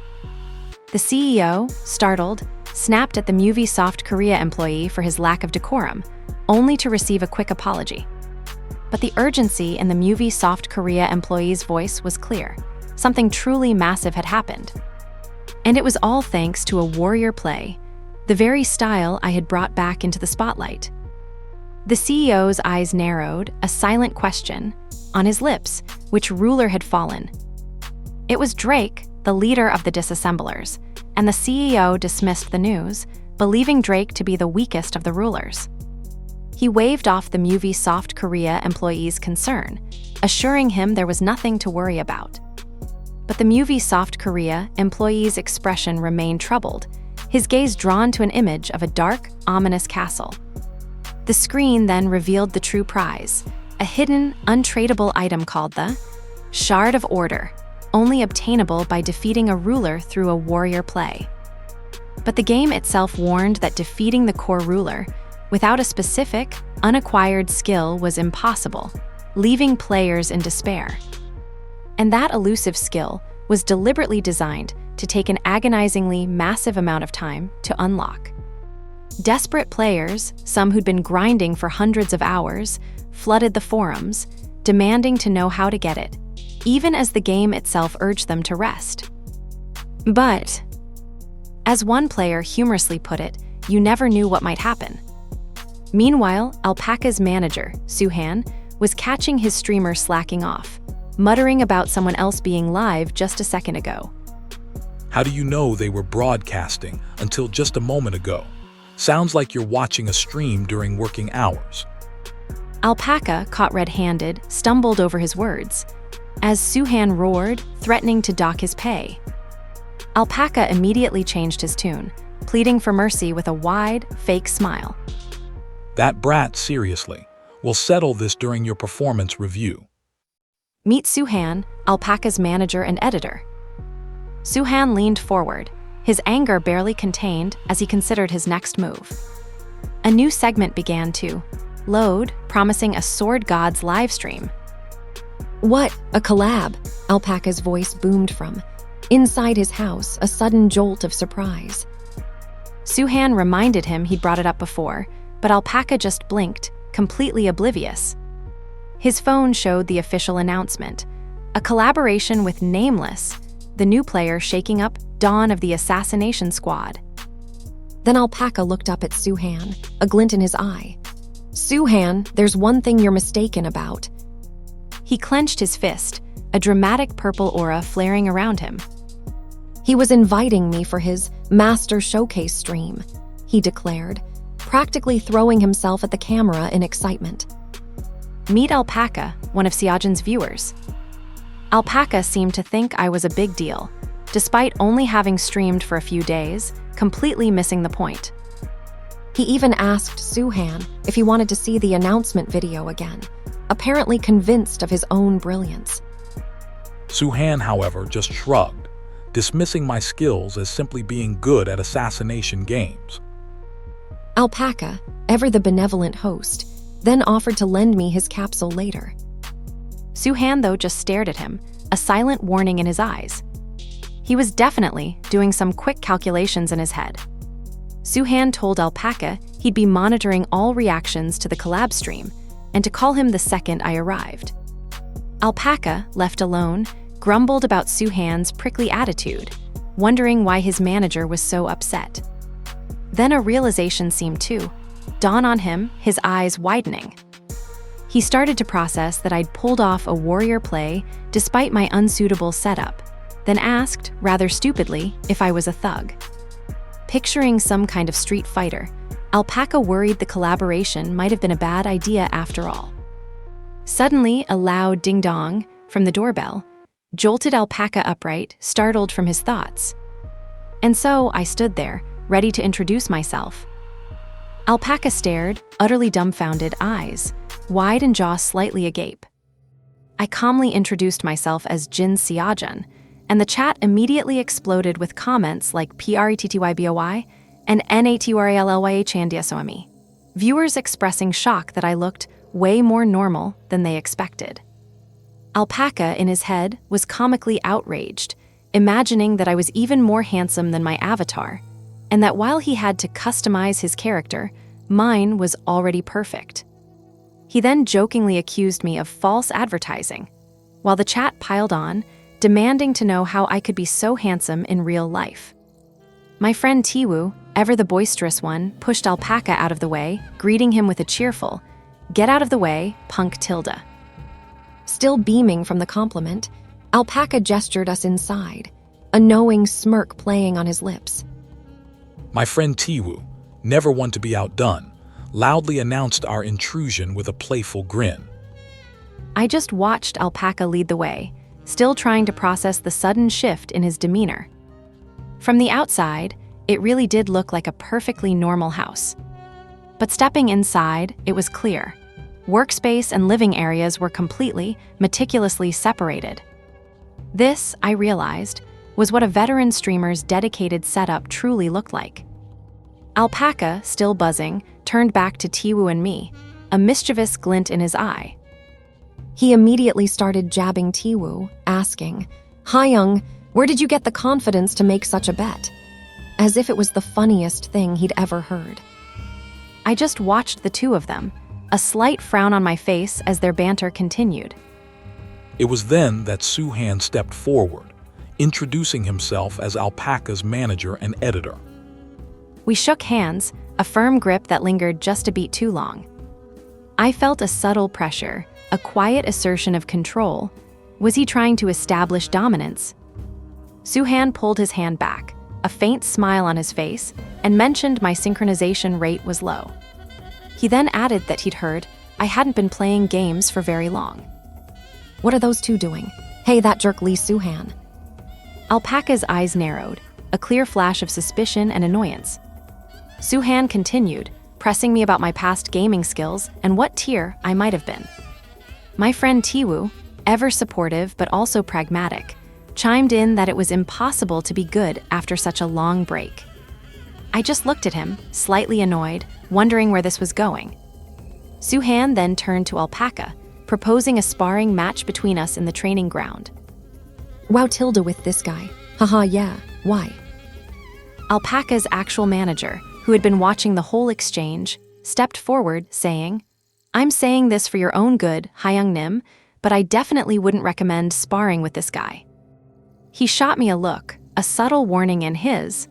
The CEO, startled, snapped at the Moviesoft Korea employee for his lack of decorum, only to receive a quick apology. But the urgency in the Moviesoft Korea employee's voice was clear. Something truly massive had happened. And it was all thanks to a warrior play, the very style I had brought back into the spotlight. The CEO's eyes narrowed, a silent question on his lips, which ruler had fallen. It was Drake, the leader of the disassemblers, and the CEO dismissed the news, believing Drake to be the weakest of the rulers. He waved off the Moviesoft Korea employee's concern, assuring him there was nothing to worry about. But the Moviesoft Korea employee's expression remained troubled, his gaze drawn to an image of a dark, ominous castle. The screen then revealed the true prize, a hidden, untradeable item called the Shard of Order, only obtainable by defeating a ruler through a warrior play. But the game itself warned that defeating the core ruler without a specific, unacquired skill was impossible, leaving players in despair. And that elusive skill was deliberately designed to take an agonizingly massive amount of time to unlock. Desperate players, some who'd been grinding for hundreds of hours, flooded the forums, demanding to know how to get it, even as the game itself urged them to rest. But, as one player humorously put it, you never knew what might happen. Meanwhile, Alpaca's manager, Suhan, was catching his streamer slacking off, muttering about someone else being live just a second ago. How do you know they were broadcasting until just a moment ago? Sounds like you're watching a stream during working hours. Alpaca, caught red-handed, stumbled over his words, as Suhan roared, threatening to dock his pay. Alpaca immediately changed his tune, pleading for mercy with a wide, fake smile. That brat, seriously. We'll settle this during your performance review. Meet Suhan, Alpaca's manager and editor. Suhan leaned forward, his anger barely contained as he considered his next move. A new segment began to load, promising a sword god's livestream. What? A collab? Alpaca's voice boomed from inside his house, a sudden jolt of surprise. Suhan reminded him he'd brought it up before, but Alpaca just blinked, completely oblivious. His phone showed the official announcement, a collaboration with Nameless, the new player shaking up Dawn of the Assassination Squad. Then Alpaca looked up at Suhan, a glint in his eye. Suhan, there's one thing you're mistaken about. He clenched his fist, a dramatic purple aura flaring around him. He was inviting me for his Master Showcase stream, he declared, practically throwing himself at the camera in excitement. Meet Alpaca, one of Siajan's viewers. Alpaca seemed to think I was a big deal, despite only having streamed for a few days, completely missing the point. He even asked Suhan if he wanted to see the announcement video again, apparently convinced of his own brilliance. Suhan, however, just shrugged, dismissing my skills as simply being good at assassination games. Alpaca, ever the benevolent host, then offered to lend me his capsule later. Suhan, though, just stared at him, a silent warning in his eyes. He was definitely doing some quick calculations in his head. Suhan told Alpaca he'd be monitoring all reactions to the collab stream and to call him the second I arrived. Alpaca, left alone, grumbled about Suhan's prickly attitude, wondering why his manager was so upset. Then a realization seemed to dawn on him, his eyes widening. He started to process that I'd pulled off a warrior play despite my unsuitable setup, then asked, rather stupidly, if I was a thug. Picturing some kind of street fighter, Alpaca worried the collaboration might have been a bad idea after all. Suddenly, a loud ding-dong from the doorbell jolted Alpaca upright, startled from his thoughts. And so I stood there, ready to introduce myself. Alpaca stared, utterly dumbfounded eyes, wide and jaw slightly agape. I calmly introduced myself as Jin Siajan, and the chat immediately exploded with comments like PRETTYBOY and NATURALLYHANDSOME. Viewers expressing shock that I looked way more normal than they expected. Alpaca, in his head, was comically outraged, imagining that I was even more handsome than my avatar, and that while he had to customize his character, mine was already perfect. He then jokingly accused me of false advertising, while the chat piled on, demanding to know how I could be so handsome in real life. My friend Tiwu, ever the boisterous one, pushed Alpaca out of the way, greeting him with a cheerful, "Get out of the way, punk Tilda." Still beaming from the compliment, Alpaca gestured us inside, a knowing smirk playing on his lips. My friend Tiwu, never one to be outdone, loudly announced our intrusion with a playful grin. I just watched Alpaca lead the way, still trying to process the sudden shift in his demeanor. From the outside, it really did look like a perfectly normal house. But stepping inside, it was clear. Workspace and living areas were completely, meticulously separated. This, I realized, was what a veteran streamer's dedicated setup truly looked like. Alpaca, still buzzing, turned back to Tiwu and me, a mischievous glint in his eye. He immediately started jabbing Tiwoo, asking, "Hyung, where did you get the confidence to make such a bet?" As if it was the funniest thing he'd ever heard. I just watched the two of them, a slight frown on my face as their banter continued. It was then that Soo-han stepped forward, introducing himself as Alpaca's manager and editor. We shook hands, a firm grip that lingered just a beat too long. I felt a subtle pressure, a quiet assertion of control. Was he trying to establish dominance? Soo-han pulled his hand back, a faint smile on his face, and mentioned my synchronization rate was low. He then added that he'd heard I hadn't been playing games for very long. "What are those two doing? Hey, that jerk Lee Soo-han." Alpaca's eyes narrowed, a clear flash of suspicion and annoyance. Soo-han continued, pressing me about my past gaming skills and what tier I might have been. My friend Tiwoo, ever supportive but also pragmatic, chimed in that it was impossible to be good after such a long break. I just looked at him, slightly annoyed, wondering where this was going. Soo-han then turned to Alpaca, proposing a sparring match between us in the training ground. "Wow, Tilda with this guy. Haha, yeah, why?" Alpaca's actual manager, who had been watching the whole exchange, stepped forward, saying, "I'm saying this for your own good, Hyung Nim, but I definitely wouldn't recommend sparring with this guy." He shot me a look, a subtle warning in his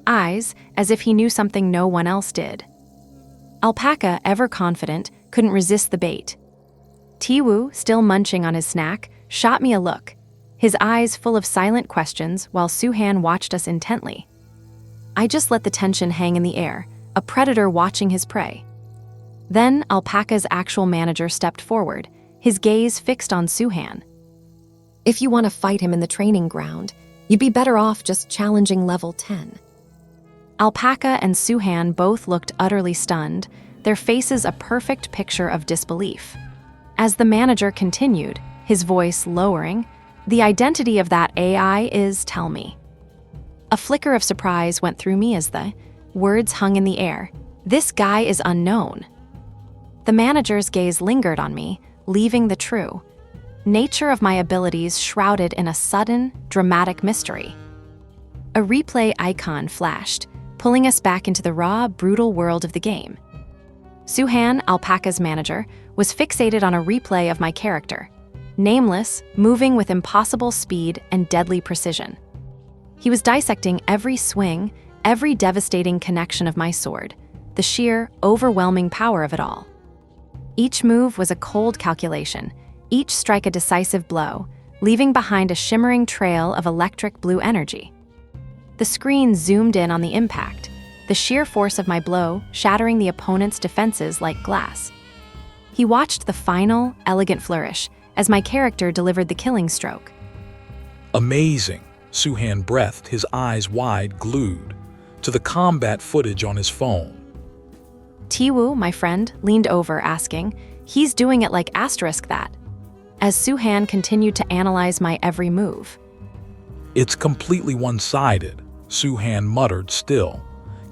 eyes, as if he knew something no one else did. Alpaca, ever confident, couldn't resist the bait. Tiwoo, still munching on his snack, shot me a look, his eyes full of silent questions while Soo-han watched us intently. I just let the tension hang in the air, a predator watching his prey. Then Alpaca's actual manager stepped forward, his gaze fixed on Soo-han. "If you want to fight him in the training ground, you'd be better off just challenging level 10. Alpaca and Soo-han both looked utterly stunned, their faces a perfect picture of disbelief. As the manager continued, his voice lowering, "The identity of that AI is, tell me." A flicker of surprise went through me as the words hung in the air. This guy is unknown. The manager's gaze lingered on me, leaving the true nature of my abilities shrouded in a sudden, dramatic mystery. A replay icon flashed, pulling us back into the raw, brutal world of the game. Soo-han, Alpaca's manager, was fixated on a replay of my character, nameless, moving with impossible speed and deadly precision. He was dissecting every swing, every devastating connection of my sword, the sheer, overwhelming power of it all. Each move was a cold calculation, each strike a decisive blow, leaving behind a shimmering trail of electric blue energy. The screen zoomed in on the impact, the sheer force of my blow shattering the opponent's defenses like glass. He watched the final, elegant flourish as my character delivered the killing stroke. Amazing, Soo-han breathed, his eyes wide, glued to the combat footage on his phone. Tiwoo, my friend, leaned over, asking, "He's doing it like asterisk that," as Soo-han continued to analyze my every move. "It's completely one-sided," Soo-han muttered, still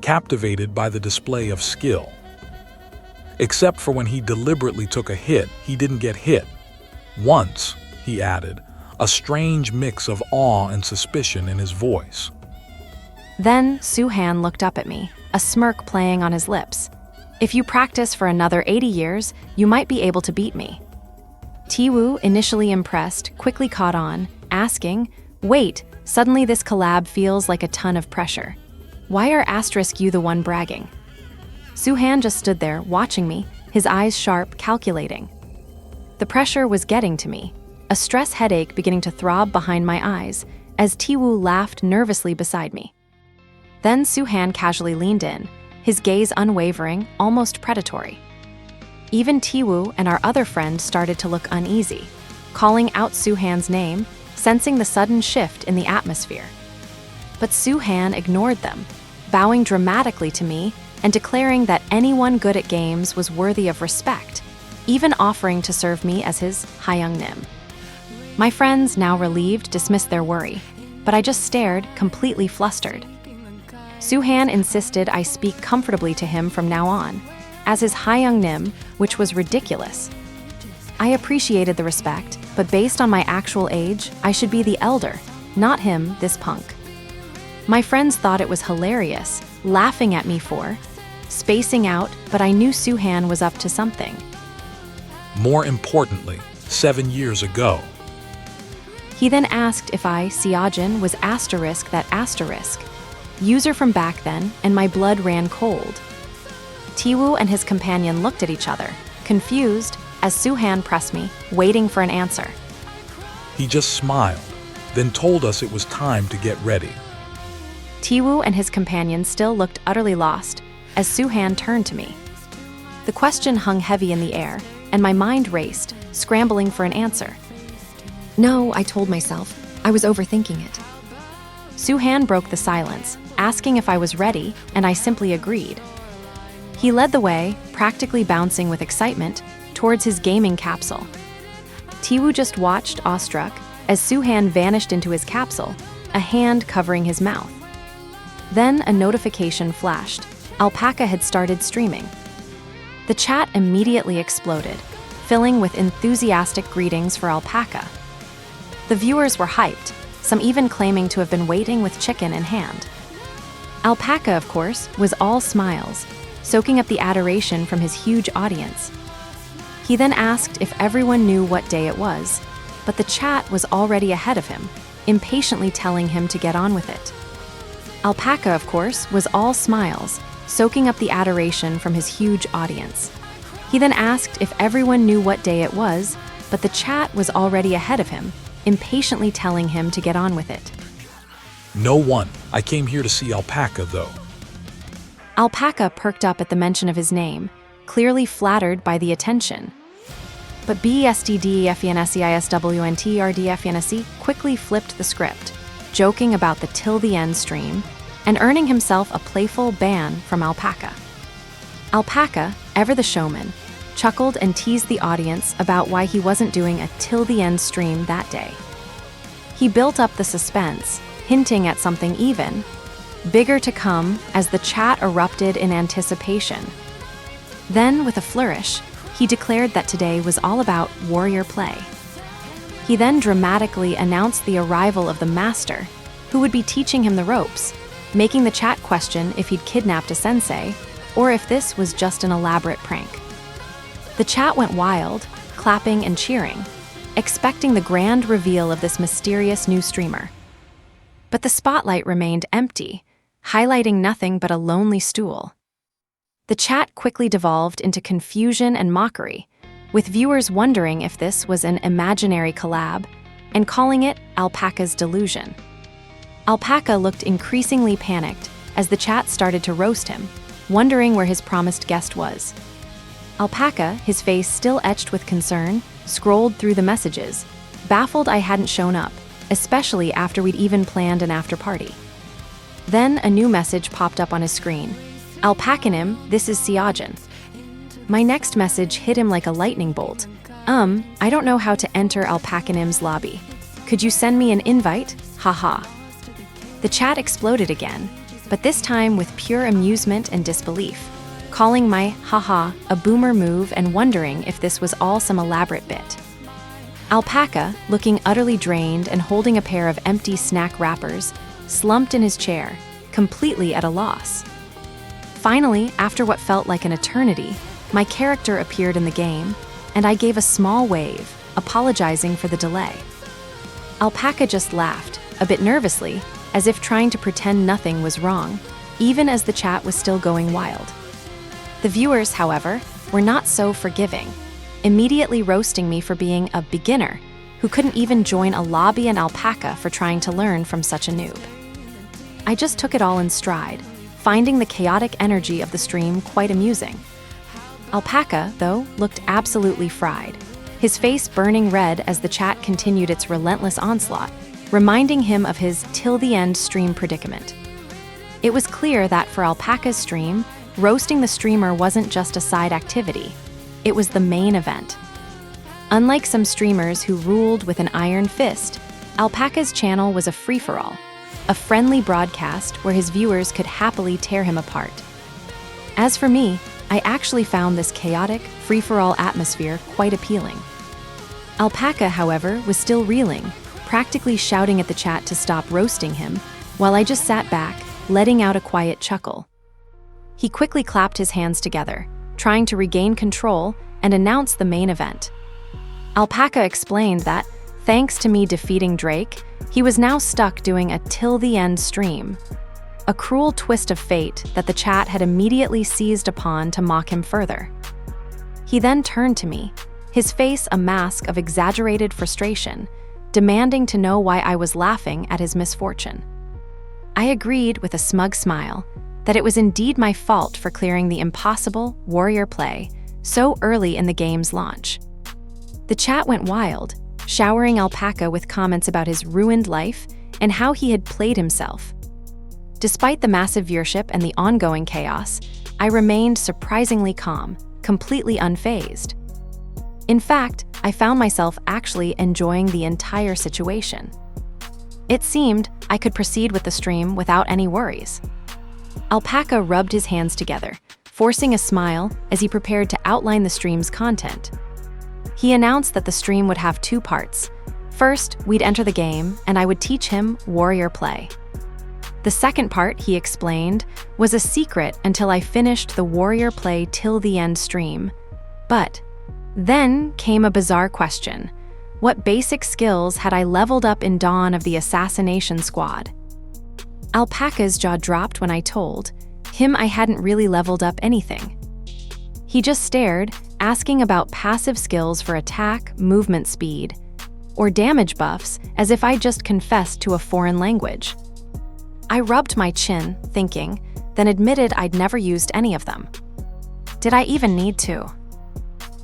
captivated by the display of skill. "Except for when he deliberately took a hit, he didn't get hit. Once," he added, a strange mix of awe and suspicion in his voice. Then Soo-han looked up at me, a smirk playing on his lips. "If you practice for another 80 years, you might be able to beat me." Tiwoo, initially impressed, quickly caught on, asking, "Wait, suddenly this collab feels like a ton of pressure. Why are asterisk you the one bragging?" Soo-han just stood there, watching me, his eyes sharp, calculating. The pressure was getting to me, a stress headache beginning to throb behind my eyes, as Tiwoo laughed nervously beside me. Then Soo-han casually leaned in, his gaze unwavering, almost predatory. Even Tiwoo and our other friend started to look uneasy, calling out Soo-han's name, sensing the sudden shift in the atmosphere. But Soo-han ignored them, bowing dramatically to me and declaring that anyone good at games was worthy of respect, even offering to serve me as his Hyung Nim. My friends, now relieved, dismissed their worry, but I just stared, completely flustered. Soo-han insisted I speak comfortably to him from now on, as his Hyung Nim, which was ridiculous. I appreciated the respect, but based on my actual age, I should be the elder, not him, this punk. My friends thought it was hilarious, laughing at me for spacing out, but I knew Suhan was up to something. More importantly, 7 years ago, He then asked if I, Seojin, was that asterisk. User from back then, and my blood ran cold. Tiwoo and his companion looked at each other, confused, as Suhan pressed me, waiting for an answer. he just smiled, then told us it was time to get ready. Tiwoo and his companion still looked utterly lost, as Suhan turned to me. The question hung heavy in the air, and my mind raced, scrambling for an answer. No, I told myself. I was overthinking it. Suhan broke the silence, asking if I was ready, and I simply agreed. He led the way, practically bouncing with excitement, towards his gaming capsule. Tiwoo just watched, awestruck, as Suhan vanished into his capsule, a hand covering his mouth. Then a notification flashed. Alpaca had started streaming. The chat immediately exploded, filling with enthusiastic greetings for Alpaca. The viewers were hyped, some even claiming to have been waiting with chicken in hand. Alpaca, of course, was all smiles, soaking up the adoration from his huge audience. He then asked if everyone knew what day it was, but the chat was already ahead of him, impatiently telling him to get on with it. Alpaca, of course, was all smiles, soaking up the adoration from his huge audience. He then asked if everyone knew what day it was, but the chat was already ahead of him, impatiently telling him to get on with it. No one. I came here to see Alpaca, though. Alpaca perked up at the mention of his name, clearly flattered by the attention. But BESTDEFENSEISWNTRDFNSE quickly flipped the script, joking about the till the end stream, and earning himself a playful ban from Alpaca. Alpaca, ever the showman, chuckled and teased the audience about why he wasn't doing a till the end stream that day. He built up the suspense, hinting at something even bigger to come as the chat erupted in anticipation. Then, with a flourish, he declared that today was all about warrior play. He then dramatically announced the arrival of the master, who would be teaching him the ropes, making the chat question if he'd kidnapped a sensei, or if this was just an elaborate prank. The chat went wild, clapping and cheering, expecting the grand reveal of this mysterious new streamer. But the spotlight remained empty, highlighting nothing but a lonely stool. The chat quickly devolved into confusion and mockery, with viewers wondering if this was an imaginary collab and calling it Alpaca's delusion. Alpaca looked increasingly panicked as the chat started to roast him, wondering where his promised guest was. Alpaca, his face still etched with concern, scrolled through the messages, baffled I hadn't shown up, especially after we'd even planned an after-party. Then a new message popped up on his screen. Alpacanim, this is Seojin. My next message hit him like a lightning bolt. I don't know how to enter Alpacanim's lobby. Could you send me an invite? Haha. The chat exploded again, but this time with pure amusement and disbelief, calling my haha a boomer move and wondering if this was all some elaborate bit. Alpaca, looking utterly drained and holding a pair of empty snack wrappers, slumped in his chair, completely at a loss. Finally, after what felt like an eternity, my character appeared in the game, and I gave a small wave, apologizing for the delay. Alpaca just laughed, a bit nervously, as if trying to pretend nothing was wrong, even as the chat was still going wild. The viewers, however, were not so forgiving, immediately roasting me for being a beginner who couldn't even join a lobby in Alpaca for trying to learn from such a noob. I just took it all in stride, finding the chaotic energy of the stream quite amusing. Alpaca, though, looked absolutely fried, his face burning red as the chat continued its relentless onslaught, reminding him of his till-the-end stream predicament. It was clear that for Alpaca's stream, roasting the streamer wasn't just a side activity, it was the main event. Unlike some streamers who ruled with an iron fist, Alpaca's channel was a free-for-all, a friendly broadcast where his viewers could happily tear him apart. As for me, I actually found this chaotic, free-for-all atmosphere quite appealing. Alpaca, however, was still reeling, practically shouting at the chat to stop roasting him, while I just sat back, letting out a quiet chuckle. He quickly clapped his hands together, trying to regain control and announce the main event. Alpaca explained that, thanks to me defeating Drake, he was now stuck doing a till the end stream. A cruel twist of fate that the chat had immediately seized upon to mock him further. He then turned to me, his face a mask of exaggerated frustration, demanding to know why I was laughing at his misfortune. I agreed with a smug smile that it was indeed my fault for clearing the impossible warrior play so early in the game's launch. The chat went wild, showering Alpaca with comments about his ruined life and how he had played himself. Despite the massive viewership and the ongoing chaos, I remained surprisingly calm, completely unfazed. In fact, I found myself actually enjoying the entire situation. It seemed I could proceed with the stream without any worries. Alpaca rubbed his hands together, forcing a smile as he prepared to outline the stream's content. He announced that the stream would have 2 parts. First, we'd enter the game, and I would teach him warrior play. The second part, he explained, was a secret until I finished the warrior play till the end stream. But then came a bizarre question. What basic skills had I leveled up in Dawn of the Assassination Squad? Alpaca's jaw dropped when I told him I hadn't really leveled up anything. He just stared, asking about passive skills for attack, movement speed, or damage buffs as if I just confessed to a foreign language. I rubbed my chin, thinking, then admitted I'd never used any of them. Did I even need to?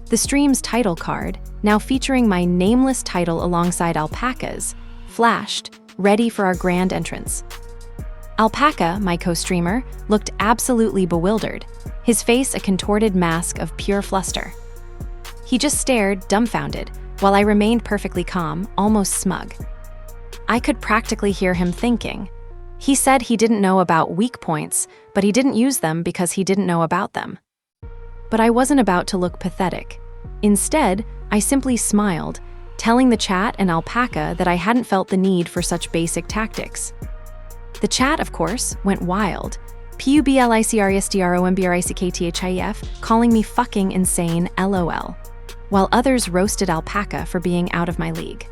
The stream's title card, now featuring my nameless title alongside Alpaca's, flashed, ready for our grand entrance. Alpaca, my co-streamer, looked absolutely bewildered, his face a contorted mask of pure fluster. He just stared, dumbfounded, while I remained perfectly calm, almost smug. I could practically hear him thinking. He said he didn't know about weak points, but he didn't use them because he didn't know about them. But I wasn't about to look pathetic. Instead, I simply smiled, telling the chat and Alpaca that I hadn't felt the need for such basic tactics. The chat, of course, went wild, PUBLICRESTROMBRICKTHIF, calling me fucking insane LOL, while others roasted Alpaca for being out of my league.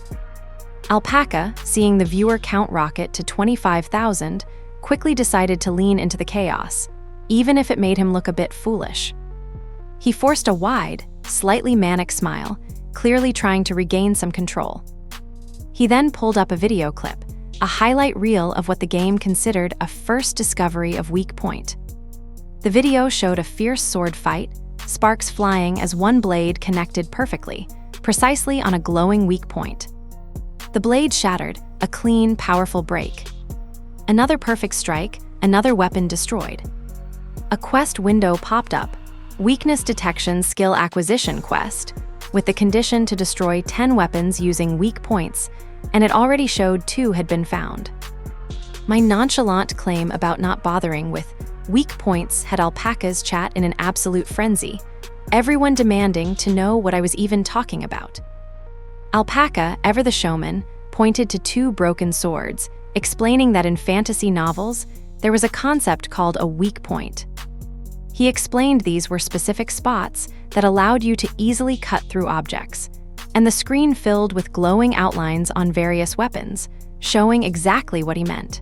Alpaca, seeing the viewer count rocket to 25,000, quickly decided to lean into the chaos, even if it made him look a bit foolish. He forced a wide, slightly manic smile, clearly trying to regain some control. He then pulled up a video clip, a highlight reel of what the game considered a first discovery of weak point. The video showed a fierce sword fight, sparks flying as one blade connected perfectly, precisely on a glowing weak point. The blade shattered, a clean, powerful break. Another perfect strike, another weapon destroyed. A quest window popped up, Weakness Detection Skill Acquisition Quest, with the condition to destroy 10 weapons using weak points, and it already showed 2 had been found. My nonchalant claim about not bothering with weak points had Alpaca's chat in an absolute frenzy, everyone demanding to know what I was even talking about. Alpaca, ever the showman, pointed to 2 broken swords, explaining that in fantasy novels, there was a concept called a weak point. He explained these were specific spots that allowed you to easily cut through objects, and the screen filled with glowing outlines on various weapons, showing exactly what he meant.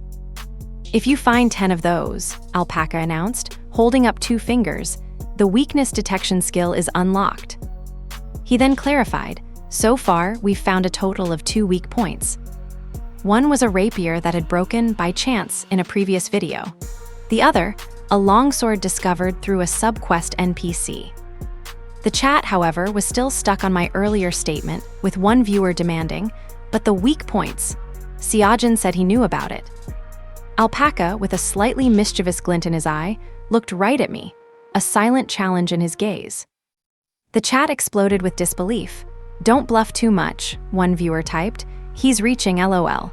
If you find 10 of those, Alpaca announced, holding up 2 fingers, the weakness detection skill is unlocked. He then clarified, so far we've found a total of 2 weak points. One was a rapier that had broken by chance in a previous video. The other, a longsword discovered through a sub-quest NPC. The chat, however, was still stuck on my earlier statement, with one viewer demanding, but the weak points. Siajin said he knew about it. Alpaca, with a slightly mischievous glint in his eye, looked right at me, a silent challenge in his gaze. The chat exploded with disbelief. Don't bluff too much, one viewer typed. He's reaching LOL.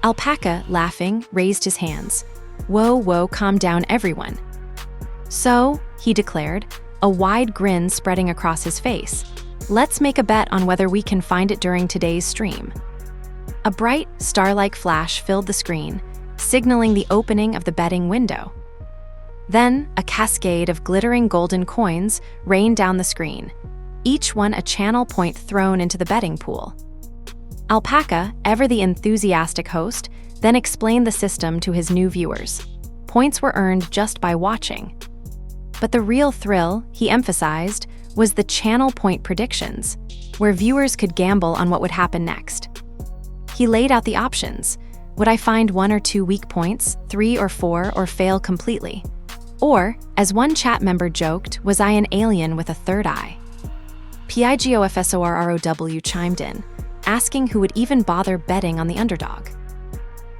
Alpaca, laughing, raised his hands. Whoa, calm down everyone. So, he declared, a wide grin spreading across his face. Let's make a bet on whether we can find it during today's stream. A bright, star-like flash filled the screen, signaling the opening of the betting window. Then, a cascade of glittering golden coins rained down the screen, each one a channel point thrown into the betting pool. Alpaca, ever the enthusiastic host, then explained the system to his new viewers. Points were earned just by watching. But the real thrill, he emphasized, was the channel point predictions, where viewers could gamble on what would happen next. He laid out the options. Would I find 1 or 2 weak points, 3 or 4, or fail completely? Or, as one chat member joked, was I an alien with a third eye? PIGOFSORROW chimed in, asking who would even bother betting on the underdog.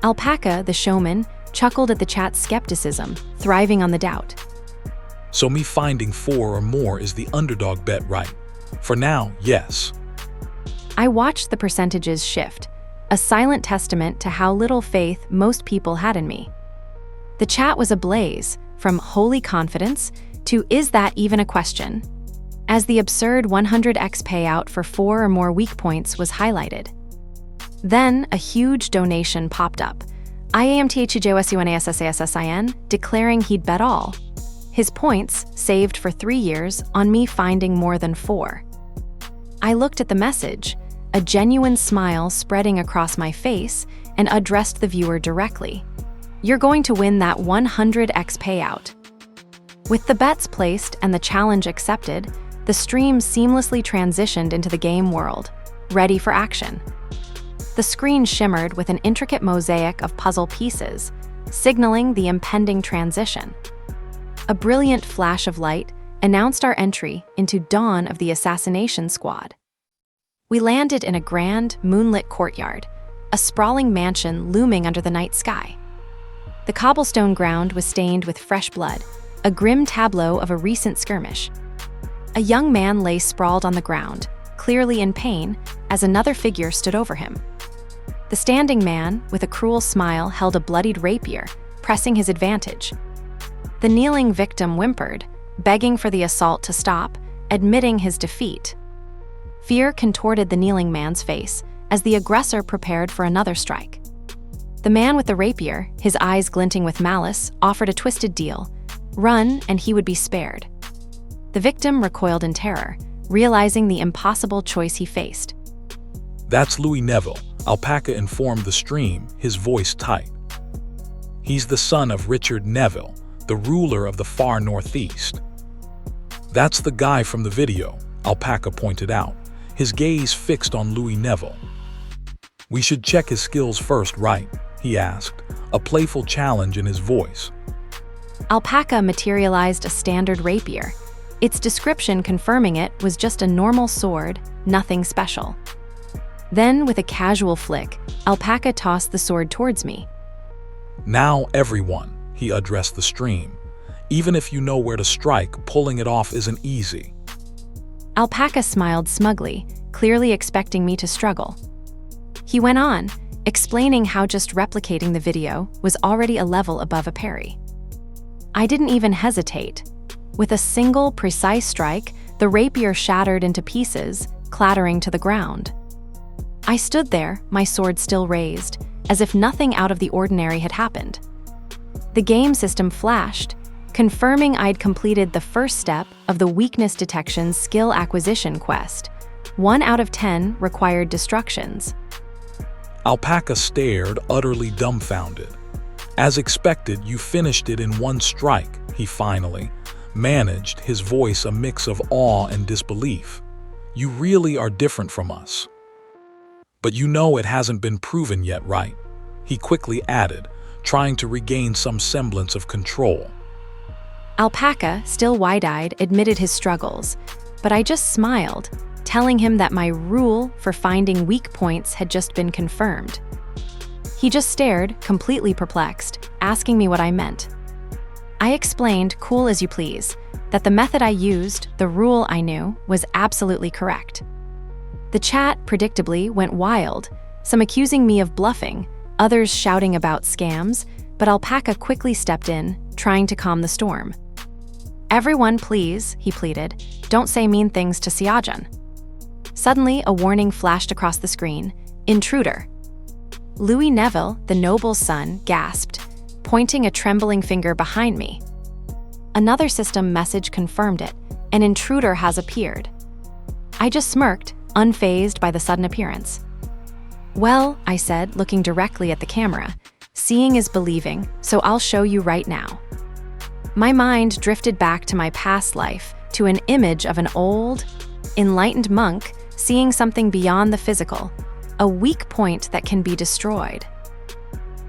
Alpaca, the showman, chuckled at the chat's skepticism, thriving on the doubt. So me finding 4 or more is the underdog bet, right? For now, yes. I watched the percentages shift, a silent testament to how little faith most people had in me. The chat was ablaze, from holy confidence to is that even a question, as the absurd 100x payout for 4 or more weak points was highlighted. Then, a huge donation popped up, IAMTHEJOSUNASSASSIN, declaring he'd bet all. His points, saved for 3 years, on me finding more than 4. I looked at the message, a genuine smile spreading across my face, and addressed the viewer directly. You're going to win that 100x payout. With the bets placed and the challenge accepted, the stream seamlessly transitioned into the game world, ready for action. The screen shimmered with an intricate mosaic of puzzle pieces, signaling the impending transition. A brilliant flash of light announced our entry into Dawn of the Assassination Squad. We landed in a grand, moonlit courtyard, a sprawling mansion looming under the night sky. The cobblestone ground was stained with fresh blood, a grim tableau of a recent skirmish. A young man lay sprawled on the ground, clearly in pain, as another figure stood over him. The standing man, with a cruel smile, held a bloodied rapier, pressing his advantage. The kneeling victim whimpered, begging for the assault to stop, admitting his defeat. Fear contorted the kneeling man's face as the aggressor prepared for another strike. The man with the rapier, his eyes glinting with malice, offered a twisted deal. Run, and he would be spared. The victim recoiled in terror, realizing the impossible choice he faced. That's Louis Neville, Alpaca informed the stream, his voice tight. He's the son of Richard Neville, the ruler of the far northeast. That's the guy from the video, Alpaca pointed out, his gaze fixed on Louis Neville. We should check his skills first, right? He asked, a playful challenge in his voice. Alpaca materialized a standard rapier. Its description confirming it was just a normal sword, nothing special. Then, with a casual flick, Alpaca tossed the sword towards me. Now everyone, he addressed the stream. Even if you know where to strike, pulling it off isn't easy. Alpaca smiled smugly, clearly expecting me to struggle. He went on, explaining how just replicating the video was already a level above a parry. I didn't even hesitate. With a single, precise strike, the rapier shattered into pieces, clattering to the ground. I stood there, my sword still raised, as if nothing out of the ordinary had happened. The game system flashed, confirming I'd completed the first step of the weakness detection skill acquisition quest. 1 out of 10 required destructions. Alpaca stared, utterly dumbfounded. As expected, you finished it in 1 strike, he finally managed, his voice a mix of awe and disbelief. You really are different from us. But you know it hasn't been proven yet, right? He quickly added, trying to regain some semblance of control. Alpaca, still wide-eyed, admitted his struggles, but I just smiled, telling him that my rule for finding weak points had just been confirmed. He just stared, completely perplexed, asking me what I meant. I explained, cool as you please, that the method I used, the rule I knew, was absolutely correct. The chat, predictably, went wild, some accusing me of bluffing, others shouting about scams, but Alpaca quickly stepped in, trying to calm the storm. Everyone, please, he pleaded, don't say mean things to Siajan. Suddenly, a warning flashed across the screen. Intruder. Louis Neville, the noble's son, gasped, pointing a trembling finger behind me. Another system message confirmed it. An intruder has appeared. I just smirked, unfazed by the sudden appearance. Well, I said, looking directly at the camera, seeing is believing, so I'll show you right now. My mind drifted back to my past life, to an image of an old, enlightened monk seeing something beyond the physical, a weak point that can be destroyed.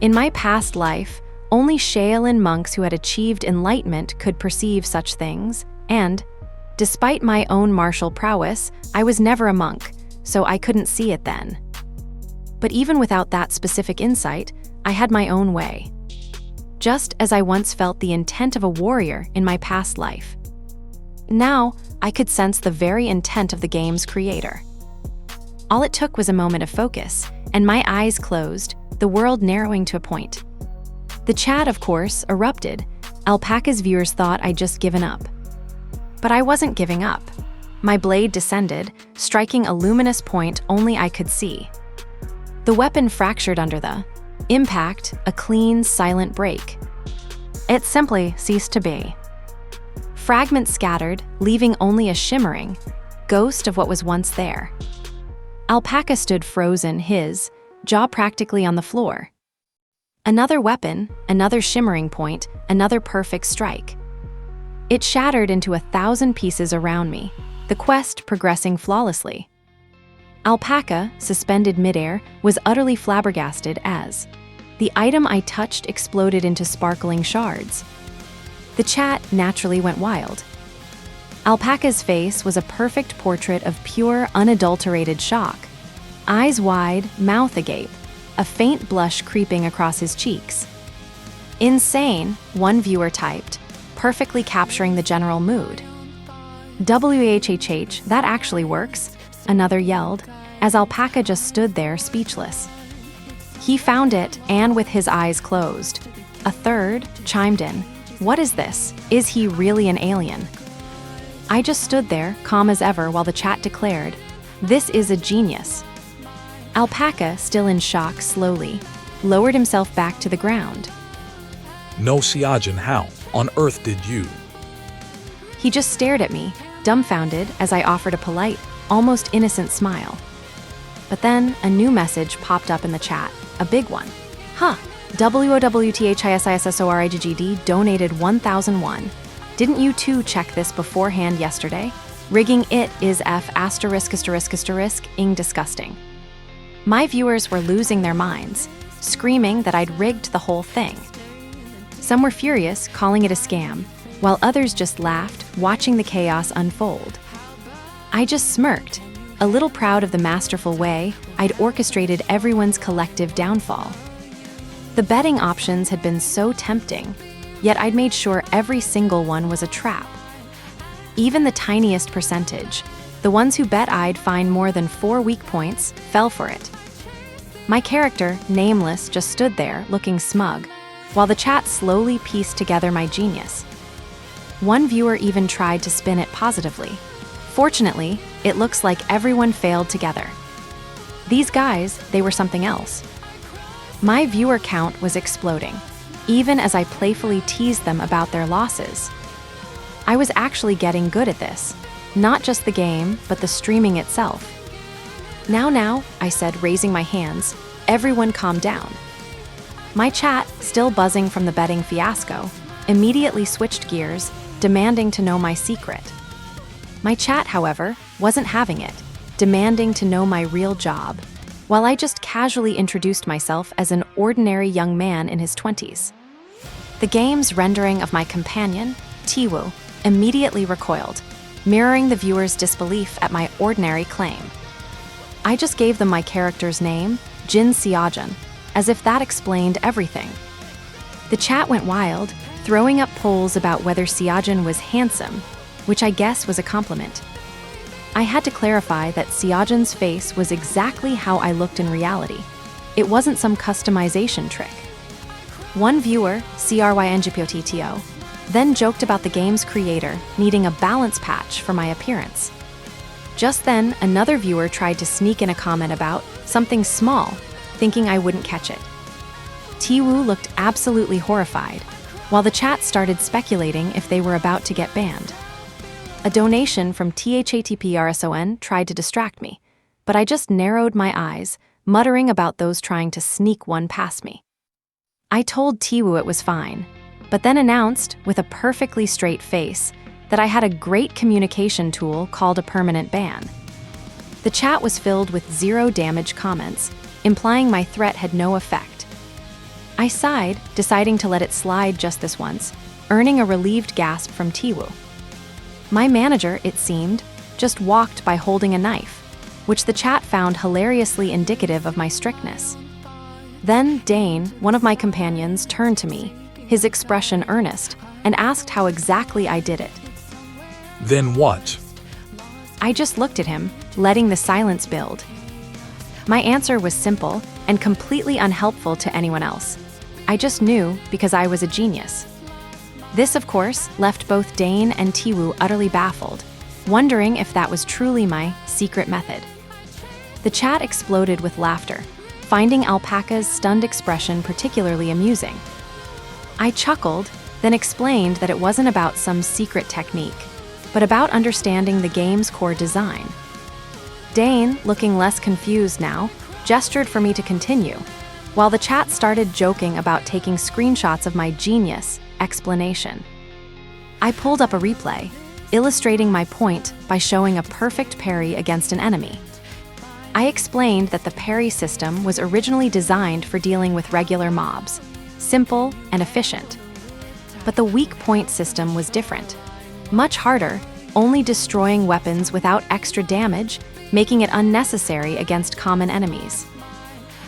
In my past life, only Shaolin monks who had achieved enlightenment could perceive such things, and, despite my own martial prowess, I was never a monk, so I couldn't see it then. But even without that specific insight, I had my own way. Just as I once felt the intent of a warrior in my past life. Now, I could sense the very intent of the game's creator. All it took was a moment of focus, and my eyes closed, the world narrowing to a point. The chat, of course, erupted. Alpaca's viewers thought I'd just given up. But I wasn't giving up. My blade descended, striking a luminous point only I could see. The weapon fractured under the impact, a clean, silent break. It simply ceased to be. Fragments scattered, leaving only a shimmering ghost of what was once there. Alpaca stood frozen, his jaw practically on the floor. Another weapon, another shimmering point, another perfect strike. It shattered into 1,000 pieces around me, the quest progressing flawlessly. Alpaca, suspended midair, was utterly flabbergasted as the item I touched exploded into sparkling shards. The chat naturally went wild. Alpaca's face was a perfect portrait of pure, unadulterated shock. Eyes wide, mouth agape, a faint blush creeping across his cheeks. Insane, one viewer typed, perfectly capturing the general mood. WHHH, that actually works, another yelled, as Alpaca just stood there speechless. He found it, and with his eyes closed. A third chimed in, what is this? Is he really an alien? I just stood there, calm as ever, while the chat declared, this is a genius. Alpaca, still in shock, slowly lowered himself back to the ground. No, Siajin, how on earth did you? He just stared at me, dumbfounded, as I offered a polite, almost innocent smile. But then a new message popped up in the chat, a big one. WOWTHISISSORIGGD donated 1,001. Didn't you too check this beforehand yesterday? Rigging it is F *****ing disgusting. My viewers were losing their minds, screaming that I'd rigged the whole thing. Some were furious, calling it a scam, while others just laughed, watching the chaos unfold. I just smirked, a little proud of the masterful way I'd orchestrated everyone's collective downfall. The betting options had been so tempting, yet I'd made sure every single one was a trap. Even the tiniest percentage, the ones who bet I'd find more than 4 weak points, fell for it. My character, nameless, just stood there, looking smug, while the chat slowly pieced together my genius. One viewer even tried to spin it positively. Fortunately, it looks like everyone failed together. These guys, they were something else. My viewer count was exploding, even as I playfully teased them about their losses. I was actually getting good at this, not just the game, but the streaming itself. Now, I said, raising my hands, everyone calm down. My chat, still buzzing from the betting fiasco, immediately switched gears, demanding to know my secret. My chat, however, wasn't having it, demanding to know my real job, while I just casually introduced myself as an ordinary young man in his 20s. The game's rendering of my companion, Tiwu, immediately recoiled, mirroring the viewer's disbelief at my ordinary claim. I just gave them my character's name, Jin Siajin, as if that explained everything. The chat went wild, throwing up polls about whether Siajin was handsome, which I guess was a compliment. I had to clarify that Siajin's face was exactly how I looked in reality. It wasn't some customization trick. One viewer, CRYNGPOTTO, then joked about the game's creator needing a balance patch for my appearance. Just then, another viewer tried to sneak in a comment about something small, thinking I wouldn't catch it. Tiwoo looked absolutely horrified, while the chat started speculating if they were about to get banned. A donation from THATPRSON tried to distract me, but I just narrowed my eyes, muttering about those trying to sneak one past me. I told Tiwoo it was fine, but then announced, with a perfectly straight face, that I had a great communication tool called a permanent ban. The chat was filled with zero-damage comments, implying my threat had no effect. I sighed, deciding to let it slide just this once, earning a relieved gasp from Tiwoo. My manager, it seemed, just walked by holding a knife, which the chat found hilariously indicative of my strictness. Then Dane, one of my companions, turned to me, his expression earnest, and asked how exactly I did it. Then what? I just looked at him, letting the silence build. My answer was simple and completely unhelpful to anyone else. I just knew because I was a genius. This, of course, left both Dane and Tiwoo utterly baffled, wondering if that was truly my secret method. The chat exploded with laughter, finding Alpaca's stunned expression particularly amusing. I chuckled, then explained that it wasn't about some secret technique, but about understanding the game's core design. Dane, looking less confused now, gestured for me to continue, while the chat started joking about taking screenshots of my genius explanation. I pulled up a replay, illustrating my point by showing a perfect parry against an enemy. I explained that the parry system was originally designed for dealing with regular mobs, simple and efficient. But the weak point system was different. Much harder, only destroying weapons without extra damage, making it unnecessary against common enemies.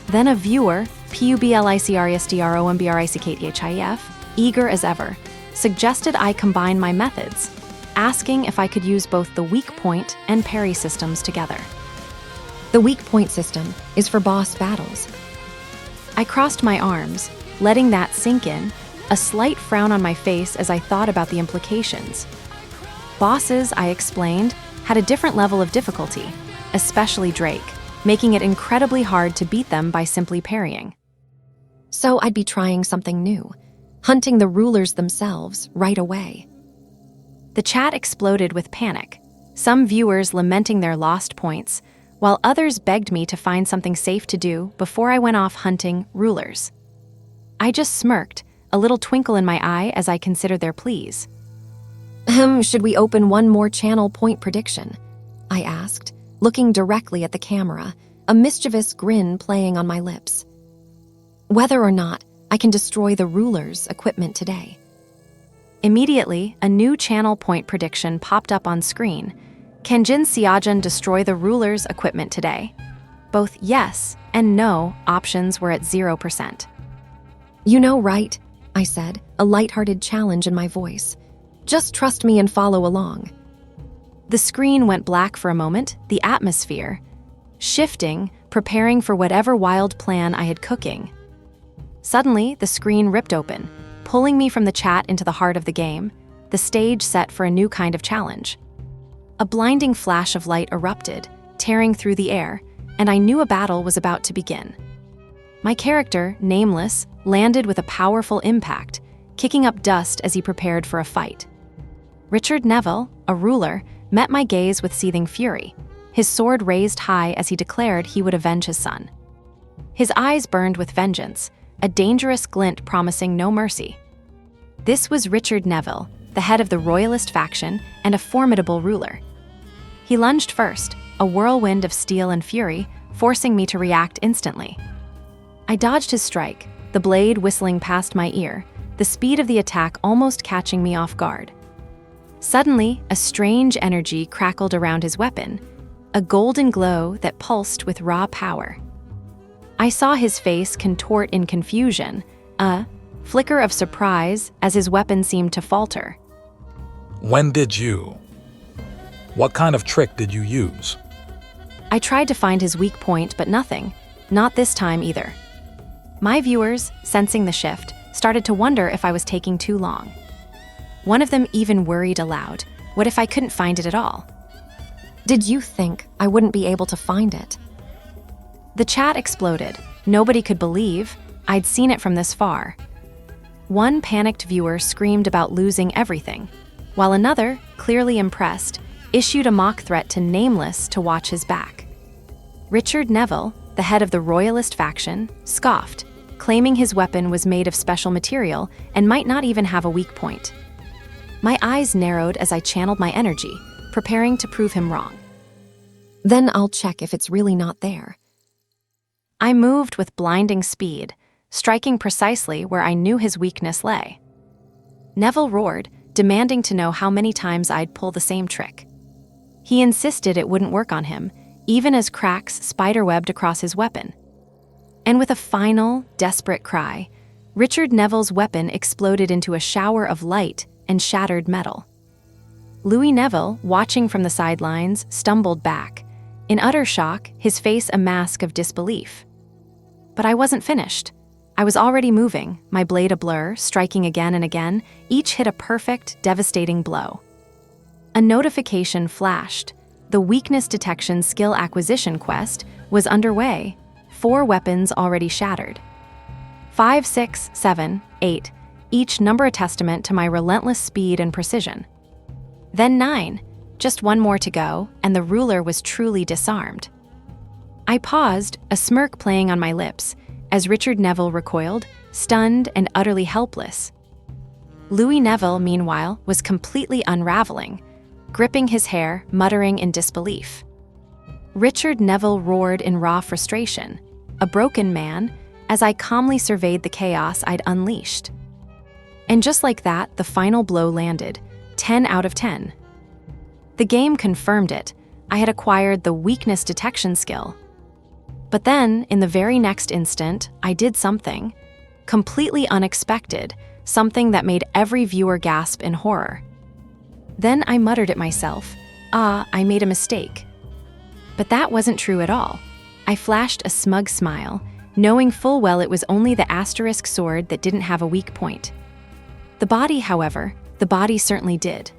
Then a viewer, PUBLICRESDROMBRICKTHIF, eager as ever, suggested I combine my methods, asking if I could use both the weak point and parry systems together. The weak point system is for boss battles. I crossed my arms, letting that sink in, a slight frown on my face as I thought about the implications. Bosses, I explained, had a different level of difficulty, especially Drake, making it incredibly hard to beat them by simply parrying. So I'd be trying something new, hunting the rulers themselves right away. The chat exploded with panic, some viewers lamenting their lost points, while others begged me to find something safe to do before I went off hunting rulers. I just smirked, a little twinkle in my eye as I considered their pleas. Should we open one more channel point prediction? I asked, looking directly at the camera, a mischievous grin playing on my lips. Whether or not I can destroy the ruler's equipment today. Immediately, a new channel point prediction popped up on screen. Can Jin Seojin destroy the ruler's equipment today? Both yes and no options were at 0%. You know, right? I said, a lighthearted challenge in my voice. Just trust me and follow along. The screen went black for a moment, the atmosphere shifting, preparing for whatever wild plan I had cooking. Suddenly, the screen ripped open, pulling me from the chat into the heart of the game, the stage set for a new kind of challenge. A blinding flash of light erupted, tearing through the air, and I knew a battle was about to begin. My character, nameless, landed with a powerful impact, kicking up dust as he prepared for a fight. Richard Neville, a ruler, met my gaze with seething fury, his sword raised high as he declared he would avenge his son. His eyes burned with vengeance, a dangerous glint promising no mercy. This was Richard Neville, the head of the royalist faction and a formidable ruler. He lunged first, a whirlwind of steel and fury, forcing me to react instantly. I dodged his strike, the blade whistling past my ear, the speed of the attack almost catching me off guard. Suddenly, a strange energy crackled around his weapon, a golden glow that pulsed with raw power. I saw his face contort in confusion, a flicker of surprise as his weapon seemed to falter. When did you? What kind of trick did you use? I tried to find his weak point, but nothing. Not this time either. My viewers, sensing the shift, started to wonder if I was taking too long. One of them even worried aloud, what if I couldn't find it at all? Did you think I wouldn't be able to find it? The chat exploded. Nobody could believe I'd seen it from this far. One panicked viewer screamed about losing everything, while another, clearly impressed, issued a mock threat to Nameless to watch his back. Richard Neville, the head of the Royalist faction, scoffed, claiming his weapon was made of special material and might not even have a weak point. My eyes narrowed as I channeled my energy, preparing to prove him wrong. Then I'll check if it's really not there. I moved with blinding speed, striking precisely where I knew his weakness lay. Neville roared, demanding to know how many times I'd pull the same trick. He insisted it wouldn't work on him, even as cracks spiderwebbed across his weapon. And with a final, desperate cry, Richard Neville's weapon exploded into a shower of light and shattered metal. Louis Neville, watching from the sidelines, stumbled back, in utter shock, his face a mask of disbelief. But I wasn't finished. I was already moving, my blade a blur, striking again and again, each hit a perfect, devastating blow. A notification flashed. The weakness detection skill acquisition quest was underway. 4 weapons already shattered. 5, 6, 7, 8, each number a testament to my relentless speed and precision. Then 9, just one more to go, and the ruler was truly disarmed. I paused, a smirk playing on my lips, as Richard Neville recoiled, stunned and utterly helpless. Louis Neville, meanwhile, was completely unraveling, gripping his hair, muttering in disbelief. Richard Neville roared in raw frustration, a broken man, as I calmly surveyed the chaos I'd unleashed. And just like that, the final blow landed, 10 out of 10. The game confirmed it. I had acquired the weakness detection skill. But then, in the very next instant, I did something completely unexpected, something that made every viewer gasp in horror. Then I muttered at myself, I made a mistake. But that wasn't true at all. I flashed a smug smile, knowing full well it was only the asterisk sword that didn't have a weak point. The body, however, the body certainly did.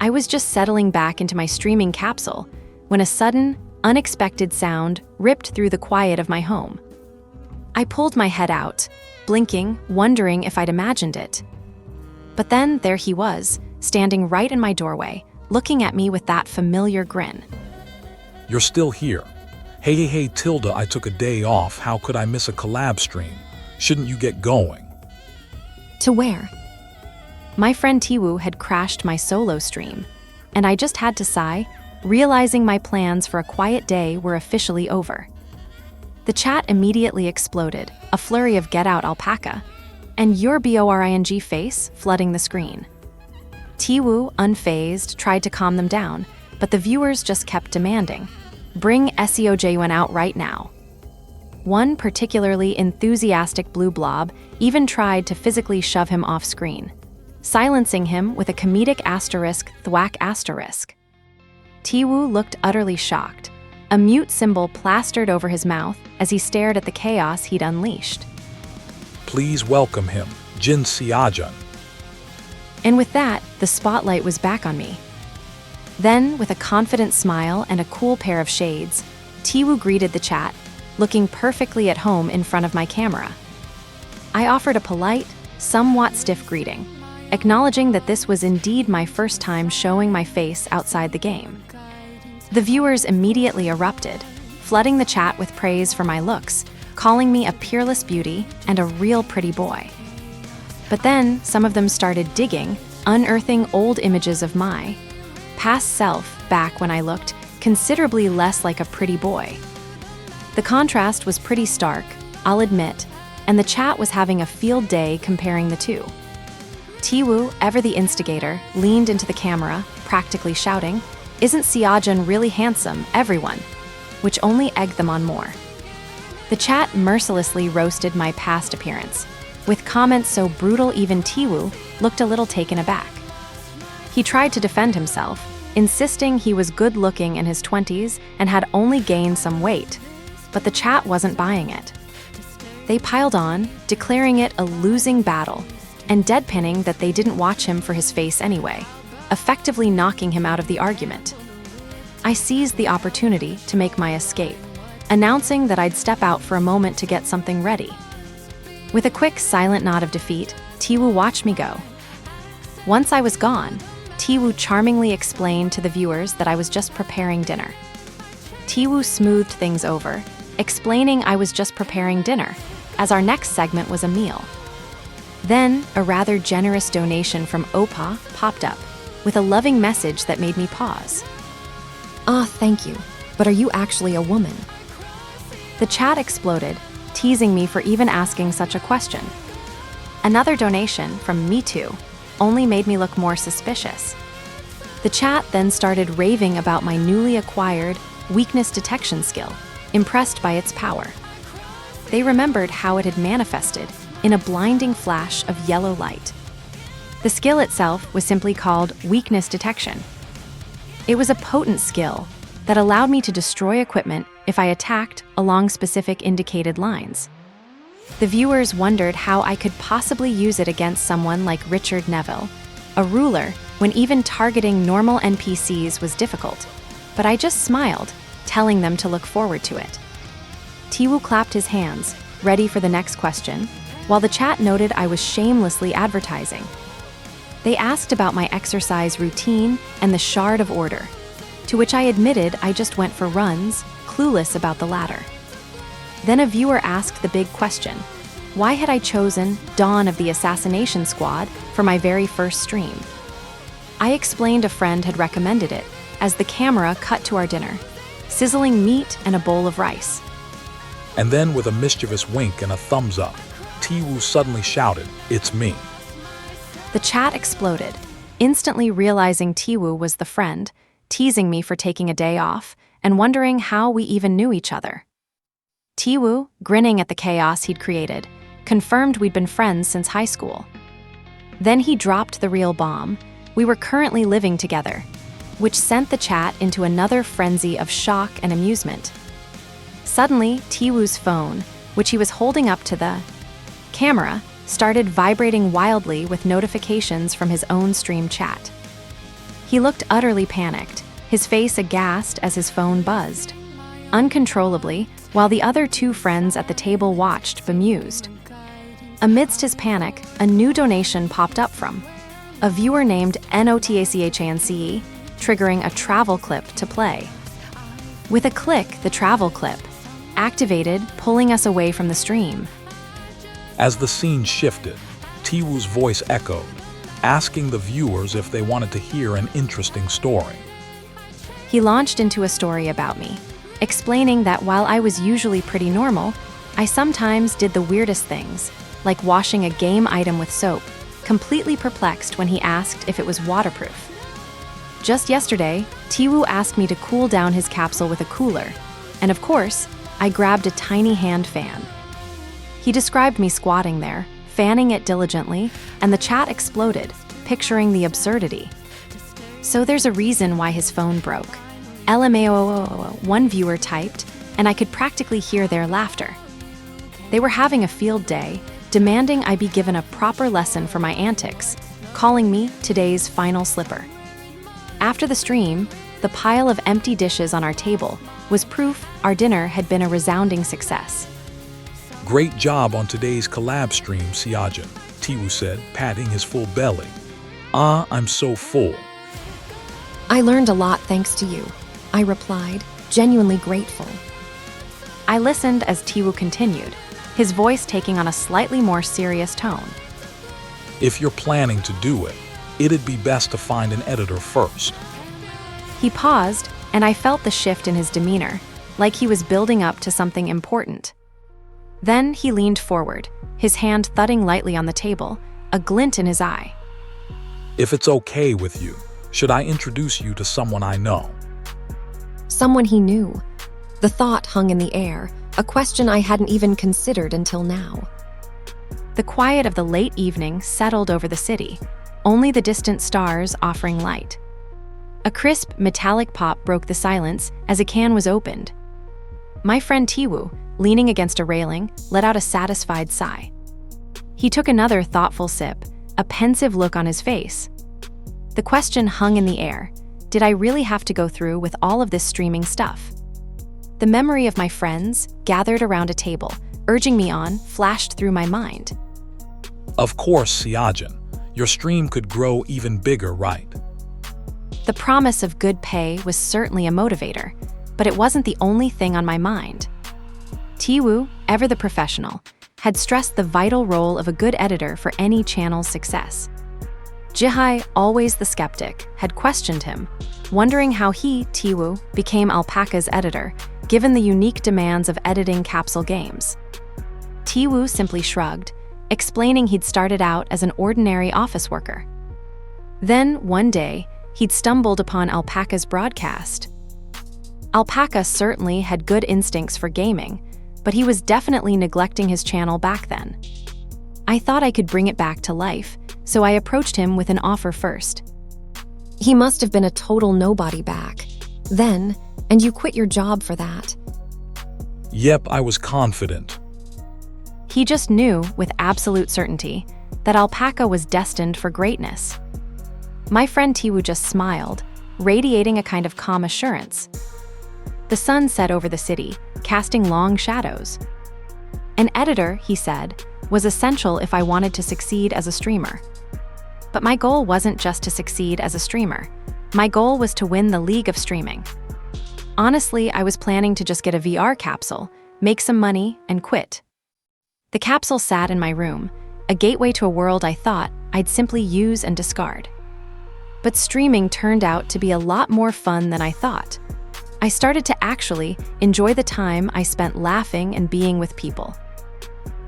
I was just settling back into my streaming capsule when a sudden, unexpected sound ripped through the quiet of my home. I pulled my head out, blinking, wondering if I'd imagined it. But then there he was, standing right in my doorway, looking at me with that familiar grin. You're still here. Hey, Tilda, I took a day off. How could I miss a collab stream? Shouldn't you get going? To where? My friend Tiwoo had crashed my solo stream, and I just had to sigh, realizing my plans for a quiet day were officially over. The chat immediately exploded, a flurry of "Get out, alpaca," and your boring face flooding the screen. Tiwoo, unfazed, tried to calm them down, but the viewers just kept demanding, "Bring SEOJUN out right now." One particularly enthusiastic blue blob even tried to physically shove him off screen, silencing him with a comedic asterisk thwack asterisk. Tiwoo looked utterly shocked, a mute symbol plastered over his mouth as he stared at the chaos he'd unleashed. Please welcome him, Jin Seojun. And with that, the spotlight was back on me. Then, with a confident smile and a cool pair of shades, Tiwoo greeted the chat, looking perfectly at home in front of my camera. I offered a polite, somewhat stiff greeting, acknowledging that this was indeed my first time showing my face outside the game. The viewers immediately erupted, flooding the chat with praise for my looks, calling me a peerless beauty and a real pretty boy. But then, some of them started digging, unearthing old images of my past self back when I looked considerably less like a pretty boy. The contrast was pretty stark, I'll admit, and the chat was having a field day comparing the two. Tiwoo, ever the instigator, leaned into the camera, practically shouting, "Isn't Seojun really handsome, everyone?" which only egged them on more. The chat mercilessly roasted my past appearance, with comments so brutal even Tiwoo looked a little taken aback. He tried to defend himself, insisting he was good-looking in his 20s and had only gained some weight, but the chat wasn't buying it. They piled on, declaring it a losing battle, and deadpanning that they didn't watch him for his face anyway, effectively knocking him out of the argument. I seized the opportunity to make my escape, announcing that I'd step out for a moment to get something ready. With a quick, silent nod of defeat, Tiwoo watched me go. Once I was gone, Tiwoo charmingly explained to the viewers that I was just preparing dinner. Tiwoo smoothed things over, explaining I was just preparing dinner, as our next segment was a meal. Then, a rather generous donation from Opa popped up, with a loving message that made me pause. Ah, thank you. But are you actually a woman? The chat exploded, teasing me for even asking such a question. Another donation from Me Too only made me look more suspicious. The chat then started raving about my newly acquired weakness detection skill, impressed by its power. They remembered how it had manifested in a blinding flash of yellow light. The skill itself was simply called weakness detection. It was a potent skill that allowed me to destroy equipment if I attacked along specific indicated lines. The viewers wondered how I could possibly use it against someone like Richard Neville, a ruler, when even targeting normal NPCs was difficult, but I just smiled, telling them to look forward to it. Tiwoo clapped his hands, ready for the next question, while the chat noted I was shamelessly advertising. They asked about my exercise routine and the shard of order, to which I admitted I just went for runs, clueless about the latter. Then a viewer asked the big question: why had I chosen Dawn of the Assassination Squad for my very first stream? I explained a friend had recommended it, as the camera cut to our dinner, sizzling meat and a bowl of rice. And then, with a mischievous wink and a thumbs up, Tiwoo suddenly shouted, "It's me." The chat exploded, instantly realizing Tiwoo was the friend, teasing me for taking a day off, and wondering how we even knew each other. Tiwoo, grinning at the chaos he'd created, confirmed we'd been friends since high school. Then he dropped the real bomb: we were currently living together, which sent the chat into another frenzy of shock and amusement. Suddenly, Tiwoo's phone, which he was holding up to the camera, started vibrating wildly with notifications from his own stream chat. He looked utterly panicked, his face aghast as his phone buzzed uncontrollably, while the other two friends at the table watched, bemused. Amidst his panic, a new donation popped up from a viewer named Notachance, triggering a travel clip to play. With a click, the travel clip activated, pulling us away from the stream. As the scene shifted, Tiwoo's voice echoed, asking the viewers if they wanted to hear an interesting story. He launched into a story about me, explaining that while I was usually pretty normal, I sometimes did the weirdest things, like washing a game item with soap, completely perplexed when he asked if it was waterproof. Just yesterday, Tiwoo asked me to cool down his capsule with a cooler, and of course, I grabbed a tiny hand fan. He described me squatting there, fanning it diligently, and the chat exploded, picturing the absurdity. So there's a reason why his phone broke. LMAO, one viewer typed, and I could practically hear their laughter. They were having a field day, demanding I be given a proper lesson for my antics, calling me today's final slipper. After the stream, the pile of empty dishes on our table was proof our dinner had been a resounding success. "Great job on today's collab stream, Siajin," Tiwoo said, patting his full belly. "Ah, I'm so full." I learned a lot thanks to you, I replied, genuinely grateful. I listened as Tiwoo continued, his voice taking on a slightly more serious tone. "If you're planning to do it, it'd be best to find an editor first." He paused, and I felt the shift in his demeanor, like he was building up to something important. Then he leaned forward, his hand thudding lightly on the table, a glint in his eye. "If it's okay with you, should I introduce you to someone I know?" Someone he knew. The thought hung in the air, a question I hadn't even considered until now. The quiet of the late evening settled over the city, only the distant stars offering light. A crisp, metallic pop broke the silence as a can was opened. My friend Tiwoo, leaning against a railing, let out a satisfied sigh. He took another thoughtful sip, a pensive look on his face. The question hung in the air, did I really have to go through with all of this streaming stuff? The memory of my friends, gathered around a table, urging me on, flashed through my mind. Of course, Siajin, your stream could grow even bigger, right? The promise of good pay was certainly a motivator, but it wasn't the only thing on my mind. Tiwoo, ever the professional, had stressed the vital role of a good editor for any channel's success. Jihai, always the skeptic, had questioned him, wondering how he, Tiwoo, became Alpaca's editor, given the unique demands of editing capsule games. Tiwoo simply shrugged, explaining he'd started out as an ordinary office worker. Then, one day, he'd stumbled upon Alpaca's broadcast. Alpaca certainly had good instincts for gaming, but he was definitely neglecting his channel back then. I thought I could bring it back to life, so I approached him with an offer first. He must have been a total nobody back then, and you quit your job for that. Yep, I was confident. He just knew, with absolute certainty, that Alpaca was destined for greatness. My friend Tiwoo just smiled, radiating a kind of calm assurance. The sun set over the city, casting long shadows. An editor, he said, was essential if I wanted to succeed as a streamer. But my goal wasn't just to succeed as a streamer. My goal was to win the league of streaming. Honestly, I was planning to just get a VR capsule, make some money, and quit. The capsule sat in my room, a gateway to a world I thought I'd simply use and discard. But streaming turned out to be a lot more fun than I thought. I started to actually enjoy the time I spent laughing and being with people.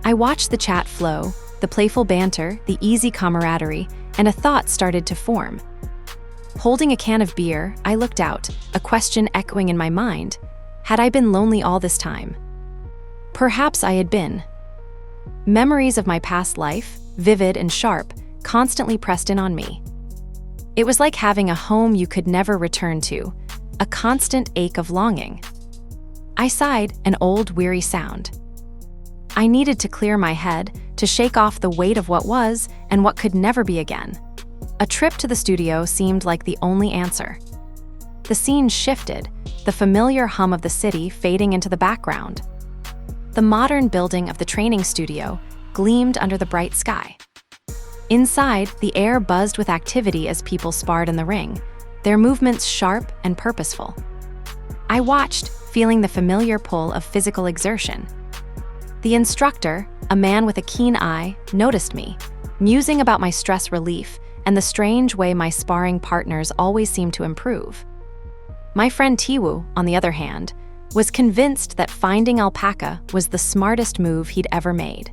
I watched the chat flow, the playful banter, the easy camaraderie, and a thought started to form. Holding a can of beer, I looked out, a question echoing in my mind. Had I been lonely all this time? Perhaps I had been. Memories of my past life, vivid and sharp, constantly pressed in on me. It was like having a home you could never return to, a constant ache of longing. I sighed, an old, weary sound. I needed to clear my head, to shake off the weight of what was and what could never be again. A trip to the studio seemed like the only answer. The scene shifted, the familiar hum of the city fading into the background. The modern building of the training studio gleamed under the bright sky. Inside, the air buzzed with activity as people sparred in the ring, their movements sharp and purposeful. I watched, feeling the familiar pull of physical exertion. The instructor, a man with a keen eye, noticed me, musing about my stress relief and the strange way my sparring partners always seemed to improve. My friend Tiwoo, on the other hand, was convinced that finding Alpaca was the smartest move he'd ever made.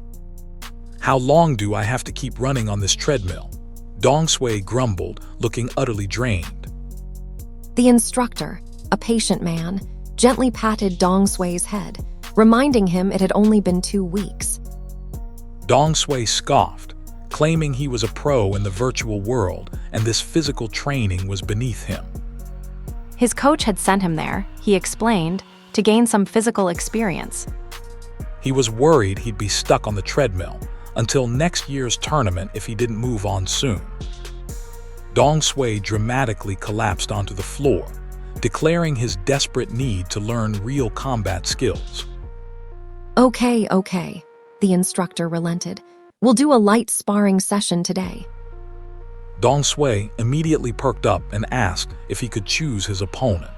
How long do I have to keep running on this treadmill? Dongsui grumbled, looking utterly drained. The instructor, a patient man, gently patted Dong Sui's head, reminding him it had only been 2 weeks. Dongsui scoffed, claiming he was a pro in the virtual world and this physical training was beneath him. His coach had sent him there, he explained, to gain some physical experience. He was worried he'd be stuck on the treadmill until next year's tournament if he didn't move on soon. Dongsui dramatically collapsed onto the floor, declaring his desperate need to learn real combat skills. Okay, the instructor relented. We'll do a light sparring session today. Dongsui immediately perked up and asked if he could choose his opponent.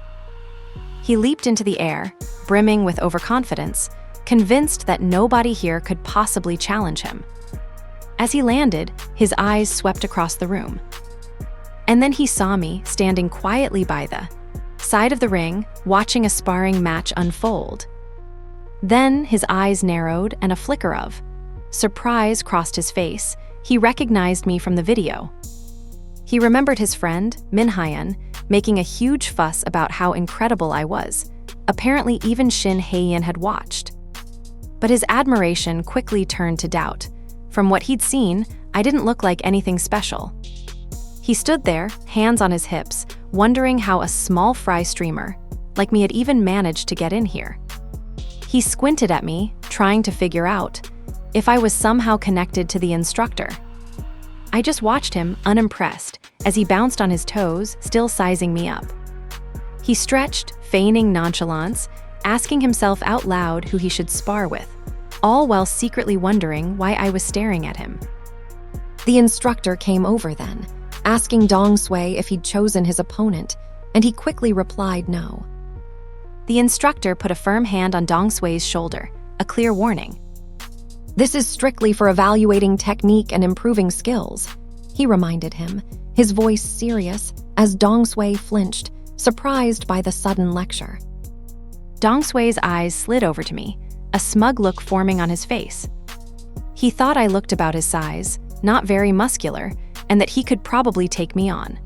He leaped into the air, brimming with overconfidence, convinced that nobody here could possibly challenge him. As he landed, his eyes swept across the room. And then he saw me standing quietly by the side of the ring, watching a sparring match unfold. Then his eyes narrowed and a flicker of surprise crossed his face. He recognized me from the video. He remembered his friend, Minhwa, making a huge fuss about how incredible I was. Apparently even Shin Haein had watched. But his admiration quickly turned to doubt. From what he'd seen, I didn't look like anything special. He stood there, hands on his hips, wondering how a small fry streamer like me had even managed to get in here. He squinted at me, trying to figure out if I was somehow connected to the instructor. I just watched him, unimpressed, as he bounced on his toes, still sizing me up. He stretched, feigning nonchalance, asking himself out loud who he should spar with, all while secretly wondering why I was staring at him. The instructor came over then, asking Dong Sui if he'd chosen his opponent, and he quickly replied no. The instructor put a firm hand on Dong Sui's shoulder, a clear warning. This is strictly for evaluating technique and improving skills, he reminded him, his voice serious as Dong Sui flinched, surprised by the sudden lecture. Dong Sui's eyes slid over to me, a smug look forming on his face. He thought I looked about his size, not very muscular, and that he could probably take me on.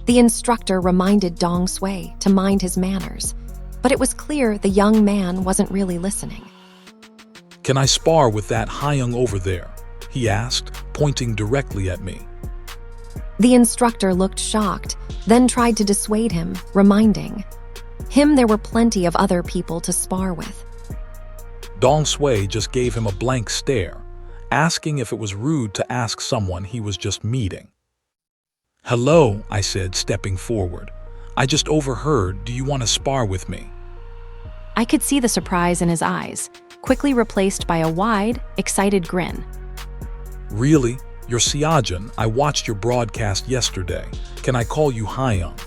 The instructor reminded Dong Sui to mind his manners, but it was clear the young man wasn't really listening. Can I spar with that Hyung over there? He asked, pointing directly at me. The instructor looked shocked, then tried to dissuade him, reminding him there were plenty of other people to spar with. Dong Sui just gave him a blank stare, asking if it was rude to ask someone he was just meeting. Hello, I said, stepping forward. I just overheard, do you want to spar with me? I could see the surprise in his eyes, quickly replaced by a wide, excited grin. Really? You're Seojun. I watched your broadcast yesterday. Can I call you Hyung?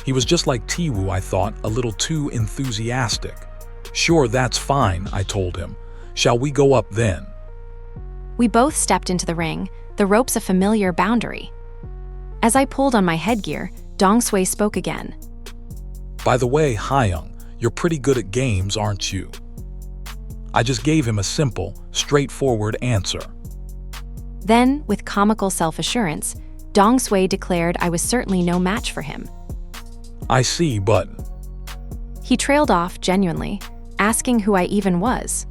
He was just like Tiwoo, I thought, a little too enthusiastic. Sure, that's fine, I told him. Shall we go up then? We both stepped into the ring, the ropes a familiar boundary. As I pulled on my headgear, Dong Sui spoke again. By the way, Hyung, you're pretty good at games, aren't you? I just gave him a simple, straightforward answer. Then, with comical self-assurance, Dong Sui declared I was certainly no match for him. I see, but... He trailed off genuinely, asking who I even was.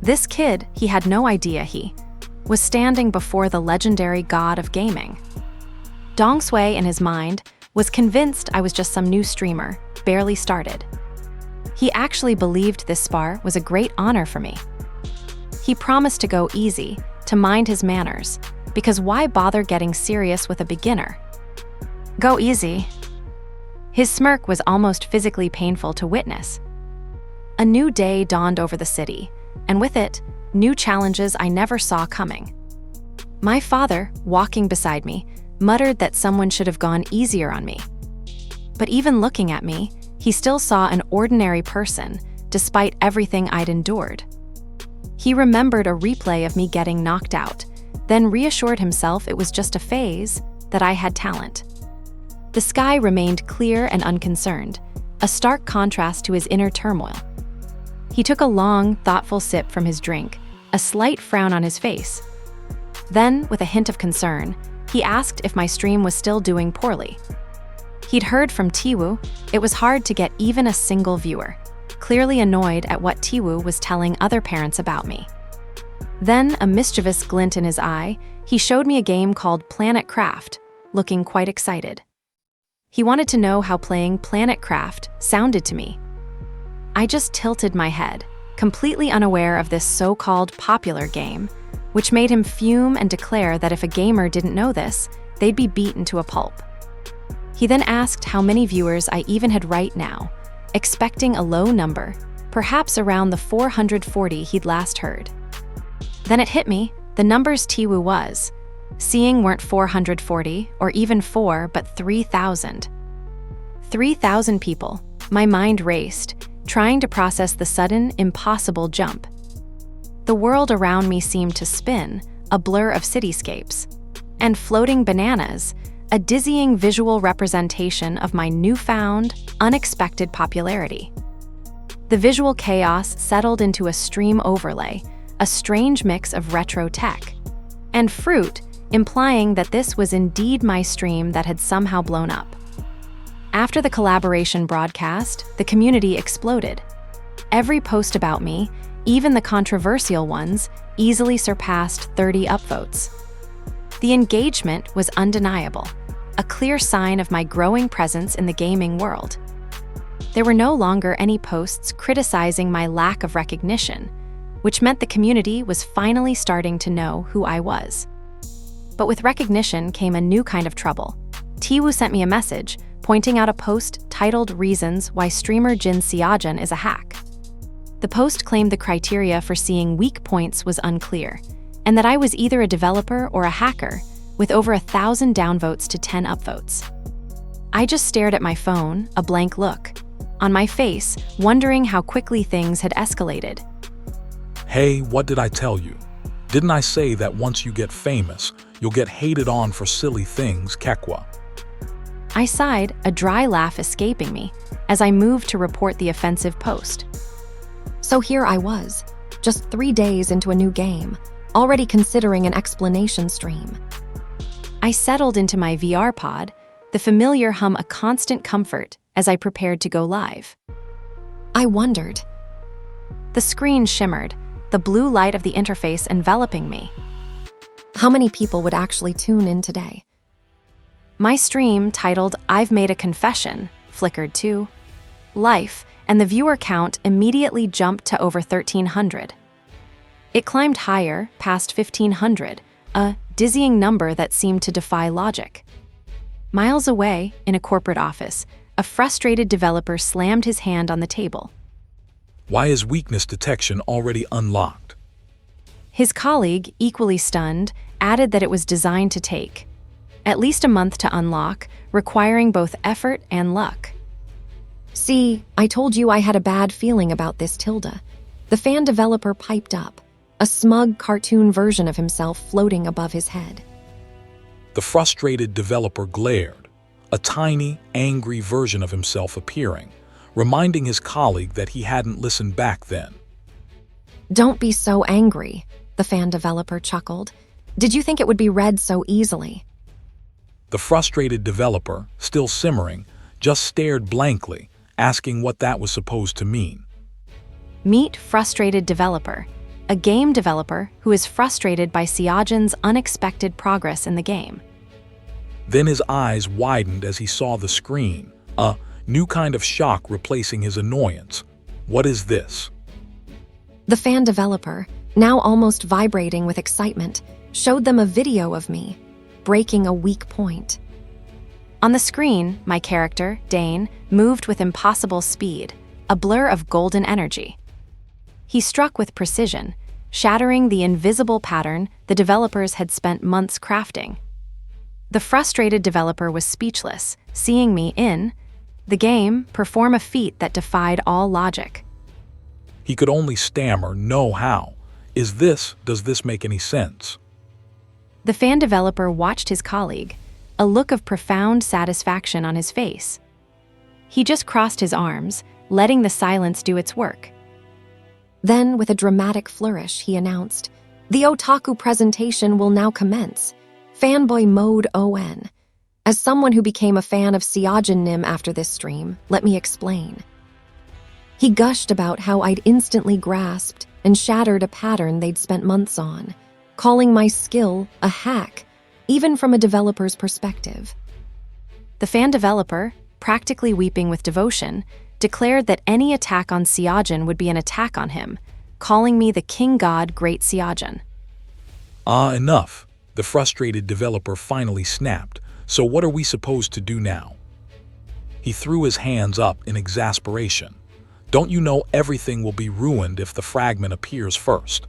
This kid, he had no idea he was standing before the legendary god of gaming. Dong Sui, in his mind, was convinced I was just some new streamer, barely started. He actually believed this spar was a great honor for me. He promised to go easy, to mind his manners, because why bother getting serious with a beginner? Go easy. His smirk was almost physically painful to witness. A new day dawned over the city, and with it, new challenges I never saw coming. My father, walking beside me, muttered that someone should have gone easier on me. But even looking at me, he still saw an ordinary person, despite everything I'd endured. He remembered a replay of me getting knocked out, then reassured himself it was just a phase, that I had talent. The sky remained clear and unconcerned, a stark contrast to his inner turmoil. He took a long, thoughtful sip from his drink, a slight frown on his face. Then, with a hint of concern, he asked if my stream was still doing poorly. He'd heard from Tiwoo it was hard to get even a single viewer, clearly annoyed at what Tiwoo was telling other parents about me. Then, a mischievous glint in his eye, he showed me a game called Planet Craft, looking quite excited. He wanted to know how playing Planet Craft sounded to me. I just tilted my head, completely unaware of this so-called popular game, which made him fume and declare that if a gamer didn't know this, they'd be beaten to a pulp. He then asked how many viewers I even had right now, expecting a low number, perhaps around the 440 he'd last heard. Then it hit me, the numbers Tiwoo was seeing weren't 440 or even 4, but 3,000. 3,000 people. My mind raced, trying to process the sudden, impossible jump. The world around me seemed to spin, a blur of cityscapes. And floating bananas, a dizzying visual representation of my newfound, unexpected popularity. The visual chaos settled into a stream overlay, a strange mix of retro tech, and fruit, implying that this was indeed my stream that had somehow blown up. After the collaboration broadcast, the community exploded. Every post about me, even the controversial ones, easily surpassed 30 upvotes. The engagement was undeniable, a clear sign of my growing presence in the gaming world. There were no longer any posts criticizing my lack of recognition, which meant the community was finally starting to know who I was. But with recognition came a new kind of trouble. Tiwoo sent me a message, pointing out a post titled Reasons Why Streamer Jin Seojin is a Hack. The post claimed the criteria for seeing weak points was unclear, and that I was either a developer or a hacker, with over 1,000 downvotes to 10 upvotes. I just stared at my phone, a blank look, on my face, wondering how quickly things had escalated. Hey, what did I tell you? Didn't I say that once you get famous, you'll get hated on for silly things, Kekwa? I sighed, a dry laugh escaping me, as I moved to report the offensive post. So here I was, just 3 days into a new game, already considering an explanation stream. I settled into my VR pod, the familiar hum a constant comfort as I prepared to go live. I wondered. The screen shimmered, the blue light of the interface enveloping me. How many people would actually tune in today? My stream, titled I've Made a Confession, flickered to life, and the viewer count immediately jumped to over 1,300. It climbed higher, past 1,500, a dizzying number that seemed to defy logic. Miles away, in a corporate office, a frustrated developer slammed his hand on the table. Why is weakness detection already unlocked? His colleague, equally stunned, added that it was designed to take at least a month to unlock, requiring both effort and luck. See, I told you I had a bad feeling about this Tilda. The fan developer piped up, a smug cartoon version of himself floating above his head. The frustrated developer glared, a tiny, angry version of himself appearing, reminding his colleague that he hadn't listened back then. Don't be so angry, the fan developer chuckled. Did you think it would be read so easily? The frustrated developer, still simmering, just stared blankly, asking what that was supposed to mean. Meet frustrated developer, a game developer who is frustrated by Seojin's unexpected progress in the game. Then his eyes widened as he saw the screen, a new kind of shock replacing his annoyance. What is this? The fan developer, now almost vibrating with excitement, showed them a video of me, breaking a weak point. On the screen, my character, Dane, moved with impossible speed, a blur of golden energy. He struck with precision, shattering the invisible pattern the developers had spent months crafting. The frustrated developer was speechless, seeing me in the game perform a feat that defied all logic. He could only stammer, "No, how? Does this make any sense?" The fan developer watched his colleague, a look of profound satisfaction on his face. He just crossed his arms, letting the silence do its work. Then, with a dramatic flourish, he announced, "The otaku presentation will now commence. Fanboy Mode ON. As someone who became a fan of Seojin Nim after this stream, let me explain." He gushed about how I'd instantly grasped and shattered a pattern they'd spent months on, calling my skill a hack, even from a developer's perspective. The fan developer, practically weeping with devotion, declared that any attack on Seojin would be an attack on him, calling me the king god Great Seojin. Enough. The frustrated developer finally snapped. So what are we supposed to do now? He threw his hands up in exasperation. Don't you know everything will be ruined if the fragment appears first?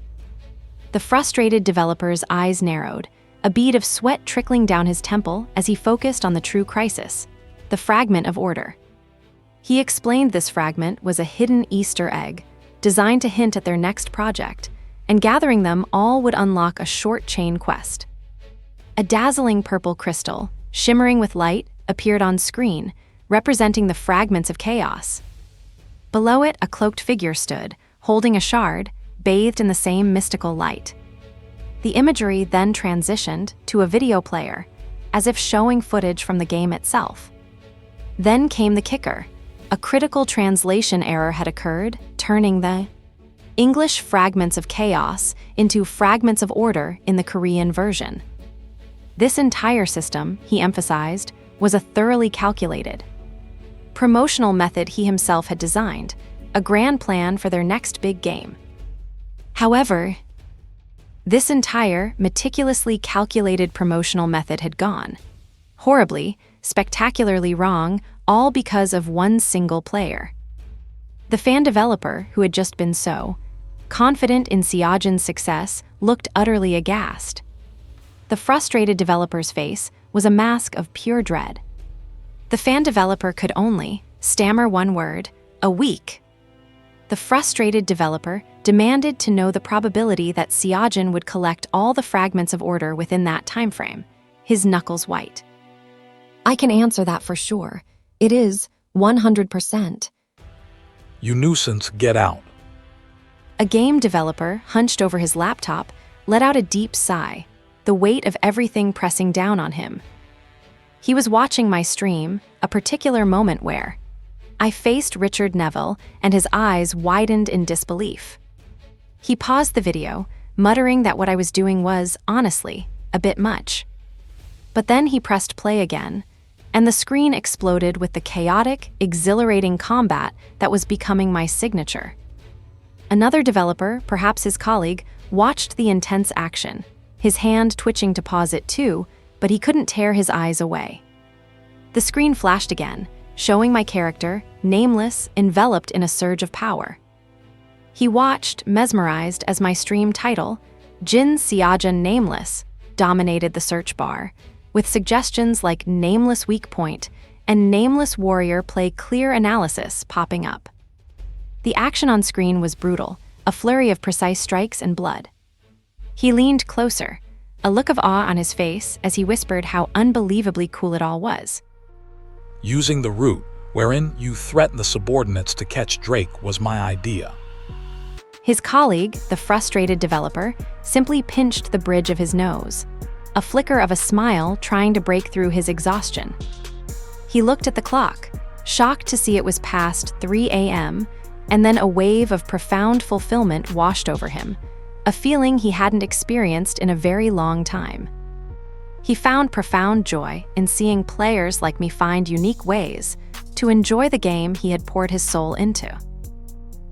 The frustrated developer's eyes narrowed, a bead of sweat trickling down his temple as he focused on the true crisis, the fragment of order. He explained this fragment was a hidden Easter egg, designed to hint at their next project, and gathering them all would unlock a short chain quest. A dazzling purple crystal, shimmering with light, appeared on screen, representing the fragments of chaos. Below it, a cloaked figure stood, holding a shard, bathed in the same mystical light. The imagery then transitioned to a video player, as if showing footage from the game itself. Then came the kicker. A critical translation error had occurred, turning the English fragments of chaos into fragments of order in the Korean version. This entire system, he emphasized, was a thoroughly calculated promotional method he himself had designed, a grand plan for their next big game. However, This entire, meticulously calculated promotional method had gone horribly, spectacularly wrong, all because of one single player. The fan developer, who had just been so confident in Seojin's success, looked utterly aghast. The frustrated developer's face was a mask of pure dread. The fan developer could only stammer one word: a week. The frustrated developer demanded to know the probability that Seojin would collect all the fragments of order within that timeframe, his knuckles white. I can answer that for sure. It is 100%. You nuisance, get out. A game developer, hunched over his laptop, let out a deep sigh, the weight of everything pressing down on him. He was watching my stream, a particular moment where I faced Richard Neville and his eyes widened in disbelief. He paused the video, muttering that what I was doing was, honestly, a bit much. But then he pressed play again, and the screen exploded with the chaotic, exhilarating combat that was becoming my signature. Another developer, perhaps his colleague, watched the intense action, his hand twitching to pause it too, but he couldn't tear his eyes away. The screen flashed again, showing my character, nameless, enveloped in a surge of power. He watched, mesmerized, as my stream title, Jin Seojin Nameless, dominated the search bar, with suggestions like Nameless Weak Point and Nameless Warrior Play Clear Analysis popping up. The action on screen was brutal, a flurry of precise strikes and blood. He leaned closer, a look of awe on his face as he whispered how unbelievably cool it all was. Using the route, wherein you threaten the subordinates to catch Drake, was my idea. His colleague, the frustrated developer, simply pinched the bridge of his nose, a flicker of a smile trying to break through his exhaustion. He looked at the clock, shocked to see it was past 3 a.m., and then a wave of profound fulfillment washed over him, a feeling he hadn't experienced in a very long time. He found profound joy in seeing players like me find unique ways to enjoy the game he had poured his soul into.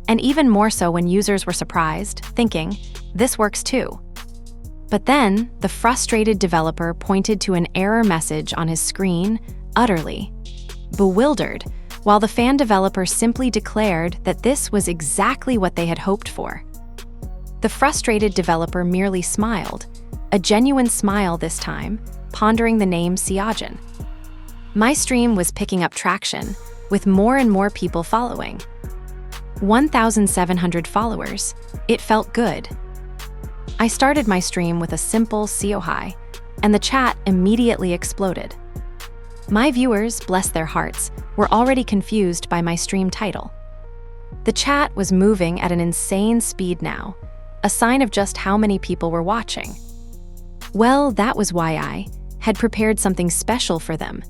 And even more so when users were surprised, thinking, this works too. But then, the frustrated developer pointed to an error message on his screen, utterly bewildered, while the fan developer simply declared that this was exactly what they had hoped for. The frustrated developer merely smiled, a genuine smile this time, pondering the name Seojin. My stream was picking up traction, with more and more people following. 1,700 followers. It felt good. I started my stream with a simple "Seohai," and the chat immediately exploded. My viewers, bless their hearts, were already confused by my stream title. The chat was moving at an insane speed now, a sign of just how many people were watching. Well, that was why I had prepared something special for them.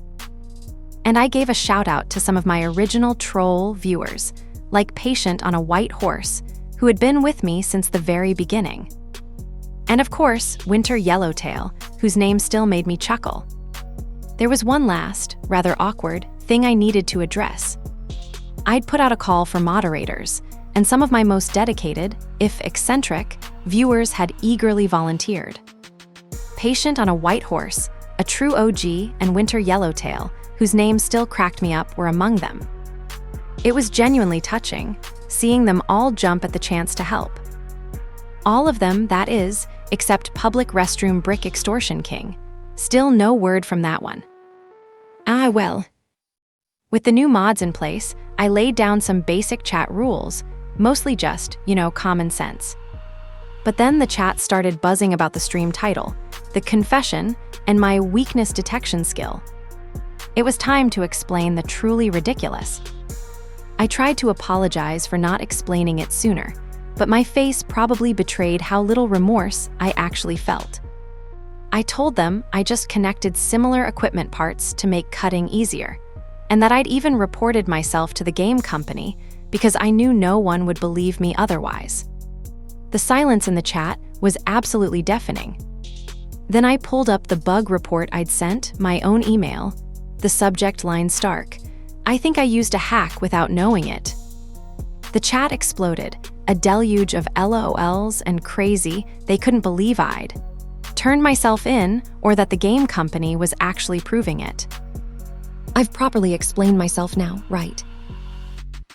And I gave a shout out to some of my original troll viewers, like Patient on a White Horse, who had been with me since the very beginning. And of course, Winter Yellowtail, whose name still made me chuckle. There was one last, rather awkward, thing I needed to address. I'd put out a call for moderators, and some of my most dedicated, if eccentric, viewers had eagerly volunteered. Patient on a White Horse, a true OG, and Winter Yellowtail, whose name still cracked me up, were among them. It was genuinely touching, seeing them all jump at the chance to help. All of them, that is, except Public Restroom Brick Extortion King. Still no word from that one. Ah, well. With the new mods in place, I laid down some basic chat rules, mostly just, common sense. But then the chat started buzzing about the stream title, the confession, and my weakness detection skill. It was time to explain the truly ridiculous. I tried to apologize for not explaining it sooner, but my face probably betrayed how little remorse I actually felt. I told them I just connected similar equipment parts to make cutting easier, and that I'd even reported myself to the game company because I knew no one would believe me otherwise. The silence in the chat was absolutely deafening. Then I pulled up the bug report I'd sent, my own email, the subject line stark. I think I used a hack without knowing it. The chat exploded, a deluge of LOLs and crazy they couldn't believe I'd turned myself in or that the game company was actually proving it. I've properly explained myself now, right?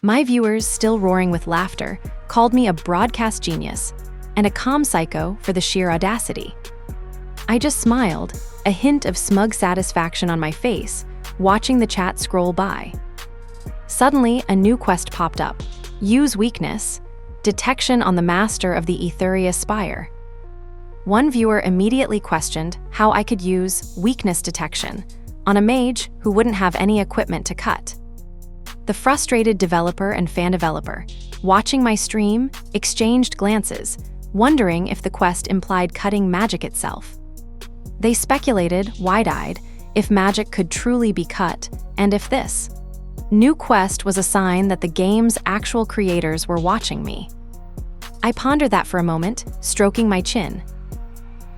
My viewers, still roaring with laughter, called me a broadcast genius and a calm psycho for the sheer audacity. I just smiled, a hint of smug satisfaction on my face, watching the chat scroll by. Suddenly, a new quest popped up. Use weakness, detection on the master of the Etheria Spire. One viewer immediately questioned how I could use weakness detection on a mage who wouldn't have any equipment to cut. The frustrated developer and fan developer, watching my stream, exchanged glances, wondering if the quest implied cutting magic itself. They speculated, wide-eyed, if magic could truly be cut, and if this new quest was a sign that the game's actual creators were watching me. I pondered that for a moment, stroking my chin.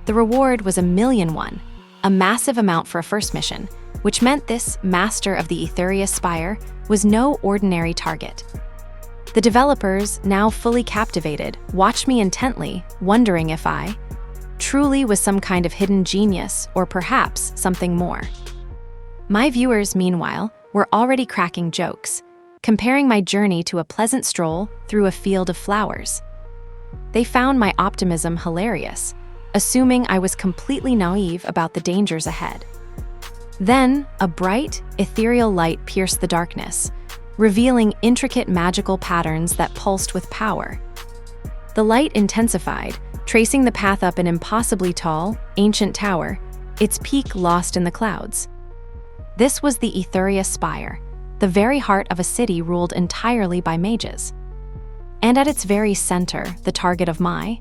The reward was 1,000,001, a massive amount for a first mission, which meant this master of the Etheria Spire was no ordinary target. The developers, now fully captivated, watched me intently, wondering if I truly was some kind of hidden genius or perhaps something more. My viewers, meanwhile, were already cracking jokes, comparing my journey to a pleasant stroll through a field of flowers. They found my optimism hilarious, assuming I was completely naive about the dangers ahead. Then, a bright, ethereal light pierced the darkness, revealing intricate magical patterns that pulsed with power. The light intensified, tracing the path up an impossibly tall, ancient tower, its peak lost in the clouds. This was the Etheria Spire, the very heart of a city ruled entirely by mages. And at its very center, the target of my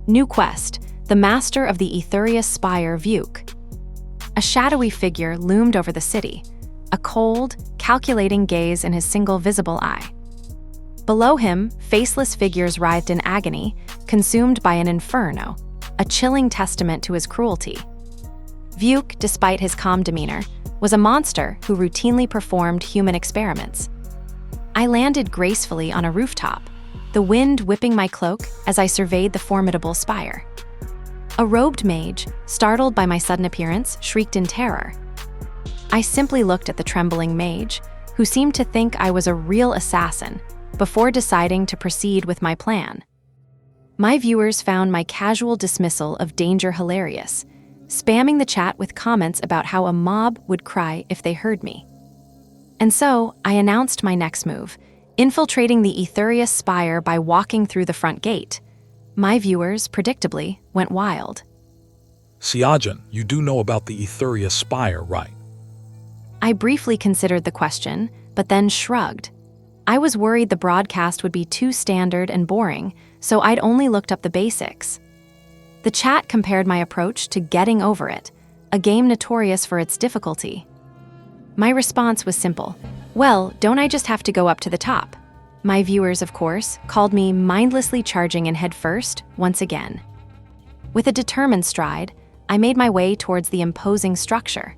new quest, the master of the Etheria Spire, Vyuk. A shadowy figure loomed over the city, a cold, calculating gaze in his single visible eye. Below him, faceless figures writhed in agony, consumed by an inferno, a chilling testament to his cruelty. Vyuk, despite his calm demeanor, was a monster who routinely performed human experiments. I landed gracefully on a rooftop, the wind whipping my cloak as I surveyed the formidable spire. A robed mage, startled by my sudden appearance, shrieked in terror. I simply looked at the trembling mage, who seemed to think I was a real assassin, before deciding to proceed with my plan. My viewers found my casual dismissal of danger hilarious, spamming the chat with comments about how a mob would cry if they heard me. And so, I announced my next move, infiltrating the Etheria Spire by walking through the front gate. My viewers, predictably, went wild. Siajin, you do know about the Etheria Spire, right? I briefly considered the question, but then shrugged. I was worried the broadcast would be too standard and boring, so I'd only looked up the basics. The chat compared my approach to Getting Over It, a game notorious for its difficulty. My response was simple. Well, don't I just have to go up to the top? My viewers, of course, called me mindlessly charging in head first, once again. With a determined stride, I made my way towards the imposing structure.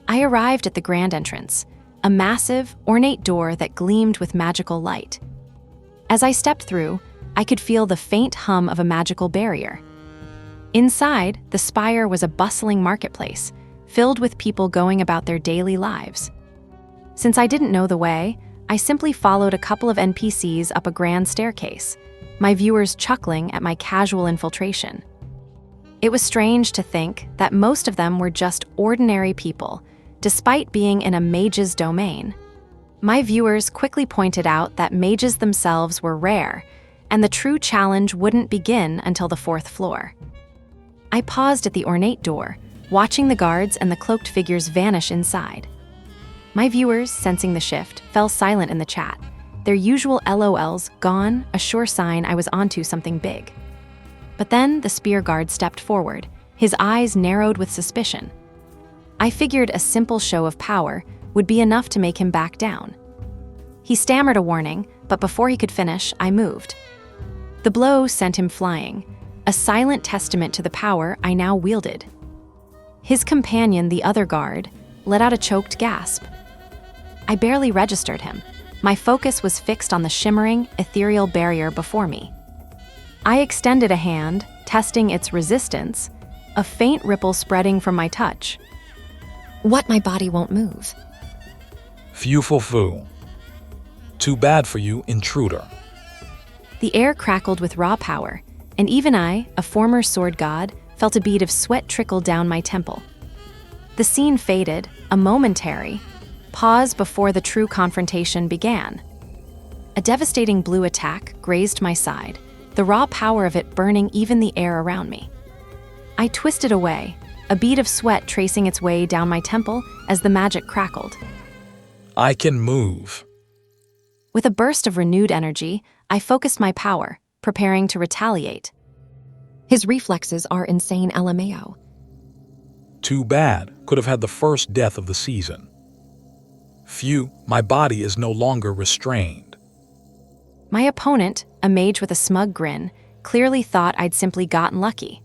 I arrived at the grand entrance, a massive, ornate door that gleamed with magical light. As I stepped through, I could feel the faint hum of a magical barrier. Inside, the spire was a bustling marketplace, filled with people going about their daily lives. Since I didn't know the way, I simply followed a couple of NPCs up a grand staircase, my viewers chuckling at my casual infiltration. It was strange to think that most of them were just ordinary people, despite being in a mage's domain. My viewers quickly pointed out that mages themselves were rare, and the true challenge wouldn't begin until the 4th floor. I paused at the ornate door, watching the guards and the cloaked figures vanish inside. My viewers, sensing the shift, fell silent in the chat, their usual LOLs gone, a sure sign I was onto something big. But then the spear guard stepped forward, his eyes narrowed with suspicion. I figured a simple show of power would be enough to make him back down. He stammered a warning, but before he could finish, I moved. The blow sent him flying, a silent testament to the power I now wielded. His companion, the other guard, let out a choked gasp. I barely registered him, My focus was fixed on the shimmering, ethereal barrier before me. I extended a hand, testing its resistance, a faint ripple spreading from my touch. What my body won't move? Fu. Too bad for you, intruder. The air crackled with raw power, and even I, a former sword god, felt a bead of sweat trickle down my temple. The scene faded, a momentary pause before the true confrontation began. A devastating blue attack grazed my side, the raw power of it burning even the air around me. I twisted away, a bead of sweat tracing its way down my temple as the magic crackled. I can move. With a burst of renewed energy, I focused my power, preparing to retaliate. His reflexes are insane, LMAO. Too bad, could have had the first death of the season. Phew, my body is no longer restrained. My opponent, a mage with a smug grin, clearly thought I'd simply gotten lucky.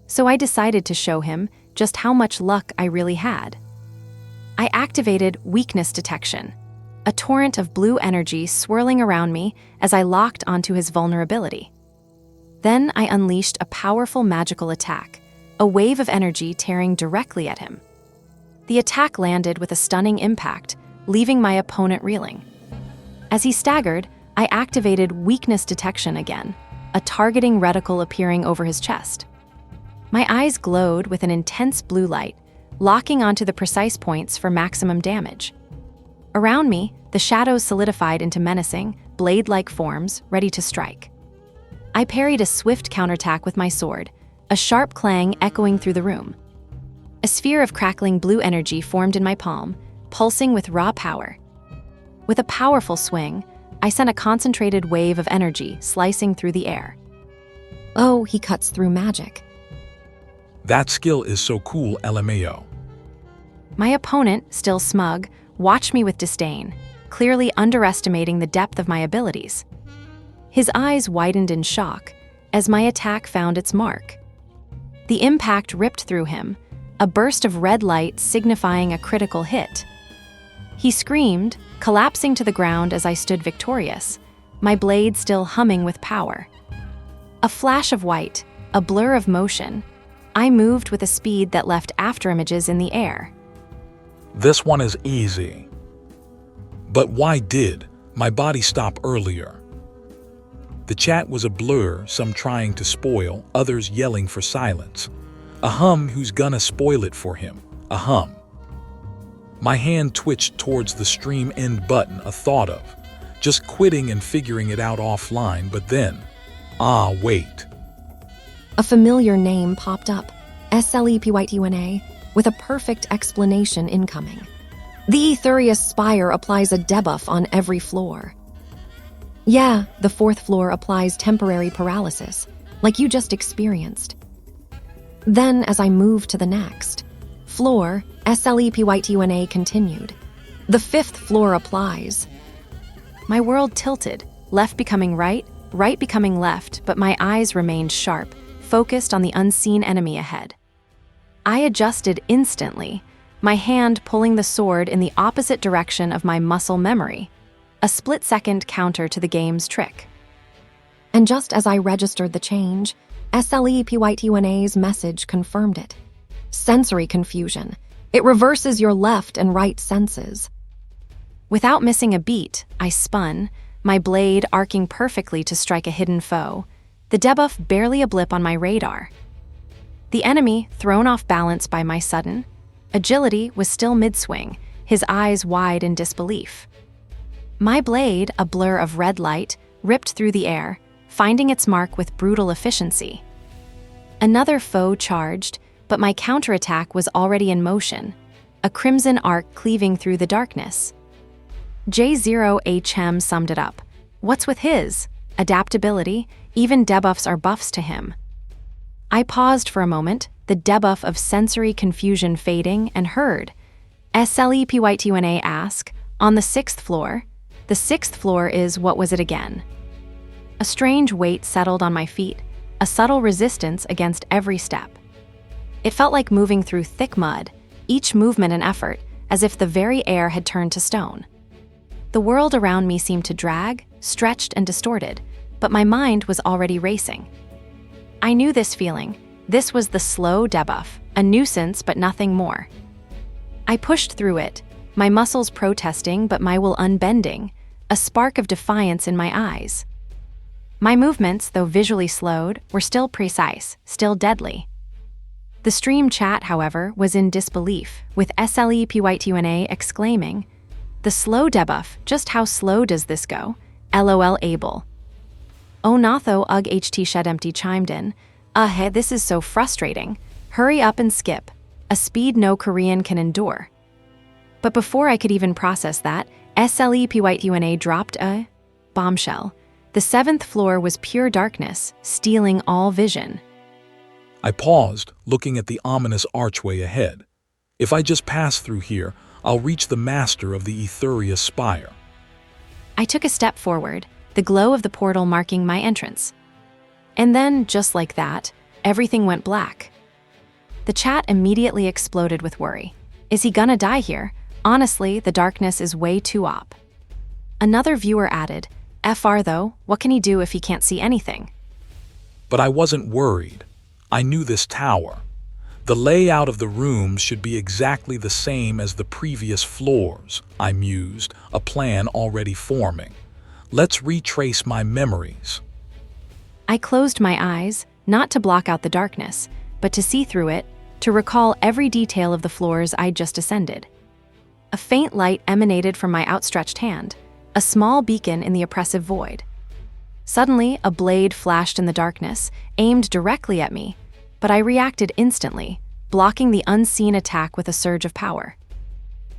So I decided to show him just how much luck I really had. I activated weakness detection, a torrent of blue energy swirling around me as I locked onto his vulnerability. Then I unleashed a powerful magical attack, a wave of energy tearing directly at him. The attack landed with a stunning impact, leaving my opponent reeling. As he staggered, I activated weakness detection again, a targeting reticle appearing over his chest. My eyes glowed with an intense blue light, locking onto the precise points for maximum damage. Around me, the shadows solidified into menacing, blade-like forms, ready to strike. I parried a swift counterattack with my sword, a sharp clang echoing through the room. A sphere of crackling blue energy formed in my palm, pulsing with raw power. With a powerful swing, I sent a concentrated wave of energy slicing through the air. Oh, he cuts through magic. That skill is so cool, LMAO. My opponent, still smug, watched me with disdain, clearly underestimating the depth of my abilities. His eyes widened in shock as my attack found its mark. The impact ripped through him, a burst of red light signifying a critical hit. He screamed, collapsing to the ground as I stood victorious, my blade still humming with power. A flash of white, a blur of motion, I moved with a speed that left afterimages in the air. This one is easy. But why did my body stop earlier? The chat was a blur, some trying to spoil, others yelling for silence. A hum who's gonna spoil it for him. A hum. My hand twitched towards the stream end button, a thought of just quitting and figuring it out offline, but then, wait. A familiar name popped up, SLEPYTUNA, with a perfect explanation incoming. The Etherius Spire applies a debuff on every floor. Yeah, the 4th floor applies temporary paralysis, like you just experienced. Then, as I moved to the next floor, SLEPYTUNA continued. The 5th floor applies. My world tilted, left becoming right, right becoming left, but my eyes remained sharp, focused on the unseen enemy ahead. I adjusted instantly, my hand pulling the sword in the opposite direction of my muscle memory, a split-second counter to the game's trick. And just as I registered the change, SLEPYTUNA's message confirmed it. Sensory confusion. It reverses your left and right senses. Without missing a beat, I spun, my blade arcing perfectly to strike a hidden foe, the debuff barely a blip on my radar. The enemy, thrown off balance by my sudden agility, was still mid-swing, his eyes wide in disbelief. My blade, a blur of red light, ripped through the air, finding its mark with brutal efficiency. Another foe charged, but my counterattack was already in motion, a crimson arc cleaving through the darkness. J0HM summed it up. What's with his adaptability? Even debuffs are buffs to him. I paused for a moment, the debuff of sensory confusion fading, and heard SLEPYTUNA ask, on the 6th floor? The 6th floor is what was it again? A strange weight settled on my feet, a subtle resistance against every step. It felt like moving through thick mud, each movement an effort, as if the very air had turned to stone. The world around me seemed to drag, stretched, and distorted, but my mind was already racing. I knew this feeling. This was the slow debuff, a nuisance but nothing more. I pushed through it, my muscles protesting but my will unbending, a spark of defiance in my eyes. My movements, though visually slowed, were still precise, still deadly. The stream chat, however, was in disbelief, with SLEPYTUNA exclaiming, "The slow debuff, just how slow does this go? LOL able." Oh Natho Ugh HT Shed Empty chimed in, hey, this is so frustrating. Hurry up and skip. A speed no Korean can endure." But before I could even process that, SLEPYTUNA dropped a bombshell. The 7th floor was pure darkness, stealing all vision. I paused, looking at the ominous archway ahead. If I just pass through here, I'll reach the master of the Etheria Spire. I took a step forward, the glow of the portal marking my entrance. And then, just like that, everything went black. The chat immediately exploded with worry. Is he gonna die here? Honestly, the darkness is way too op. Another viewer added, FR though, what can he do if he can't see anything? But I wasn't worried. I knew this tower. The layout of the rooms should be exactly the same as the previous floors, I mused, a plan already forming. Let's retrace my memories. I closed my eyes, not to block out the darkness, but to see through it, to recall every detail of the floors I'd just ascended. A faint light emanated from my outstretched hand, a small beacon in the oppressive void. Suddenly, a blade flashed in the darkness, aimed directly at me, but I reacted instantly, blocking the unseen attack with a surge of power.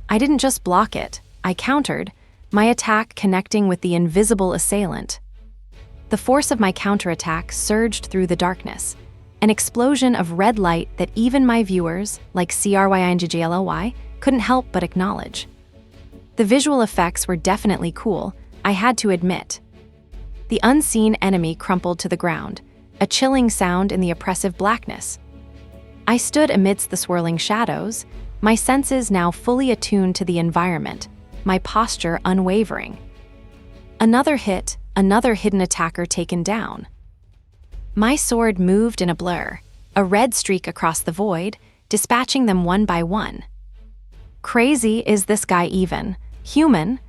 I didn't just block it, I countered, my attack connecting with the invisible assailant. The force of my counterattack surged through the darkness, an explosion of red light that even my viewers, like CRYINGGLLY, couldn't help but acknowledge. The visual effects were definitely cool, I had to admit. The unseen enemy crumpled to the ground, a chilling sound in the oppressive blackness. I stood amidst the swirling shadows, my senses now fully attuned to the environment, my posture unwavering. Another hit, another hidden attacker taken down. My sword moved in a blur, a red streak across the void, dispatching them one by one. Crazy is this guy even. Human,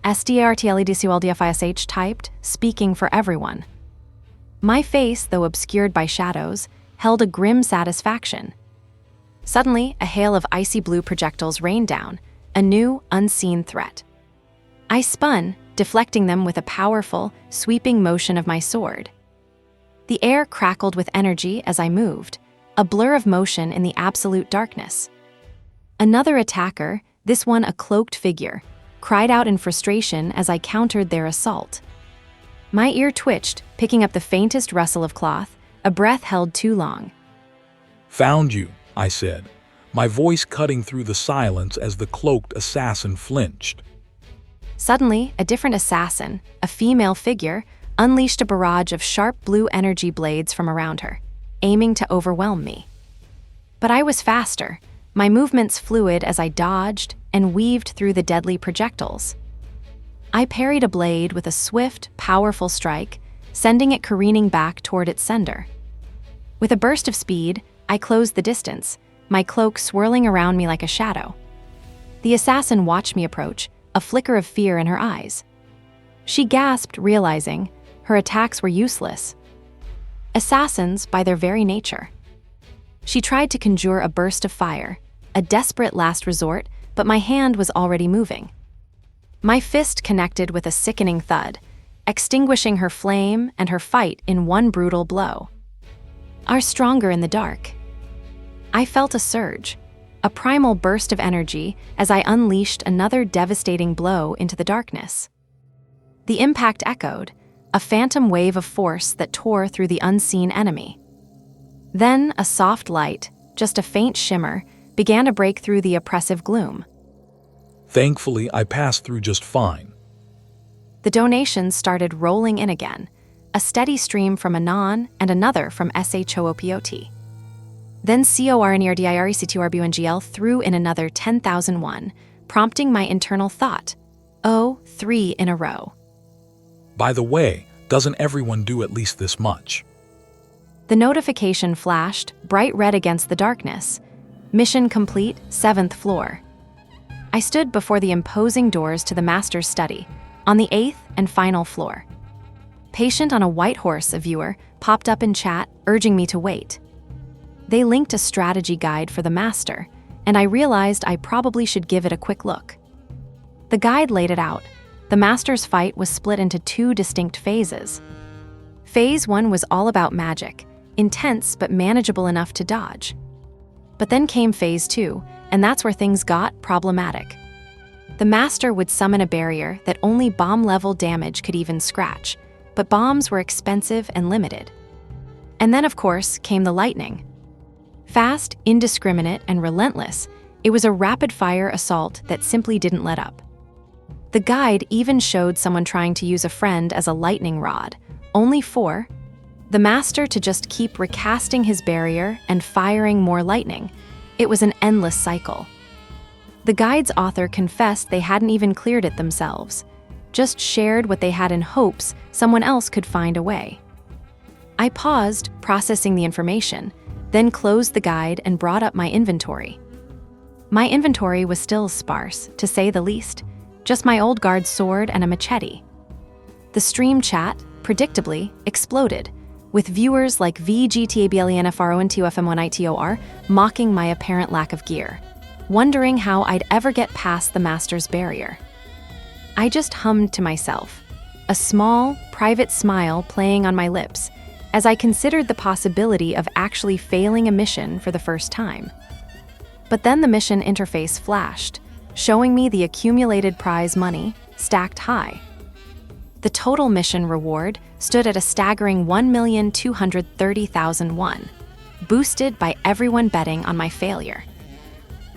SDARTLEDCULDFISH typed, speaking for everyone. My face, though obscured by shadows, held a grim satisfaction. Suddenly, a hail of icy blue projectiles rained down, a new, unseen threat. I spun, deflecting them with a powerful, sweeping motion of my sword. The air crackled with energy as I moved, a blur of motion in the absolute darkness. Another attacker, this one a cloaked figure, cried out in frustration as I countered their assault. My ear twitched, picking up the faintest rustle of cloth, a breath held too long. Found you, I said, my voice cutting through the silence as the cloaked assassin flinched. Suddenly, a different assassin, a female figure, unleashed a barrage of sharp blue energy blades from around her, aiming to overwhelm me. But I was faster, my movements fluid as I dodged and weaved through the deadly projectiles. I parried a blade with a swift, powerful strike, sending it careening back toward its sender. With a burst of speed, I closed the distance, my cloak swirling around me like a shadow. The assassin watched me approach, a flicker of fear in her eyes. She gasped, realizing her attacks were useless. Assassins by their very nature. She tried to conjure a burst of fire, a desperate last resort, but my hand was already moving. My fist connected with a sickening thud, extinguishing her flame and her fight in one brutal blow. Are stronger in the dark. I felt a surge, a primal burst of energy as I unleashed another devastating blow into the darkness. The impact echoed, a phantom wave of force that tore through the unseen enemy. Then a soft light, just a faint shimmer, began to break through the oppressive gloom. Thankfully, I passed through just fine. The donations started rolling in again, a steady stream from Anon and another from SHOOPOT. Then CORNERDIREC2RBUNGL threw in another 10,001, prompting my internal thought. Oh, 3 in a row. By the way, doesn't everyone do at least this much? The notification flashed, bright red against the darkness. Mission complete, 7th floor. I stood before the imposing doors to the master's study, on the 8th and final floor. Patient on a white horse, a viewer, popped up in chat, urging me to wait. They linked a strategy guide for the master, and I realized I probably should give it a quick look. The guide laid it out. The master's fight was split into 2 distinct phases. Phase 1 was all about magic, intense but manageable enough to dodge. But then came Phase 2, and that's where things got problematic. The master would summon a barrier that only bomb-level damage could even scratch, but bombs were expensive and limited. And then, of course, came the lightning. Fast, indiscriminate, and relentless, it was a rapid-fire assault that simply didn't let up. The guide even showed someone trying to use a friend as a lightning rod, only for the master to just keep recasting his barrier and firing more lightning. It was an endless cycle. The guide's author confessed they hadn't even cleared it themselves, just shared what they had in hopes someone else could find a way. I paused, processing the information, then closed the guide and brought up my inventory. My inventory was still sparse, to say the least, just my old guard's sword and a machete. The stream chat, predictably, exploded, with viewers like VGTABLENFRONTUFM1ITOR mocking my apparent lack of gear, wondering how I'd ever get past the master's barrier. I just hummed to myself, a small, private smile playing on my lips, as I considered the possibility of actually failing a mission for the first time. But then the mission interface flashed, showing me the accumulated prize money stacked high. The total mission reward stood at a staggering 1,230,001, boosted by everyone betting on my failure.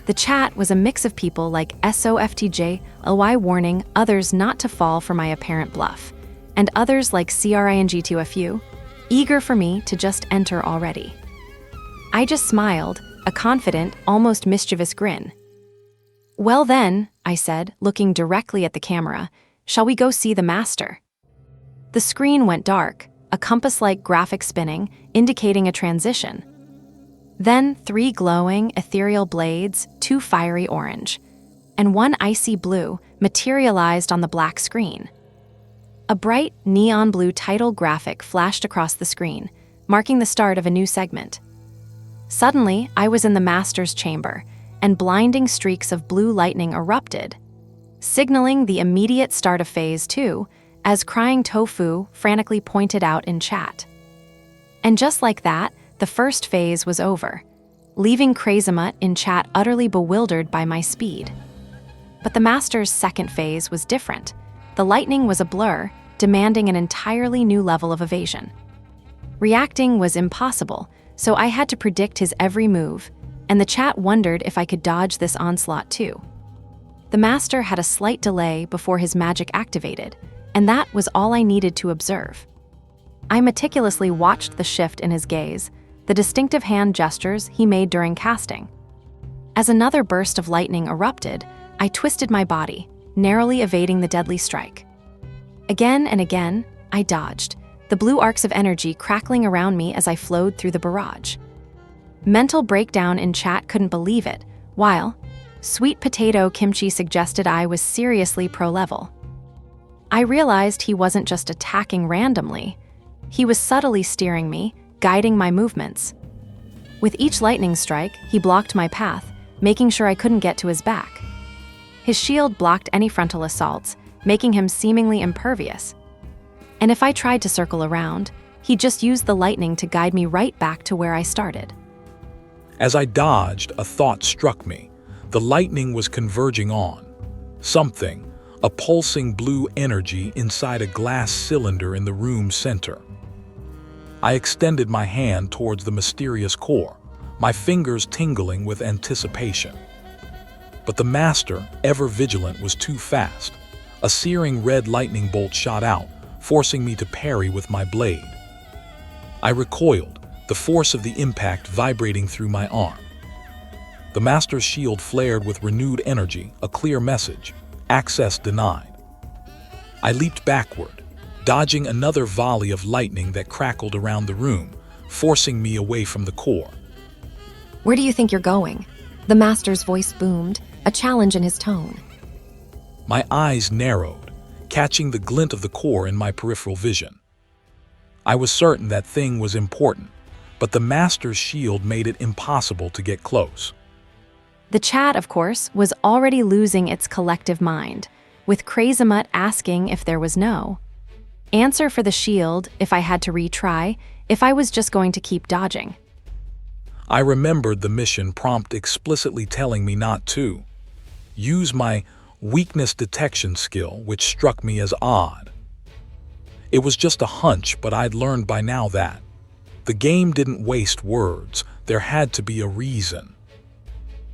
The chat was a mix of people like SOFTJ, LY warning others not to fall for my apparent bluff, and others like CRING2FU, eager for me to just enter already. I just smiled, a confident, almost mischievous grin. "Well then," I said, looking directly at the camera, "shall we go see the master?" The screen went dark, a compass-like graphic spinning, indicating a transition. Then 3 glowing, ethereal blades, 2 fiery orange, and 1 icy blue materialized on the black screen. A bright, neon blue title graphic flashed across the screen, marking the start of a new segment. Suddenly, I was in the master's chamber, and blinding streaks of blue lightning erupted, signaling the immediate start of Phase 2, as Crying Tofu frantically pointed out in chat. And just like that, the first phase was over, leaving Crazamut in chat utterly bewildered by my speed. But the master's second phase was different. The lightning was a blur, demanding an entirely new level of evasion. Reacting was impossible, so I had to predict his every move, and the chat wondered if I could dodge this onslaught too. The master had a slight delay before his magic activated, and that was all I needed to observe. I meticulously watched the shift in his gaze, the distinctive hand gestures he made during casting. As another burst of lightning erupted, I twisted my body, narrowly evading the deadly strike. Again and again, I dodged, the blue arcs of energy crackling around me as I flowed through the barrage. Mental breakdown in chat couldn't believe it, while Sweet Potato Kimchi suggested I was seriously pro-level. I realized he wasn't just attacking randomly. He was subtly steering me, guiding my movements. With each lightning strike, he blocked my path, making sure I couldn't get to his back. His shield blocked any frontal assaults, making him seemingly impervious. And if I tried to circle around, he just used the lightning to guide me right back to where I started. As I dodged, a thought struck me. The lightning was converging on something, a pulsing blue energy inside a glass cylinder in the room's center. I extended my hand towards the mysterious core, my fingers tingling with anticipation. But the master, ever vigilant, was too fast. A searing red lightning bolt shot out, forcing me to parry with my blade. I recoiled, the force of the impact vibrating through my arm. The master's shield flared with renewed energy, a clear message: access denied. I leaped backward, dodging another volley of lightning that crackled around the room, forcing me away from the core. Where do you think you're going? The master's voice boomed, a challenge in his tone. My eyes narrowed, catching the glint of the core in my peripheral vision. I was certain that thing was important, but the master's shield made it impossible to get close. The chat, of course, was already losing its collective mind, with Krazamut asking if there was no answer for the shield, if I had to retry, if I was just going to keep dodging. I remembered the mission prompt explicitly telling me not to use my weakness detection skill, which struck me as odd. It was just a hunch, but I'd learned by now that the game didn't waste words. There had to be a reason.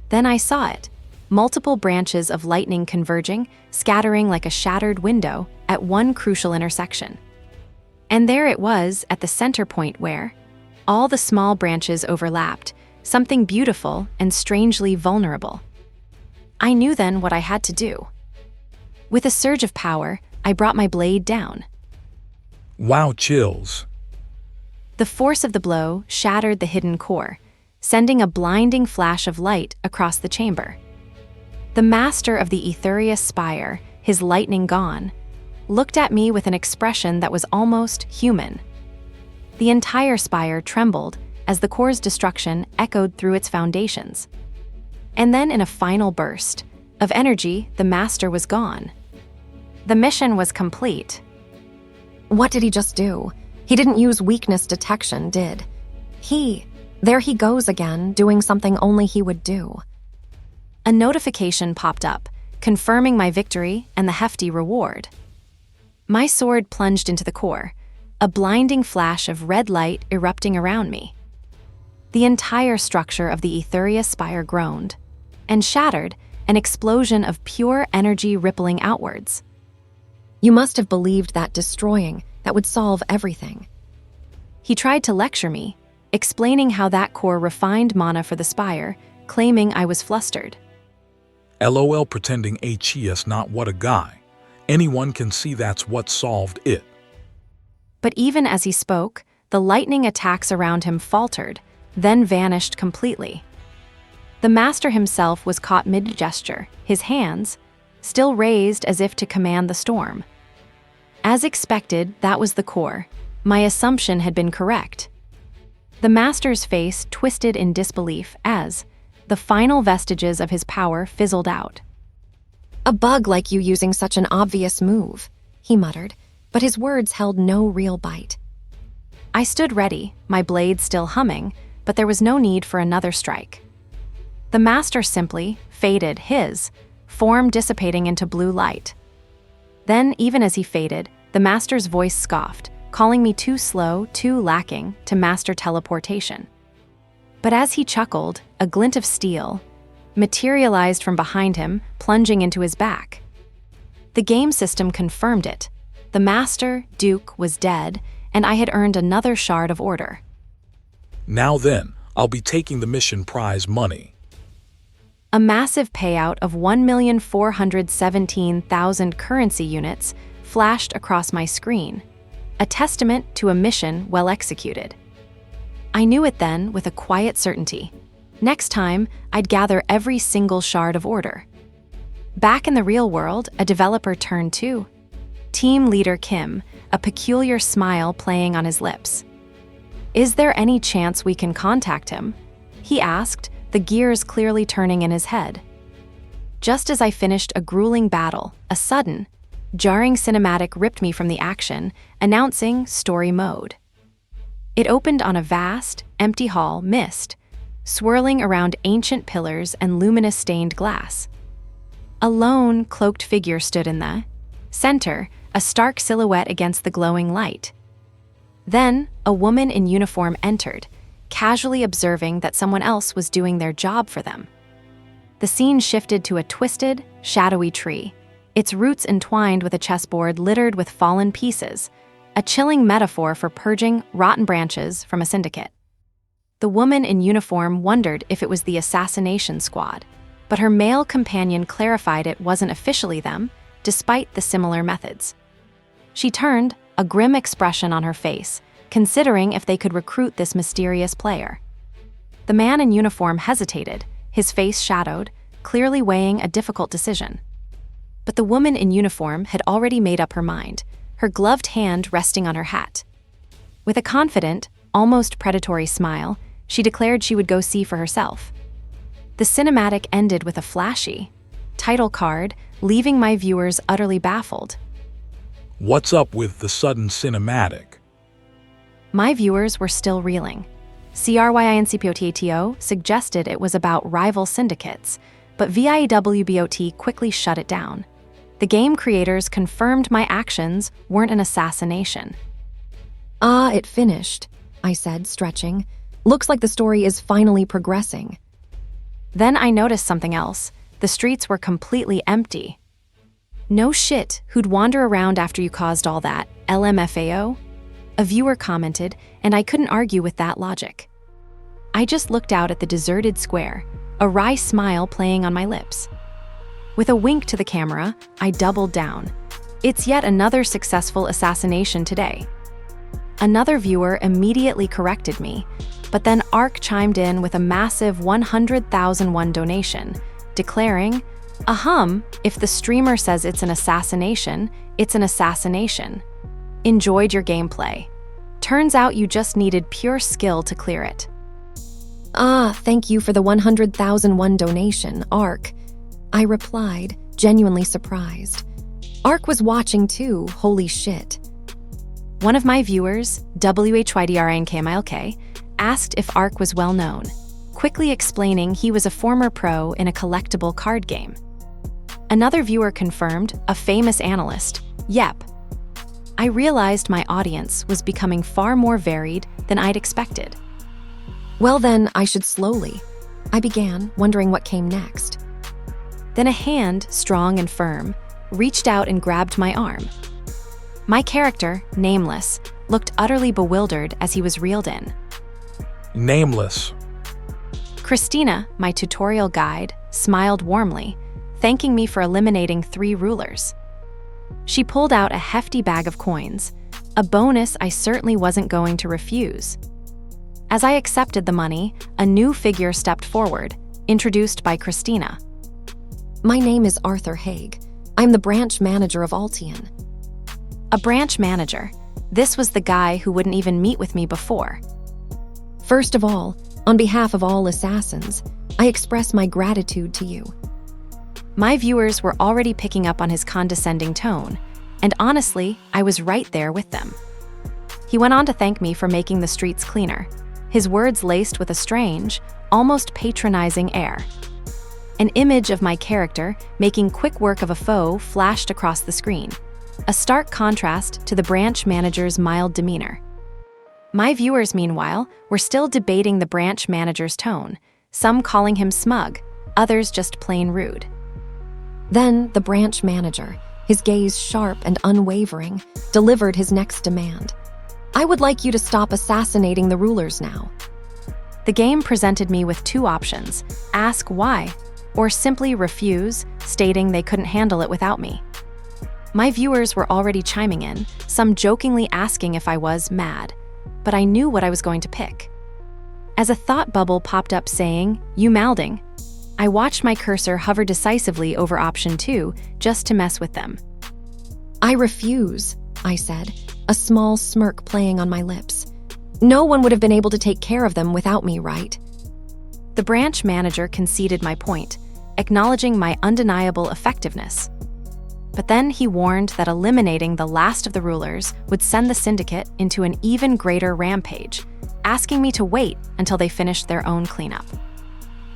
Then I saw it, multiple branches of lightning converging, scattering like a shattered window at one crucial intersection. And there it was at the center point where all the small branches overlapped, something beautiful and strangely vulnerable. I knew then what I had to do. With a surge of power, I brought my blade down. Wow, chills. The force of the blow shattered the hidden core, sending a blinding flash of light across the chamber. The master of the Aetherius spire, his lightning gone, looked at me with an expression that was almost human. The entire spire trembled as the core's destruction echoed through its foundations. And then in a final burst of energy, the master was gone. The mission was complete. What did he just do? He didn't use weakness detection, did? There he goes again, doing something only he would do. A notification popped up, confirming my victory and the hefty reward. My sword plunged into the core, a blinding flash of red light erupting around me. The entire structure of the Aetherius spire groaned and shattered, an explosion of pure energy rippling outwards. You must have believed that destroying, that would solve everything. He tried to lecture me, explaining how that core refined mana for the spire, claiming I was flustered. LOL, pretending HES, not what a guy. Anyone can see that's what solved it. But even as he spoke, the lightning attacks around him faltered, then vanished completely. The master himself was caught mid-gesture, his hands still raised as if to command the storm. As expected, that was the core. My assumption had been correct. The master's face twisted in disbelief as the final vestiges of his power fizzled out. A bug like you using such an obvious move, he muttered, but his words held no real bite. I stood ready, my blade still humming, but there was no need for another strike. The master simply faded, his form dissipating into blue light. Then, even as he faded, the master's voice scoffed, calling me too slow, too lacking to master teleportation. But as he chuckled, a glint of steel materialized from behind him, plunging into his back. The game system confirmed it. The master, Duke, was dead, and I had earned another shard of order. Now then, I'll be taking the mission prize money. A massive payout of 1,417,000 currency units flashed across my screen, a testament to a mission well executed. I knew it then with a quiet certainty. Next time, I'd gather every single shard of order. Back in the real world, a developer turned to Team Leader Kim, a peculiar smile playing on his lips. "Is there any chance we can contact him?" he asked, the gears clearly turning in his head. Just as I finished a grueling battle, a sudden, jarring cinematic ripped me from the action, announcing story mode. It opened on a vast, empty hall, mist, swirling around ancient pillars and luminous stained glass. A lone, cloaked figure stood in the center, a stark silhouette against the glowing light. Then, a woman in uniform entered, casually observing that someone else was doing their job for them. The scene shifted to a twisted, shadowy tree, its roots entwined with a chessboard littered with fallen pieces, a chilling metaphor for purging rotten branches from a syndicate. The woman in uniform wondered if it was the assassination squad, but her male companion clarified it wasn't officially them, despite the similar methods. She turned, a grim expression on her face, considering if they could recruit this mysterious player. The man in uniform hesitated, his face shadowed, clearly weighing a difficult decision. But the woman in uniform had already made up her mind, her gloved hand resting on her hat. With a confident, almost predatory smile, she declared she would go see for herself. The cinematic ended with a flashy title card, leaving my viewers utterly baffled. What's up with the sudden cinematic? My viewers were still reeling. CRYINCPOTATO suggested it was about rival syndicates, but VIEWBOT quickly shut it down. The game creators confirmed my actions weren't an assassination. Ah, it finished, I said, stretching. Looks like the story is finally progressing. Then I noticed something else. The streets were completely empty. No shit, who'd wander around after you caused all that, LMFAO? A viewer commented, and I couldn't argue with that logic. I just looked out at the deserted square, a wry smile playing on my lips. With a wink to the camera, I doubled down. It's yet another successful assassination today. Another viewer immediately corrected me, but then Ark chimed in with a massive 100,001 donation, declaring, if the streamer says it's an assassination, it's an assassination. Enjoyed your gameplay. Turns out you just needed pure skill to clear it. Ah, thank you for the 100,001 donation, Ark. I replied, genuinely surprised. Ark was watching too, holy shit. One of my viewers, WHYDRNKMILK, asked if Ark was well known, quickly explaining he was a former pro in a collectible card game. Another viewer confirmed, a famous analyst, yep. I realized my audience was becoming far more varied than I'd expected. Well then, I should slowly. I began, wondering what came next. Then a hand, strong and firm, reached out and grabbed my arm. My character, Nameless, looked utterly bewildered as he was reeled in. Nameless. Christina, my tutorial guide, smiled warmly, thanking me for eliminating 3 rulers. She pulled out a hefty bag of coins, a bonus I certainly wasn't going to refuse. As I accepted the money, a new figure stepped forward, introduced by Christina. My name is Arthur Haig. I'm the branch manager of Altian. A branch manager. This was the guy who wouldn't even meet with me before. First of all, on behalf of all assassins, I express my gratitude to you. My viewers were already picking up on his condescending tone, and honestly, I was right there with them. He went on to thank me for making the streets cleaner, his words laced with a strange, almost patronizing air. An image of my character making quick work of a foe flashed across the screen, a stark contrast to the branch manager's mild demeanor. My viewers, meanwhile, were still debating the branch manager's tone, some calling him smug, others just plain rude. Then the branch manager, his gaze sharp and unwavering, delivered his next demand. I would like you to stop assassinating the rulers now. The game presented me with 2 options, ask why, or simply refuse, stating they couldn't handle it without me. My viewers were already chiming in, some jokingly asking if I was mad, but I knew what I was going to pick. As a thought bubble popped up saying, "You malding," I watched my cursor hover decisively over option 2 just to mess with them. I refuse, I said, a small smirk playing on my lips. No one would have been able to take care of them without me, right? The branch manager conceded my point, acknowledging my undeniable effectiveness. But then he warned that eliminating the last of the rulers would send the syndicate into an even greater rampage, asking me to wait until they finished their own cleanup.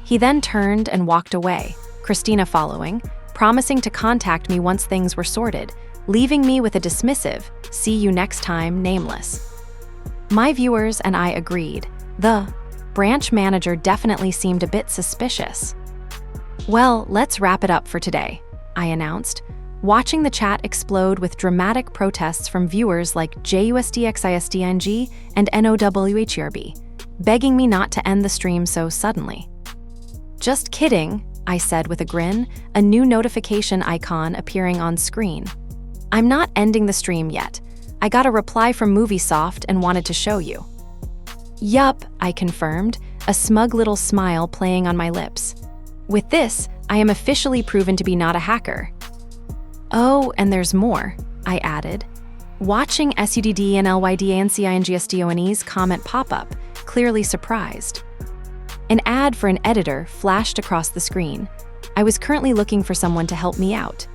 He then turned and walked away, Christina following, promising to contact me once things were sorted, leaving me with a dismissive, "See you next time, Nameless." My viewers and I agreed. The branch manager definitely seemed a bit suspicious. Well, let's wrap it up for today, I announced, watching the chat explode with dramatic protests from viewers like JUSDXISDNG and NOWHERB, begging me not to end the stream so suddenly. Just kidding, I said with a grin, a new notification icon appearing on screen. I'm not ending the stream yet. I got a reply from Moviesoft and wanted to show you. Yup, I confirmed, a smug little smile playing on my lips. With this, I am officially proven to be not a hacker. Oh, and there's more, I added, watching SUDDNLYDANCINGSDONE's comment pop up, clearly surprised. An ad for an editor flashed across the screen. I was currently looking for someone to help me out.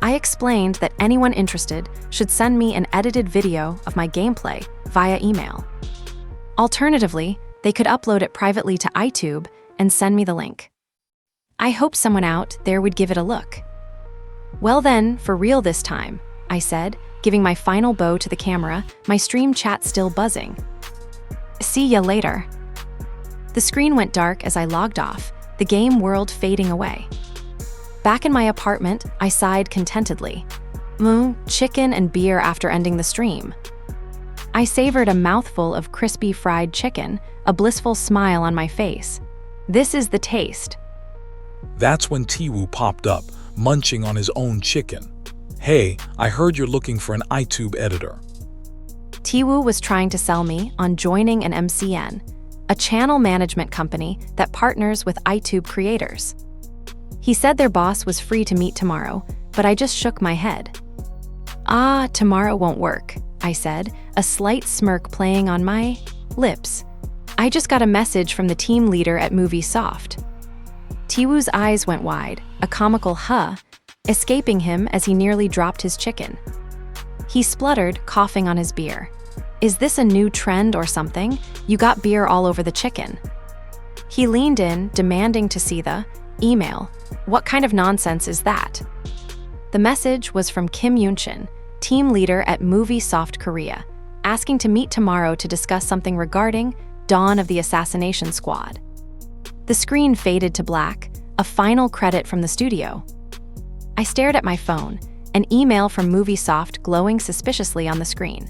I explained that anyone interested should send me an edited video of my gameplay via email. Alternatively, they could upload it privately to iTube and send me the link. I hoped someone out there would give it a look. Well then, for real this time, I said, giving my final bow to the camera, my stream chat still buzzing. See ya later. The screen went dark as I logged off, the game world fading away. Back in my apartment, I sighed contentedly. Chicken and beer after ending the stream. I savored a mouthful of crispy fried chicken, a blissful smile on my face. This is the taste. That's when Tiwoo popped up, munching on his own chicken. Hey, I heard you're looking for an iTube editor. Tiwoo was trying to sell me on joining an MCN, a channel management company that partners with iTube creators. He said their boss was free to meet tomorrow, but I just shook my head. Tomorrow won't work, I said, a slight smirk playing on my lips. I just got a message from the team leader at Moviesoft. Tiwoo's eyes went wide, a comical huh, escaping him as he nearly dropped his chicken. He spluttered, coughing on his beer. Is this a new trend or something? You got beer all over the chicken. He leaned in, demanding to see the email. What kind of nonsense is that? The message was from Kim Yoon-shin, team leader at Moviesoft Korea, asking to meet tomorrow to discuss something regarding Dawn of the Assassination Squad. The screen faded to black, a final credit from the studio. I stared at my phone, an email from Moviesoft glowing suspiciously on the screen.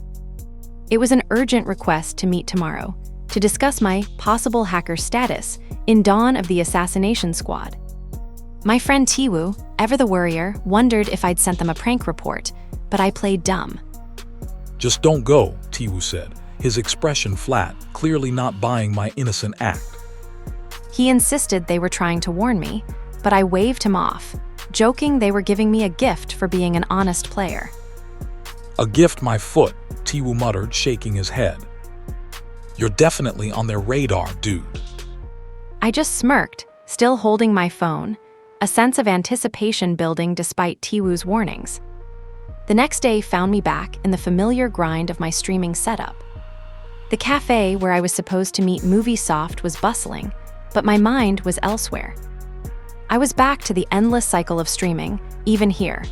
It was an urgent request to meet tomorrow, to discuss my possible hacker status in Dawn of the Assassination Squad. My friend Tiwoo, ever the worrier, wondered if I'd sent them a prank report, but I played dumb. Just don't go, Tiwoo said, his expression flat, clearly not buying my innocent act. He insisted they were trying to warn me, but I waved him off, joking they were giving me a gift for being an honest player. A gift, my foot, Tiwoo muttered, shaking his head. You're definitely on their radar, dude. I just smirked, still holding my phone, a sense of anticipation building despite Tiwoo's warnings. The next day found me back in the familiar grind of my streaming setup. The cafe where I was supposed to meet Moviesoft was bustling, but my mind was elsewhere. I was back to the endless cycle of streaming, even here.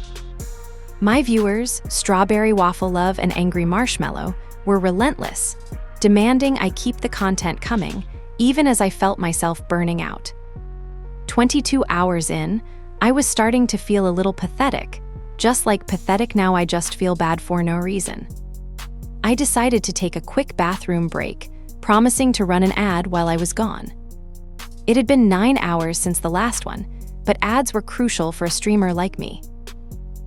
My viewers, Strawberry Waffle Love and Angry Marshmallow, were relentless, demanding I keep the content coming, even as I felt myself burning out. 22 hours in, I was starting to feel a little pathetic, just like pathetic now I just feel bad for no reason. I decided to take a quick bathroom break, promising to run an ad while I was gone. It had been 9 hours since the last one, but ads were crucial for a streamer like me.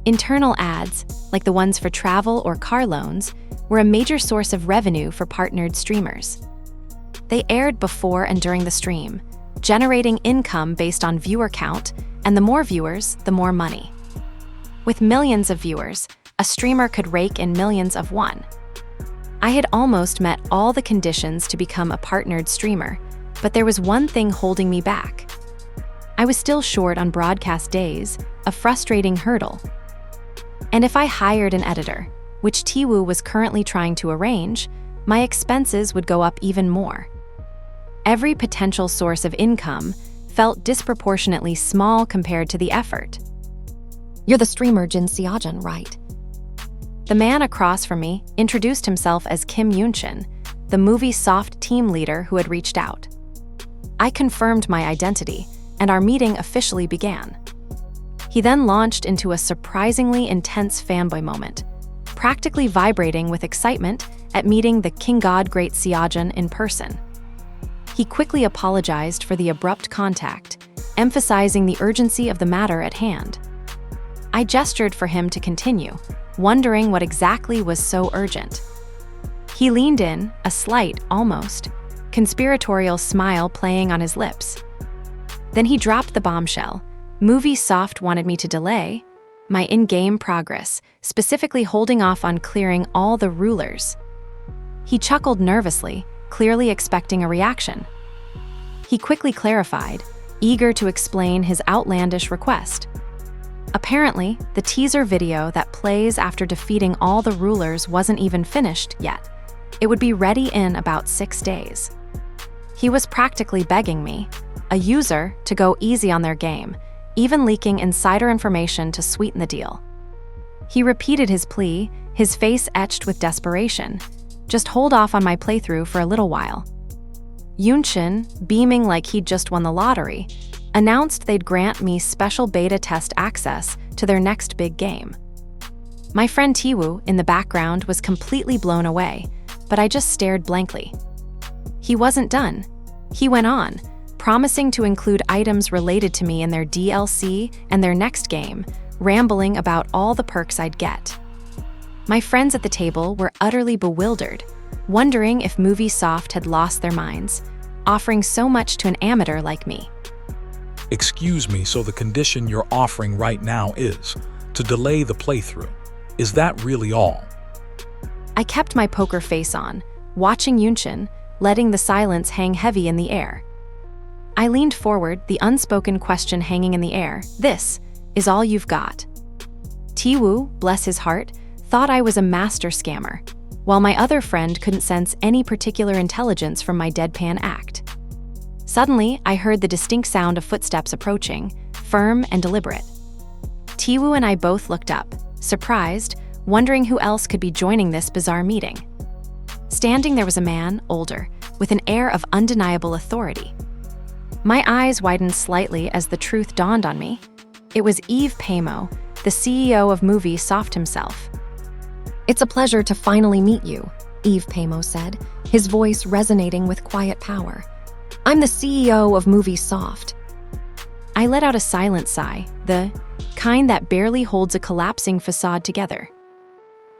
Internal ads, like the ones for travel or car loans, were a major source of revenue for partnered streamers. They aired before and during the stream, generating income based on viewer count, and the more viewers, the more money. With millions of viewers, a streamer could rake in millions of one. I had almost met all the conditions to become a partnered streamer, but there was one thing holding me back. I was still short on broadcast days, a frustrating hurdle. And if I hired an editor, which Tiwoo was currently trying to arrange, my expenses would go up even more. Every potential source of income felt disproportionately small compared to the effort. You're the streamer Jin Seojun, right? The man across from me introduced himself as Kim Yoon-shin, the Moviesoft team leader who had reached out. I confirmed my identity, and our meeting officially began. He then launched into a surprisingly intense fanboy moment, practically vibrating with excitement at meeting the King God Great Seojun in person. He quickly apologized for the abrupt contact, emphasizing the urgency of the matter at hand. I gestured for him to continue, wondering what exactly was so urgent. He leaned in, a slight, almost, conspiratorial smile playing on his lips. Then he dropped the bombshell. Movie Soft wanted me to delay my in-game progress, specifically holding off on clearing all the rulers. He chuckled nervously, clearly expecting a reaction. He quickly clarified, eager to explain his outlandish request. Apparently, the teaser video that plays after defeating all the rulers wasn't even finished yet. It would be ready in about 6 days. He was practically begging me, a user, to go easy on their game, even leaking insider information to sweeten the deal. He repeated his plea, his face etched with desperation. Just hold off on my playthrough for a little while. Yunshin, beaming like he'd just won the lottery, announced they'd grant me special beta test access to their next big game. My friend Tiwoo, in the background, was completely blown away, but I just stared blankly. He wasn't done. He went on, promising to include items related to me in their DLC and their next game, rambling about all the perks I'd get. My friends at the table were utterly bewildered, wondering if Movie Soft had lost their minds, offering so much to an amateur like me. Excuse me, so the condition you're offering right now is to delay the playthrough. Is that really all? I kept my poker face on, watching Yunshin, letting the silence hang heavy in the air. I leaned forward, the unspoken question hanging in the air. This is all you've got. Tiwoo, bless his heart, thought I was a master scammer, while my other friend couldn't sense any particular intelligence from my deadpan act. Suddenly, I heard the distinct sound of footsteps approaching, firm and deliberate. Tiwoo and I both looked up, surprised, wondering who else could be joining this bizarre meeting. Standing there was a man, older, with an air of undeniable authority. My eyes widened slightly as the truth dawned on me. It was Eve Pamo, the CEO of Movie Soft himself. It's a pleasure to finally meet you, Eve Pamo said, his voice resonating with quiet power. I'm the CEO of Movie Soft. I let out a silent sigh, the kind that barely holds a collapsing facade together.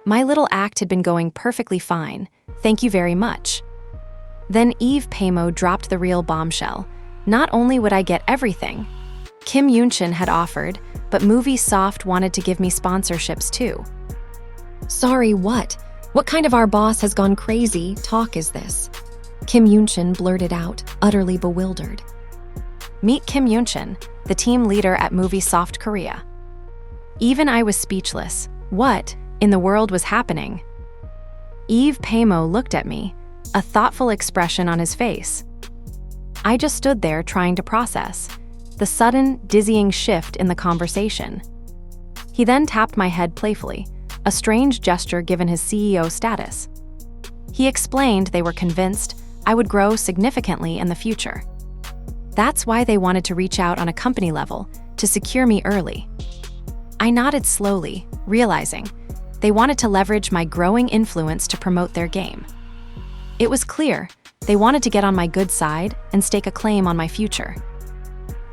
My little act had been going perfectly fine, thank you very much. Then Eve Pamo dropped the real bombshell. Not only would I get everything Kim Yunshin had offered, but Movie Soft wanted to give me sponsorships too. Sorry, what? What kind of our boss has gone crazy talk is this? Kim Yunshin blurted out, utterly bewildered. Meet Kim Yunshin, the team leader at Movie Soft Korea. Even I was speechless. What in the world was happening? Eve Pamo looked at me, a thoughtful expression on his face. I just stood there trying to process the sudden, dizzying shift in the conversation. He then tapped my head playfully, a strange gesture given his CEO status. He explained they were convinced I would grow significantly in the future. That's why they wanted to reach out on a company level to secure me early. I nodded slowly, realizing they wanted to leverage my growing influence to promote their game. It was clear they wanted to get on my good side and stake a claim on my future.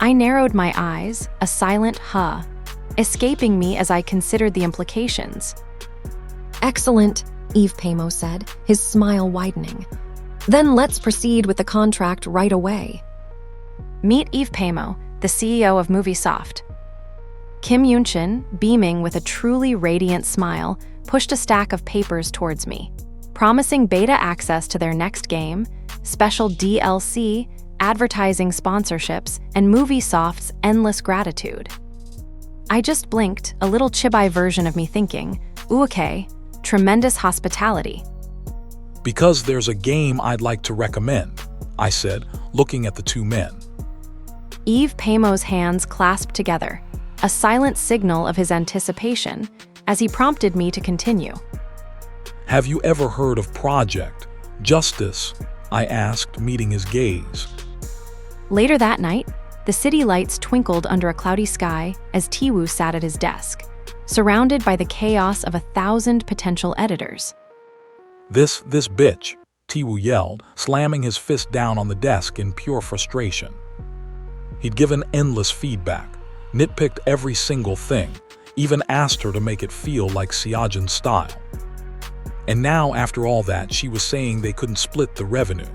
I narrowed my eyes, a silent huh, escaping me as I considered the implications. Excellent, Eve Pamo said, his smile widening. Then let's proceed with the contract right away. Meet Eve Pamo, the CEO of Movie Soft. Kim Yunshin, beaming with a truly radiant smile, pushed a stack of papers towards me, promising beta access to their next game, special DLC, advertising sponsorships, and Movie Soft's endless gratitude. I just blinked, a little chibai version of me thinking, ooh, okay, tremendous hospitality. Because there's a game I'd like to recommend, I said, looking at the two men. Eve Pamo's hands clasped together, a silent signal of his anticipation, as he prompted me to continue. Have you ever heard of Project Justice? I asked, meeting his gaze. Later that night, the city lights twinkled under a cloudy sky as Tiwoo sat at his desk, surrounded by the chaos of 1,000 potential editors. This bitch, Tiwoo yelled, slamming his fist down on the desk in pure frustration. He'd given endless feedback, nitpicked every single thing, even asked her to make it feel like Seojin's style. And now, after all that, she was saying they couldn't split the revenue.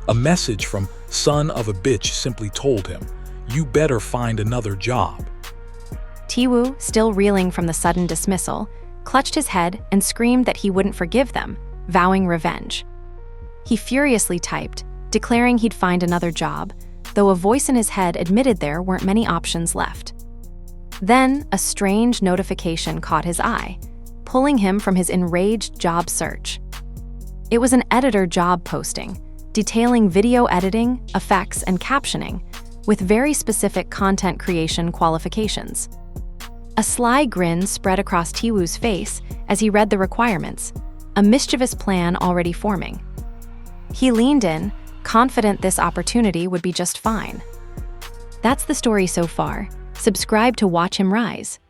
A message from son of a bitch simply told him, "You better find another job." Tiwoo, still reeling from the sudden dismissal, clutched his head and screamed that he wouldn't forgive them, vowing revenge. He furiously typed, declaring he'd find another job, though a voice in his head admitted there weren't many options left. Then, a strange notification caught his eye, pulling him from his enraged job search. It was an editor job posting, detailing video editing, effects, and captioning, with very specific content creation qualifications. A sly grin spread across Tiwoo's face as he read the requirements, a mischievous plan already forming. He leaned in, confident this opportunity would be just fine. That's the story so far. Subscribe to watch him rise.